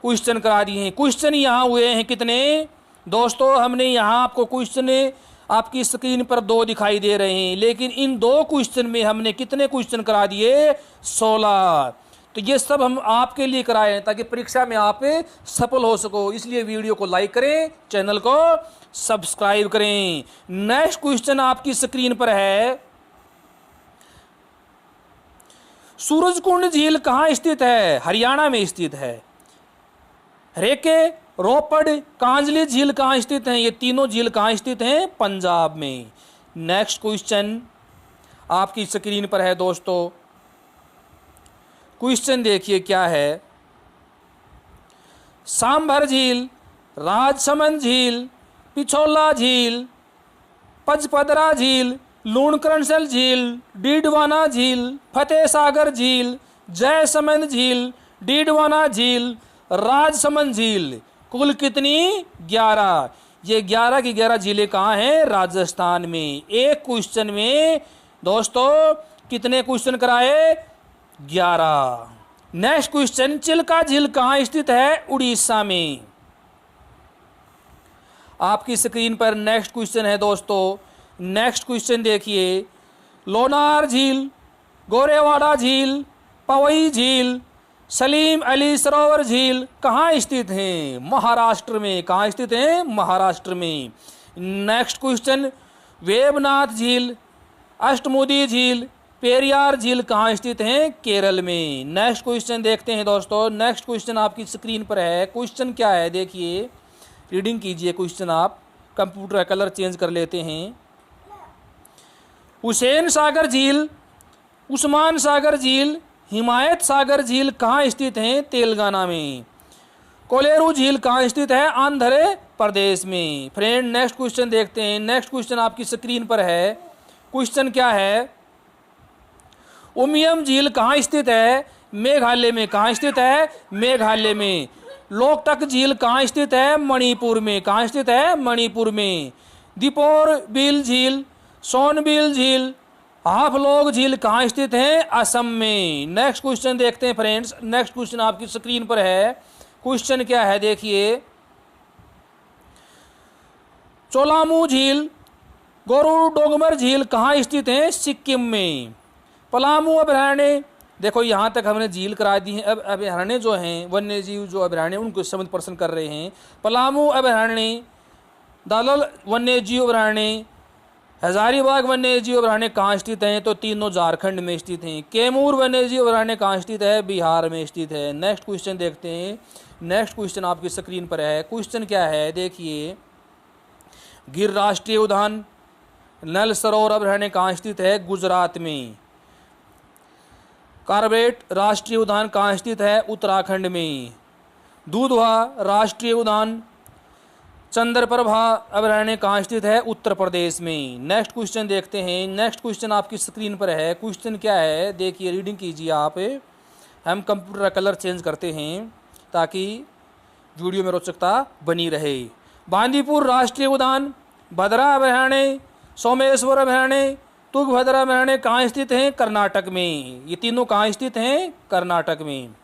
क्वेश्चन करा दिए हैं। क्वेश्चन यहाँ हुए हैं कितने दोस्तों? हमने यहाँ आपको क्वेश्चन आपकी स्क्रीन पर 2 दिखाई दे रहे हैं, लेकिन इन 2 क्वेश्चन में हमने कितने क्वेश्चन करा दिए? 16। तो ये सब हम आपके लिए कराए हैं ताकि परीक्षा में आप सफल हो सको। इसलिए वीडियो को लाइक करें, चैनल को सब्सक्राइब करें। नेक्स्ट क्वेश्चन आपकी स्क्रीन पर है। सूरजकुंड झील कहाँ स्थित है? हरियाणा में स्थित है। रेके, रोपड़, कांजली झील कहाँ स्थित हैं? ये तीनों झील कहाँ स्थित हैं? पंजाब में। नेक्स्ट क्वेश्चन आपकी स्क्रीन पर है दोस्तों। क्वेश्चन देखिए क्या है। सांभर झील, राजसमंद झील, पिछोला झील, पचपदरा झील, लूणकरणसर झील, डीडवाना झील, फतेह सागर झील, जयसमंद झील, डीडवाना झील, राजसमंद झील कुल कितनी? 11। ये 11 की 11 झीलें कहाँ हैं? राजस्थान में। एक क्वेश्चन में दोस्तों कितने क्वेश्चन कराए? 11। नेक्स्ट क्वेश्चन, चिल्का झील कहाँ स्थित है? उड़ीसा में। आपकी स्क्रीन पर नेक्स्ट क्वेश्चन है दोस्तों। नेक्स्ट क्वेश्चन देखिए। लोनार झील, गोरेवाड़ा झील, पवई झील, सलीम अली सरोवर झील कहाँ स्थित हैं? महाराष्ट्र में। कहाँ स्थित हैं? महाराष्ट्र में। नेक्स्ट क्वेश्चन, वेबनाथ झील, अष्टमुदी झील, पेरियार झील कहाँ स्थित हैं? केरल में। नेक्स्ट क्वेश्चन देखते हैं दोस्तों। नेक्स्ट क्वेश्चन आपकी स्क्रीन पर है। क्वेश्चन क्या है देखिए, रीडिंग कीजिए क्वेश्चन आप। कंप्यूटर का कलर चेंज कर लेते हैं। हुसैन सागर झील, उस्मान सागर झील, हिमायत सागर झील कहाँ स्थित हैं? तेलंगाना में। कोलेरू झील कहाँ स्थित है? आंध्र प्रदेश में। फ्रेंड नेक्स्ट क्वेश्चन देखते हैं। नेक्स्ट क्वेश्चन आपकी स्क्रीन पर है। क्वेश्चन क्या है? उमियम झील कहाँ स्थित है? मेघालय में। कहाँ स्थित है? मेघालय में। लोकटक झील कहाँ स्थित है? मणिपुर में। कहाँ स्थित है? मणिपुर में। दीपोर बिल झील, सोनबिल झील, हाफलोग झील कहाँ स्थित है? असम में। नेक्स्ट क्वेश्चन देखते हैं फ्रेंड्स। नेक्स्ट क्वेश्चन आपकी स्क्रीन पर है। क्वेश्चन क्या है देखिए। चोलामू झील, गोरू डोंगमर झील कहाँ स्थित है? सिक्किम में। पलामू अभयारण्य, देखो यहाँ तक हमने झील करा दी है। अब अभयारण्य जो हैं, वन्य जीव जो अभयारण्य, उनको 7% कर रहे हैं। पलामू अभयारण्य, दालल वन्य जीव अभयारण्य, हजारीबाग वन्य जीव अभयारण्य कहाँ स्थित हैं? तो तीनों झारखंड में स्थित हैं। कैमूर वन्य जीव अभयारण्य कहाँ स्थित है? बिहार में स्थित है। नेक्स्ट क्वेश्चन देखते हैं। नेक्स्ट क्वेश्चन आपकी स्क्रीन पर है। क्वेश्चन क्या है देखिए, गिर राष्ट्रीय उद्यान नल सरोवर अभयारण्य कहाँ स्थित है? गुजरात में। कार्बेट राष्ट्रीय उद्यान कहाँ स्थित है? उत्तराखंड में। दूधवा राष्ट्रीय उद्यान चंद्रप्रभा अभयारण्य कहाँ स्थित है? उत्तर प्रदेश में। नेक्स्ट क्वेश्चन देखते हैं। नेक्स्ट क्वेश्चन आपकी स्क्रीन पर है। क्वेश्चन क्या है देखिए, रीडिंग कीजिए आप। हम कंप्यूटर का कलर चेंज करते हैं ताकि वीडियो में रोचकता बनी रहे। बांदीपुर राष्ट्रीय उद्यान, भद्रा अभयारण्य, सोमेश्वर अभयारण्य, तुंगभद्रा अभयारण्य कहाँ स्थित हैं? कर्नाटक में। ये तीनों कहाँ स्थित हैं? कर्नाटक में।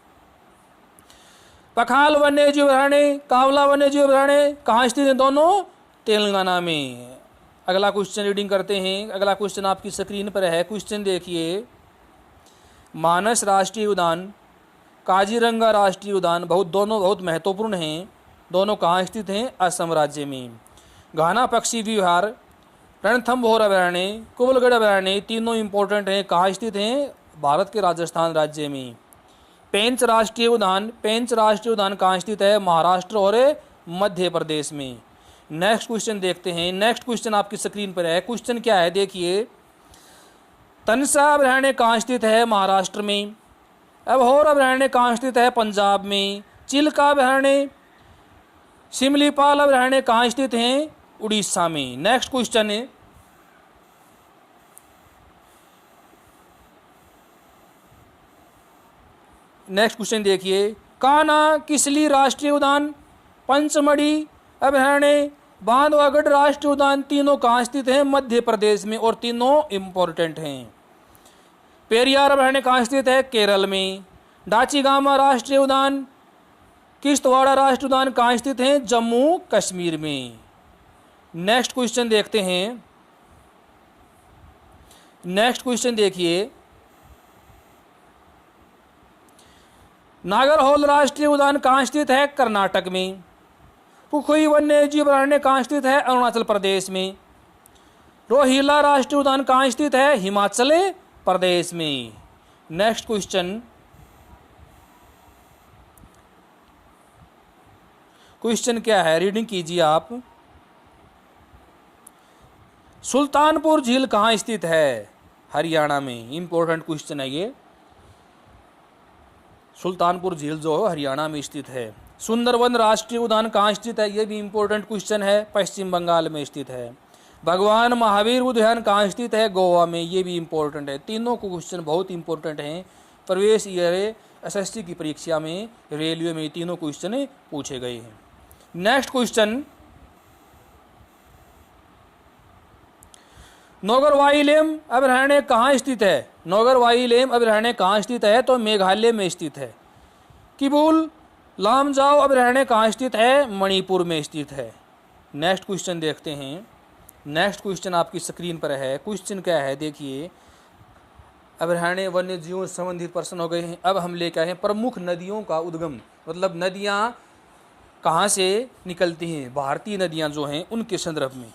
पखाल वन्य जीव अभयारण्य, कावला वन्य जीव अभयारण्य कहाँ स्थित हैं? दोनों तेलंगाना में। अगला क्वेश्चन रीडिंग करते हैं। अगला क्वेश्चन आपकी स्क्रीन पर है। क्वेश्चन देखिए, मानस राष्ट्रीय उद्यान, काजीरंगा राष्ट्रीय उद्यान दोनों बहुत महत्वपूर्ण हैं। दोनों कहाँ स्थित हैं? असम राज्य में। घाना पक्षी विहार, रणथंभौर अभयारण्य, कुबलगढ़ अभयारण्य तीनों इंपॉर्टेंट हैं। कहाँ स्थित हैं? भारत के राजस्थान राज्य में। पेंच राष्ट्रीय उद्यान, पेंच राष्ट्रीय उद्यान कहाँ स्थित है? महाराष्ट्र और मध्य प्रदेश में। नेक्स्ट क्वेश्चन देखते हैं। नेक्स्ट क्वेश्चन आपकी स्क्रीन पर है। क्वेश्चन क्या है देखिए, तनसा अभयारण्य कहाँ स्थित है? महाराष्ट्र में। अबोहर अभयारण्य कहाँ स्थित है? पंजाब में। चिल्का अभयारण्य, सिमलीपाल अभयारण्य कहाँ स्थित हैं? उड़ीसा में। नेक्स्ट क्वेश्चन है, नेक्स्ट क्वेश्चन देखिए, कान्हा किसली राष्ट्रीय उद्यान, पंचमढ़ी अभयारण्य, बांधवगढ़ राष्ट्रीय उद्यान तीनों कहाँ स्थित हैं? मध्य प्रदेश में और तीनों इंपॉर्टेंट हैं। पेरियार अभयारण्य कहाँ स्थित है? केरल में। डाचीगामा राष्ट्रीय उद्यान, किश्तवाड़ा राष्ट्रीय उद्यान कहाँ स्थित हैं? जम्मू कश्मीर में। नेक्स्ट क्वेश्चन देखते हैं। नेक्स्ट क्वेश्चन देखिए, नागरहोल राष्ट्रीय उद्यान कहाँ स्थित है? कर्नाटक में। पुखुई वन्य जीव अभयारण्य कहाँ स्थित है? अरुणाचल प्रदेश में। रोहिला राष्ट्रीय उद्यान कहाँ स्थित है? हिमाचल प्रदेश में। नेक्स्ट क्वेश्चन, क्वेश्चन क्या है रीडिंग कीजिए आप। सुल्तानपुर झील कहाँ स्थित है? हरियाणा में। इंपॉर्टेंट क्वेश्चन है ये। सुल्तानपुर झील जो है हरियाणा में स्थित है। सुंदरवन राष्ट्रीय उद्यान कहाँ स्थित है? ये भी इंपॉर्टेंट क्वेश्चन है। पश्चिम बंगाल में स्थित है। भगवान महावीर उद्यान कहाँ स्थित है? गोवा में। ये भी इंपॉर्टेंट है। तीनों को क्वेश्चन बहुत इंपॉर्टेंट हैं। प्रवेश ईयर एसएससी की परीक्षा में, रेलवे में तीनों क्वेश्चन पूछे गए हैं। नेक्स्ट क्वेश्चन, नोगरवाइलेम अभयारण्य कहाँ स्थित है? नोगरवाइलेम अभयारण्य कहाँ स्थित है? तो मेघालय में स्थित है। किबुल लामजाओ अभयारण्य कहाँ स्थित है? मणिपुर में स्थित है। नेक्स्ट क्वेश्चन देखते हैं। नेक्स्ट क्वेश्चन आपकी स्क्रीन पर है। क्वेश्चन क्या है देखिए, अभयारण्य वन्य जीवों से संबंधित प्रश्न हो गए हैं। अब हम लेकर आए हैं प्रमुख नदियों का उद्गम, मतलब नदियाँ कहाँ से निकलती हैं, भारतीय नदियाँ जो हैं उनके संदर्भ में।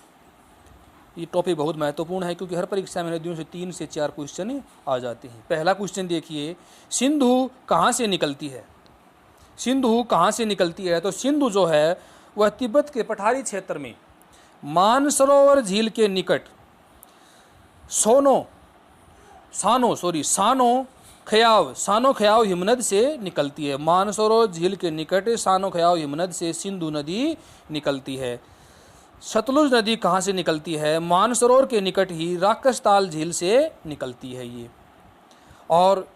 ये टॉपिक बहुत महत्वपूर्ण है क्योंकि हर परीक्षा में नदियों से 3 से 4 क्वेश्चन आ जाते हैं। पहला क्वेश्चन देखिए, सिंधु कहाँ से निकलती है? सिंधु कहाँ से निकलती है? तो सिंधु जो है वह तिब्बत के पठारी क्षेत्र में मानसरोवर झील के निकट सानो खयाव हिमनद से निकलती है। मानसरोवर झील के निकट सानो खयाव हिमनद से सिंधु नदी निकलती है। सतलुज नदी कहाँ से निकलती है? मानसरोवर के निकट ही राकसताल झील से निकलती है ये। और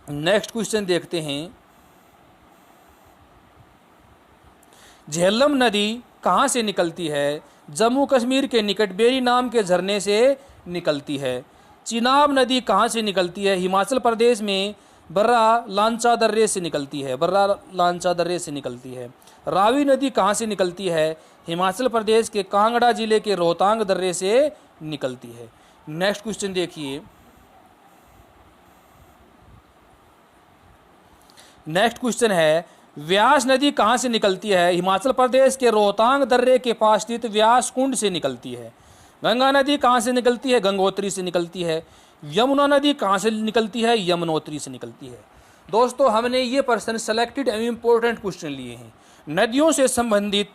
नेक्स्ट क्वेश्चन देखते हैं, झेलम नदी कहाँ से निकलती है? जम्मू कश्मीर के निकट बेरी नाम के झरने से निकलती है। चिनाब नदी कहाँ से निकलती है? हिमाचल प्रदेश में बर्रा लांचा दर्रे से निकलती है। बर्रा लांचा दर्रे से निकलती है। रावी नदी कहाँ से निकलती है? हिमाचल प्रदेश के कांगड़ा जिले के रोहतांग दर्रे से निकलती है। नेक्स्ट क्वेश्चन देखिए। नेक्स्ट क्वेश्चन है, व्यास नदी कहाँ से निकलती है? हिमाचल प्रदेश के रोहतांग दर्रे के पास स्थित व्यास कुंड से निकलती है। गंगा नदी कहाँ से निकलती है? गंगोत्री से निकलती है। यमुना नदी कहाँ से निकलती है? यमुनोत्री से निकलती है। दोस्तों, हमने ये person selected and important question लिए हैं। नदियों से संबंधित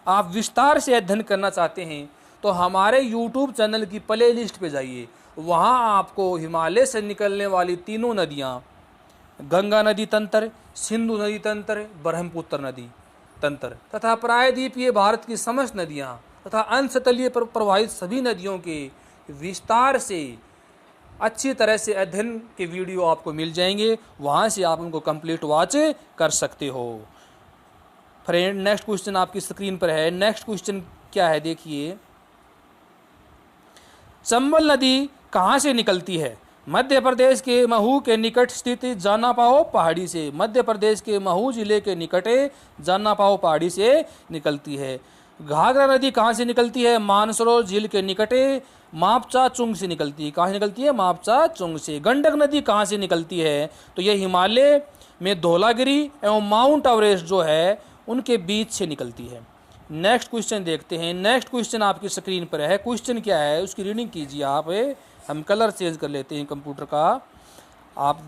आप विस्तार से अध्ययन करना चाहते हैं तो हमारे YouTube चैनल की प्ले लिस्ट पर जाइए। वहाँ आपको हिमालय से निकलने वाली तीनों नदियाँ, गंगा नदी तंत्र, सिंधु नदी तंत्र, ब्रह्मपुत्र नदी तंत्र तथा प्रायद्वीपीय भारत की समस्त नदियाँ तथा अंशतलीय पर प्रवाहित सभी नदियों के विस्तार से अच्छी तरह से अध्ययन के वीडियो आपको मिल जाएंगे। वहाँ से आप उनको कंप्लीट वॉच कर सकते हो। फ्रेंड, नेक्स्ट क्वेश्चन आपकी स्क्रीन पर है। नेक्स्ट क्वेश्चन क्या है देखिए। चंबल नदी कहाँ से निकलती है? मध्य प्रदेश के महू के निकट स्थित जानापाओ पहाड़ी से। मध्य प्रदेश के महू जिले के निकट जानापाओ पहाड़ी से निकलती है। घाघरा नदी कहाँ से निकलती है? मानसरोवर झील के निकट मापचा चुंग से निकलती है। कहाँ से निकलती है? मापचा चुंग से। गंडक नदी कहाँ से निकलती है? तो यह हिमालय में धौलागिरी एवं माउंट एवरेस्ट जो है उनके बीच से निकलती है। नेक्स्ट क्वेश्चन देखते हैं। नेक्स्ट क्वेश्चन आपकी स्क्रीन पर है। क्वेश्चन क्या है उसकी रीडिंग कीजिए आप। हम कलर चेंज कर लेते हैं कंप्यूटर का। आप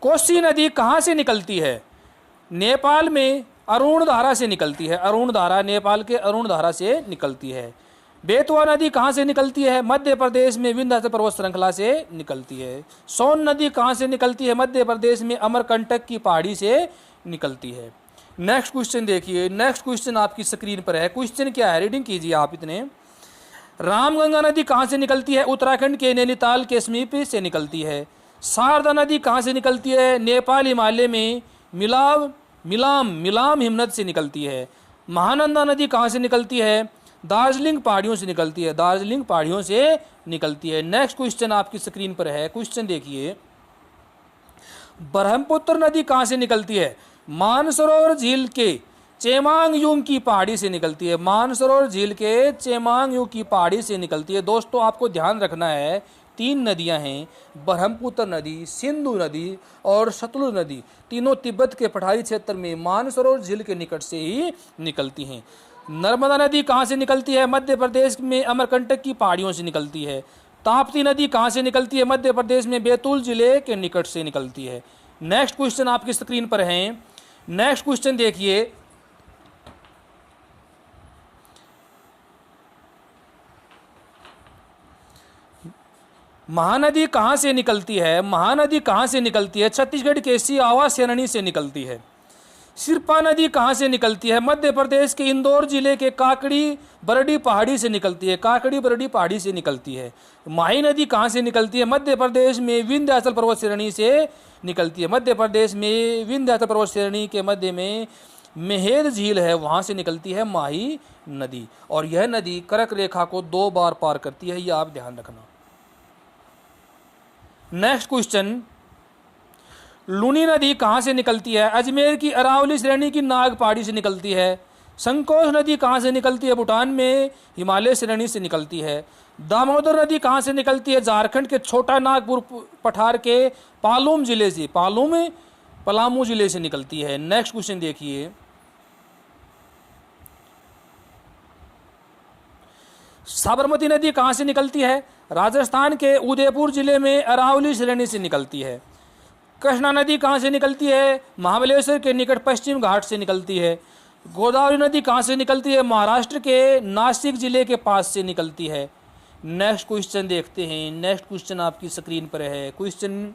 कोसी नदी कहाँ से निकलती है? नेपाल में अरुण धारा से निकलती है। अरुण धारा नेपाल के अरुण धारा से निकलती है। बेतवा नदी कहाँ से निकलती है? मध्य प्रदेश में विंध्याचल पर्वत श्रृंखला से निकलती है। सोन नदी कहाँ से निकलती है? मध्य प्रदेश में अमरकंटक की पहाड़ी से निकलती है। नेक्स्ट क्वेश्चन देखिए। नेक्स्ट क्वेश्चन आपकी स्क्रीन पर है। क्वेश्चन क्या है रीडिंग कीजिए आप इतने। रामगंगा नदी कहाँ से निकलती है? उत्तराखंड के नैनीताल के समीप से निकलती है। शारदा नदी कहाँ से निकलती है? नेपाल हिमालय में मिलाम हिमनद से निकलती है। महानंदा नदी कहाँ से निकलती है? दार्जिलिंग पहाड़ियों से निकलती है। दार्जिलिंग पहाड़ियों से निकलती है। नेक्स्ट क्वेश्चन आपकी स्क्रीन पर है। क्वेश्चन देखिए। ब्रह्मपुत्र नदी कहाँ से निकलती है? मानसरोवर झील के चेमांगयुंग की पहाड़ी से निकलती है। मानसरोवर झील के चेमांगयुंग की पहाड़ी से निकलती है। दोस्तों, आपको ध्यान रखना है, तीन नदियां हैं, ब्रह्मपुत्र नदी, सिंधु नदी और सतलुज नदी। तीनों तिब्बत के पठारी क्षेत्र में मानसरोवर झील के निकट से ही निकलती हैं। नर्मदा नदी कहाँ से निकलती है? मध्य प्रदेश में अमरकंटक की पहाड़ियों से निकलती है। ताप्ती नदी कहाँ से निकलती है? मध्य प्रदेश में बैतूल जिले के निकट से निकलती है। नेक्स्ट क्वेश्चन आपकी स्क्रीन पर है। नेक्स्ट क्वेश्चन देखिए। महानदी कहाँ से निकलती है? महानदी कहाँ से निकलती है? छत्तीसगढ़ के सियावा सेरनी से निकलती है। सिरपा नदी कहाँ से निकलती है? मध्य प्रदेश के इंदौर जिले के काकड़ी बरडी पहाड़ी से निकलती है। काकड़ी बरडी पहाड़ी से निकलती है। माही नदी कहाँ से निकलती है? मध्य प्रदेश में विंध्याचल पर्वत श्रेणी से निकलती है। मध्य प्रदेश में विंध्याचल पर्वत श्रेणी के मध्य में मेहेर झील है, वहाँ से निकलती है माही नदी। और यह नदी कर्क रेखा को 2 बार पार करती है, यह आप ध्यान रखना। Next question. लूनी नदी कहाँ से निकलती है? अजमेर की अरावली श्रेणी की नाग पहाड़ी से निकलती है। संकोच नदी कहाँ से निकलती है? भूटान में हिमालय श्रेणी से निकलती है। दामोदर नदी कहाँ से निकलती है? झारखंड के छोटा नागपुर पठार के पलामू जिले से निकलती है। नेक्स्ट क्वेश्चन देखिए। साबरमती नदी कहाँ से निकलती है? राजस्थान के उदयपुर जिले में अरावली श्रेणी से निकलती है। कृष्णा नदी कहाँ से निकलती है? महाबलेश्वर के निकट पश्चिम घाट से निकलती है। गोदावरी नदी कहाँ से निकलती है? महाराष्ट्र के नासिक जिले के पास से निकलती है। नेक्स्ट क्वेश्चन देखते हैं। नेक्स्ट क्वेश्चन आपकी स्क्रीन पर है। क्वेश्चन।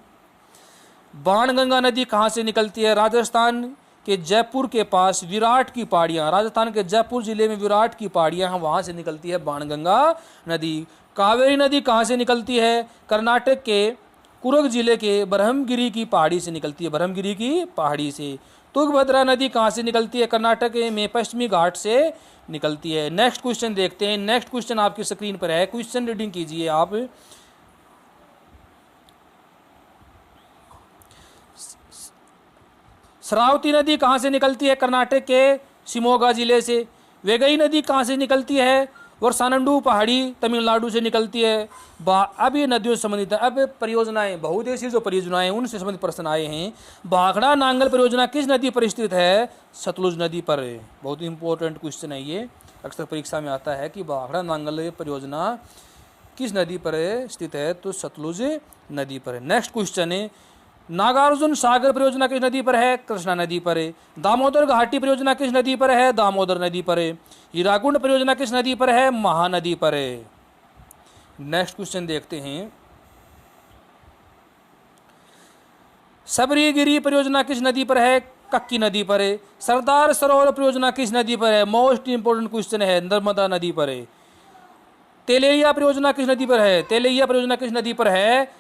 बाणगंगा नदी कहाँ से निकलती है? राजस्थान के जयपुर के पास विराट की पहाड़ियाँ, राजस्थान के जयपुर जिले में विराट की पहाड़ियाँ हैं, वहाँ से निकलती है बाणगंगा नदी। कावेरी नदी कहाँ से निकलती है? कर्नाटक के कुर्ग जिले के ब्रह्मगिरी की पहाड़ी से निकलती है। ब्रह्मगिरी की पहाड़ी से। तुंगभद्रा नदी कहाँ से निकलती है? कर्नाटक में पश्चिमी घाट से निकलती है। नेक्स्ट क्वेश्चन देखते हैं। नेक्स्ट क्वेश्चन आपकी स्क्रीन पर है। क्वेश्चन रीडिंग कीजिए आप। श्रावती नदी कहाँ से निकलती है? कर्नाटक के शिमोगा जिले से। वेगई नदी कहाँ से निकलती है? वर्सानंडू पहाड़ी तमिलनाडु से निकलती है। अब ये नदियों से संबंधित है। अब परियोजनाएं, बहुउद्देशीय जो परियोजनाएं उनसे संबंधित प्रश्न आए हैं। भाखड़ा नांगल परियोजना किस नदी पर स्थित है? सतलुज नदी पर। बहुत इंपॉर्टेंट क्वेश्चन है ये, अक्सर परीक्षा में आता है कि भाखड़ा नांगल परियोजना किस नदी पर स्थित है? तो सतलुज नदी पर है। नेक्स्ट क्वेश्चन है, नागार्जुन सागर परियोजना किस नदी पर है? कृष्णा नदी पर है। दामोदर घाटी परियोजना किस नदी पर है? दामोदर नदी पर है। हीराकुंड परियोजना किस नदी पर है? महानदी पर है। नेक्स्ट क्वेश्चन देखते हैं, सबरीगिरी परियोजना किस नदी पर है? कक्की नदी पर है। सरदार सरोवर परियोजना किस नदी पर है? मोस्ट इंपोर्टेंट क्वेश्चन है, नर्मदा नदी पर है। तेलैया परियोजना किस नदी पर है? तेलैया परियोजना किस नदी पर है?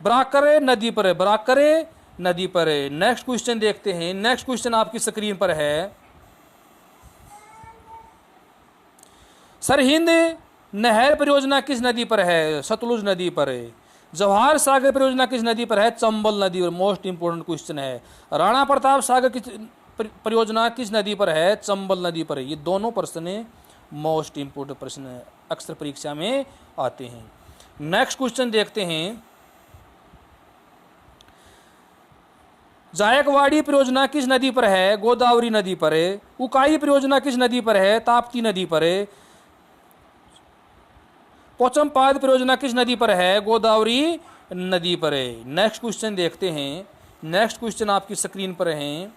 बराकरे नदी पर है। बराकरे नदी पर है। नेक्स्ट क्वेश्चन देखते हैं। नेक्स्ट क्वेश्चन आपकी स्क्रीन पर है, सरहिंद नहर परियोजना किस नदी पर है? सतलुज नदी पर है। जवाहर सागर परियोजना किस नदी पर है? चंबल नदी पर। मोस्ट इंपोर्टेंट क्वेश्चन है। राणा प्रताप सागर की परियोजना किस नदी पर है? चंबल नदी पर है। ये दोनों प्रश्न मोस्ट इंपोर्टेंट प्रश्न है, अक्सर परीक्षा में आते हैं। नेक्स्ट क्वेश्चन देखते हैं, जायकवाड़ी परियोजना किस नदी पर है? गोदावरी नदी पर है। उकाई परियोजना किस नदी पर है? ताप्ती नदी पर है। पोचमपाद परियोजना किस नदी पर है? गोदावरी नदी पर है। नेक्स्ट क्वेश्चन देखते हैं। नेक्स्ट क्वेश्चन आपकी स्क्रीन पर है,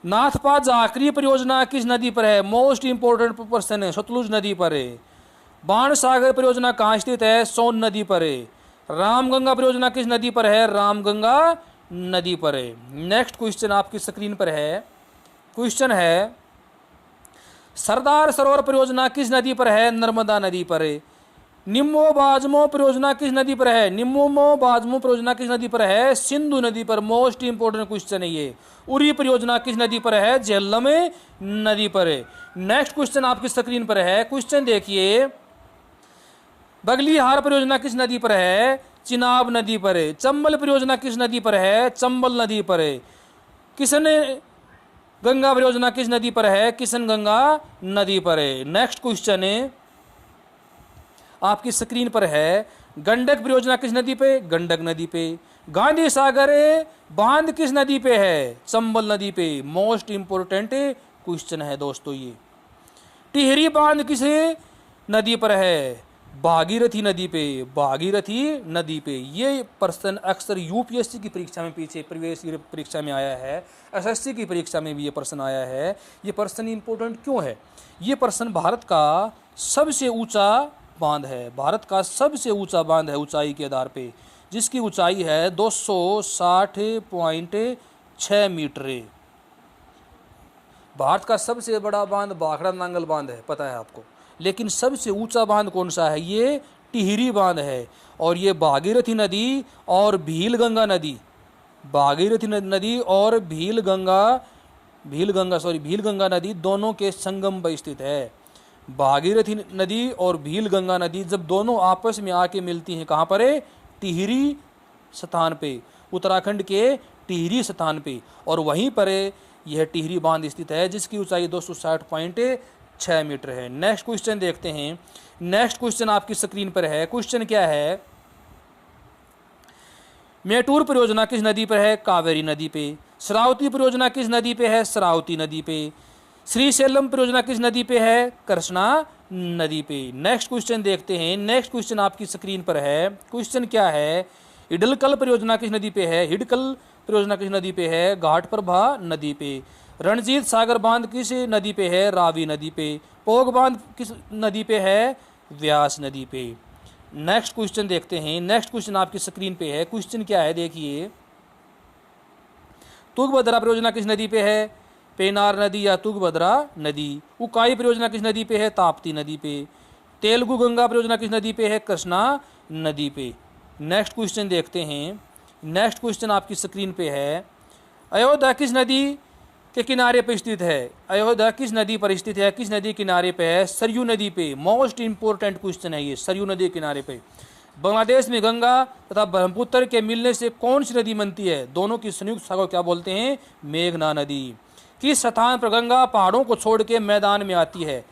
नाथपा जाखरी परियोजना किस नदी पर है? मोस्ट इंपोर्टेंट प्रश्न है, सतलुज नदी पर है। बाण सागर परियोजना कहाँ स्थित है? सोन नदी पर है। रामगंगा परियोजना किस नदी पर है? रामगंगा नदी पर है। नेक्स्ट क्वेश्चन आपकी स्क्रीन पर है, क्वेश्चन है, सरदार सरोवर परियोजना किस नदी पर है? नर्मदा नदी पर है। निम्मो बाजमो परियोजना किस नदी पर है? निम्मो बाजमो परियोजना किस नदी पर है? सिंधु नदी पर। मोस्ट इंपोर्टेंट क्वेश्चन है ये। उरी परियोजना किस नदी पर है? झेलम नदी पर है। नेक्स्ट क्वेश्चन आपकी स्क्रीन पर है, क्वेश्चन देखिए, बगलीहार परियोजना किस नदी पर है? चिनाब नदी पर है। चंबल परियोजना किस नदी पर है? चंबल नदी पर है। किशन गंगा परियोजना किस नदी पर है? किशन गंगा नदी पर है। नेक्स्ट क्वेश्चन है आपकी स्क्रीन पर है, गंडक परियोजना किस नदी पे? गंडक नदी पे। गांधी सागर बांध किस नदी पे है? चंबल नदी पे। मोस्ट इंपोर्टेंट क्वेश्चन है दोस्तों ये। टिहरी बांध किस नदी पर है? भागीरथी नदी पे। भागीरथी नदी पे। ये प्रश्न अक्सर यूपीएससी की परीक्षा में, पीछे प्रीवियस ईयर परीक्षा में आया है, एसएससी की परीक्षा में भी ये प्रश्न आया है। ये प्रश्न इंपोर्टेंट क्यों है? ये प्रश्न भारत का सबसे ऊंचा बांध है। भारत का सबसे ऊंचा बांध है ऊंचाई के आधार पे, जिसकी ऊंचाई है 260.6 मीटर। भारत का सबसे बड़ा बांध भाखड़ा नांगल बांध है, पता है आपको, लेकिन सबसे ऊंचा बांध कौन सा है? ये टिहरी बांध है। और ये भागीरथी नदी और भीलगंगा नदी, भागीरथी नदी और भीलगंगा नदी दोनों के संगम पर स्थित है। भागीरथी नदी और भीलगंगा नदी जब दोनों आपस में आके मिलती हैं, कहाँ पर है? टिहरी स्थान पे, उत्तराखंड के टिहरी स्थान पे, और वहीं पर यह टिहरी बांध स्थित है, जिसकी ऊंचाई 260.6 मीटर है। नेक्स्ट क्वेश्चन देखते हैं। नेक्स्ट क्वेश्चन आपकी स्क्रीन पर है, क्वेश्चन क्या है, मेटूर परियोजना किस नदी पर है? कावेरी नदी पे। श्रावती परियोजना किस नदी पे है? श्रावती नदी पे। श्रीशैलम परियोजना किस नदी पे है? कृष्णा नदी पे। नेक्स्ट क्वेश्चन देखते हैं। नेक्स्ट क्वेश्चन आपकी स्क्रीन पर है, क्वेश्चन क्या है, हिडलकल परियोजना किस नदी पे है? हिडकल परियोजना किस नदी पे है? घाटप्रभा नदी पे। रणजीत सागर बांध किस नदी पे है? रावी नदी पे। पोग बांध किस नदी पे है? व्यास नदी पे। नेक्स्ट क्वेश्चन देखते हैं। नेक्स्ट क्वेश्चन आपकी स्क्रीन पे है, क्वेश्चन क्या है देखिए, तुंगभद्रा परियोजना किस नदी पे है? पेनार नदी या तुंगभद्रा नदी। उकाई परियोजना किस नदी पे है? ताप्ती नदी पे। तेलुगु गंगा परियोजना किस नदी पे है? कृष्णा नदी पे। नेक्स्ट क्वेश्चन देखते हैं। नेक्स्ट क्वेश्चन आपकी स्क्रीन पे है, अयोध्या किस नदी के किनारे पर स्थित है? अयोध्या किस नदी पर स्थित है? किस नदी किनारे पे है? सरयू नदी पे। मोस्ट इंपोर्टेंट क्वेश्चन है ये, सरयू नदी किनारे पे। बांग्लादेश में गंगा तथा ब्रह्मपुत्र के मिलने से कौन सी नदी बनती है? दोनों की संयुक्त शाखा को क्या बोलते हैं? मेघना नदी। किस स्थान पर गंगा पहाड़ों को छोड़ के मैदान में आती है?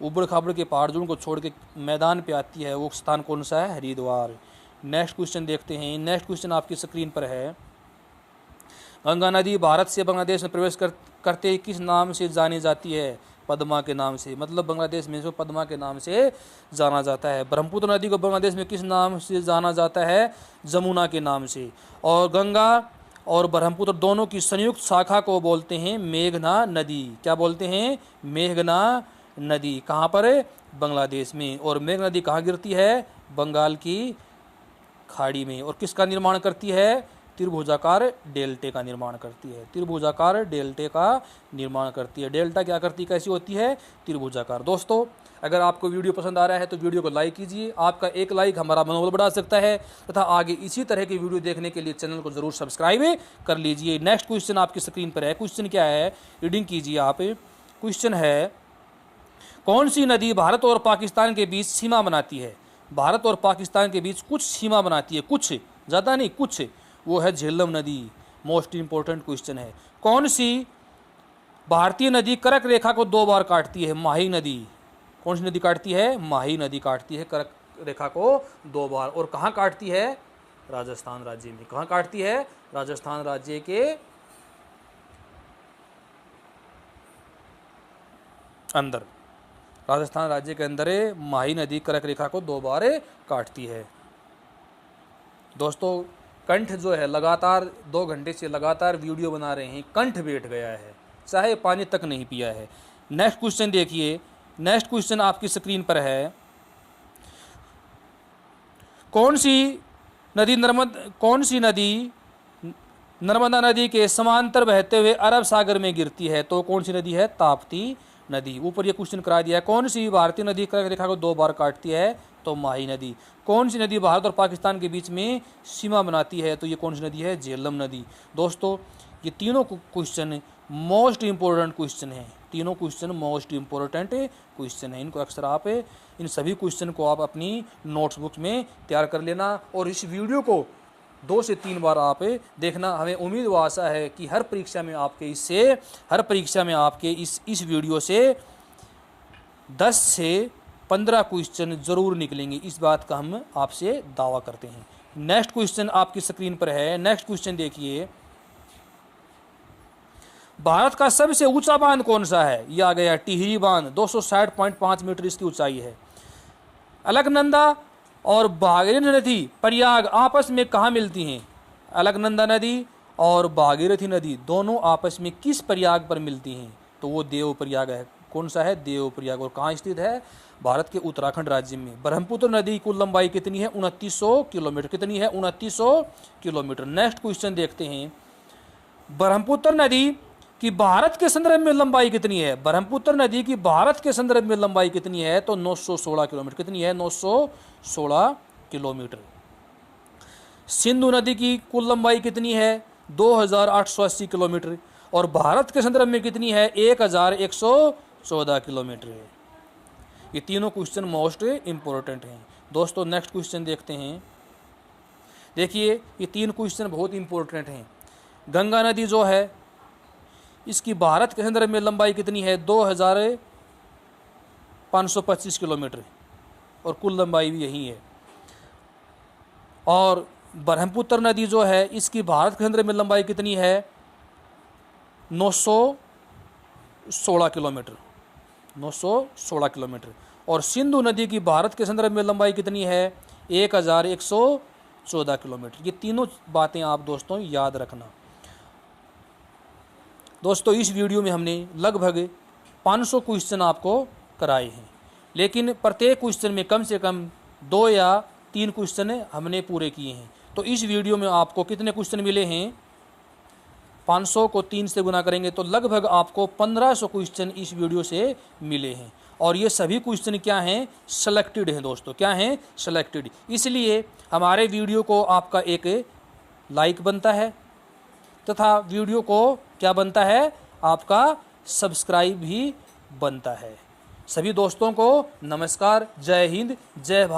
उबड़ खाबड़ के पहाड़ को छोड़ के मैदान पे आती है, वो स्थान कौन सा है? हरिद्वार। नेक्स्ट क्वेश्चन देखते हैं। नेक्स्ट क्वेश्चन आपकी स्क्रीन पर है। गंगा नदी भारत से बांग्लादेश में प्रवेश करते किस नाम से जानी जाती है? पद्मा के नाम से, मतलब बांग्लादेश में इसको पद्मा के नाम से जाना जाता है। ब्रह्मपुत्र नदी को बांग्लादेश में किस नाम से जाना जाता है? जमुना के नाम से। और गंगा और ब्रह्मपुत्र दोनों की संयुक्त शाखा को बोलते हैं मेघना नदी। क्या बोलते हैं? मेघना नदी। कहाँ पर है? बांग्लादेश में। और मेघना नदी कहाँ गिरती है? बंगाल की खाड़ी में। और किसका निर्माण करती है? त्रिभुजाकार डेल्टे का निर्माण करती है। त्रिभुजाकार डेल्टे का निर्माण करती है। डेल्टा क्या करती है? कैसी होती है? त्रिभुजाकार। दोस्तों, अगर आपको वीडियो पसंद आ रहा है तो वीडियो को लाइक कीजिए। आपका एक लाइक हमारा मनोबल बढ़ा सकता है तथा आगे इसी तरह की वीडियो देखने के लिए चैनल को जरूर सब्सक्राइब कर लीजिए। नेक्स्ट क्वेश्चन आपकी स्क्रीन पर है। क्वेश्चन क्या है? रीडिंग कीजिए आप। क्वेश्चन है, कौन सी नदी भारत और पाकिस्तान के बीच सीमा बनाती है? भारत और पाकिस्तान के बीच कुछ सीमा बनाती है, कुछ, ज़्यादा नहीं, कुछ। वो है झेलम नदी। मोस्ट इंपॉर्टेंट क्वेश्चन है। कौन सी भारतीय नदी कर्क रेखा को 2 बार काटती है? माही नदी। कौन सी नदी काटती है? माही नदी काटती है कर्क रेखा को 2 बार। और कहाँ काटती है? राजस्थान राज्य में। कहाँ काटती है? राजस्थान राज्य के अंदर। राजस्थान राज्य के अंदर माही नदी कर्क रेखा को 2 बार काटती है। दोस्तों, कंठ जो है लगातार 2 घंटे से लगातार वीडियो बना रहे हैं, कंठ बैठ गया है, चाहे पानी तक नहीं पिया है। नेक्स्ट क्वेश्चन देखिए। नेक्स्ट क्वेश्चन आपकी स्क्रीन पर है। कौन सी नदी नर्मदा नदी के समांतर बहते हुए अरब सागर में गिरती है? तो कौन सी नदी है? ताप्ती नदी। ऊपर ये क्वेश्चन करा दिया है। कौन सी भारतीय नदी कर्क रेखा को 2 बार काटती है? तो माही नदी। कौन सी नदी भारत और पाकिस्तान के बीच में सीमा बनाती है? तो ये कौन सी नदी है? झेलम नदी। दोस्तों, ये तीनों क्वेश्चन मोस्ट इंपॉर्टेंट क्वेश्चन है। तीनों क्वेश्चन मोस्ट इंपॉर्टेंट क्वेश्चन है। इनको अक्सर आप इन सभी क्वेश्चन को आप अपनी नोट्सबुक में तैयार कर लेना और इस वीडियो को 2 से 3 बार आप देखना। हमें उम्मीद व आशा है कि हर परीक्षा में आपके इस वीडियो से 10 से 15 क्वेश्चन जरूर निकलेंगे। इस बात का हम आपसे दावा करते हैं। नेक्स्ट क्वेश्चन आपकी स्क्रीन पर है। नेक्स्ट क्वेश्चन देखिए। भारत का सबसे ऊंचा बांध कौन सा है? यह आ गया टिहरी बांध। 260.5 मीटर इसकी ऊंचाई है। अलकनंदा और भागीरथी नदी प्रयाग आपस में कहाँ मिलती हैं? अलकनंदा नदी और भागीरथी नदी दोनों आपस में किस प्रयाग पर मिलती हैं? तो वो देव प्रयाग है। कौन सा है? देव प्रयाग। और कहाँ स्थित है? भारत के उत्तराखंड राज्य में। ब्रह्मपुत्र नदी की कुल लंबाई कितनी है? 2900 किलोमीटर। कितनी है? 2900 किलोमीटर। नेक्स्ट क्वेश्चन देखते हैं। ब्रह्मपुत्र नदी कि भारत के संदर्भ में लंबाई कितनी है? ब्रह्मपुत्र नदी की भारत के संदर्भ में लंबाई कितनी है? तो 916 किलोमीटर। कितनी है? 916 किलोमीटर। सिंधु नदी की कुल लंबाई कितनी है? 2880 किलोमीटर। और भारत के संदर्भ में कितनी है? 1114 किलोमीटर है। ये तीनों क्वेश्चन मोस्ट इंपॉर्टेंट हैं। दोस्तों, नेक्स्ट क्वेश्चन देखते हैं। देखिए, ये 3 क्वेश्चन बहुत इंपॉर्टेंट हैं। गंगा नदी जो है, इसकी भारत के संदर्भ में लंबाई कितनी है? 2525 किलोमीटर। और कुल लंबाई भी यही है। और ब्रह्मपुत्र नदी जो है, इसकी भारत के संदर्भ में लंबाई कितनी है? 916 किलोमीटर। 916 किलोमीटर। और सिंधु नदी की भारत के संदर्भ में लंबाई कितनी है? 1114 किलोमीटर। ये तीनों बातें आप दोस्तों याद रखना। दोस्तों, इस वीडियो में हमने लगभग 500 क्वेश्चन आपको कराए हैं, लेकिन प्रत्येक क्वेश्चन में कम से कम 2 या 3 क्वेश्चन हमने पूरे किए हैं। तो इस वीडियो में आपको कितने क्वेश्चन मिले हैं? 500 को 3 से गुना करेंगे तो लगभग आपको 1500 क्वेश्चन इस वीडियो से मिले हैं। और ये सभी क्वेश्चन क्या हैं? सेलेक्टेड हैं दोस्तों। क्या हैं? सेलेक्टेड। इसलिए हमारे वीडियो को आपका एक लाइक बनता है तथा वीडियो को क्या बनता है? आपका सब्सक्राइब भी बनता है। सभी दोस्तों को नमस्कार। जय हिंद, जय भारत।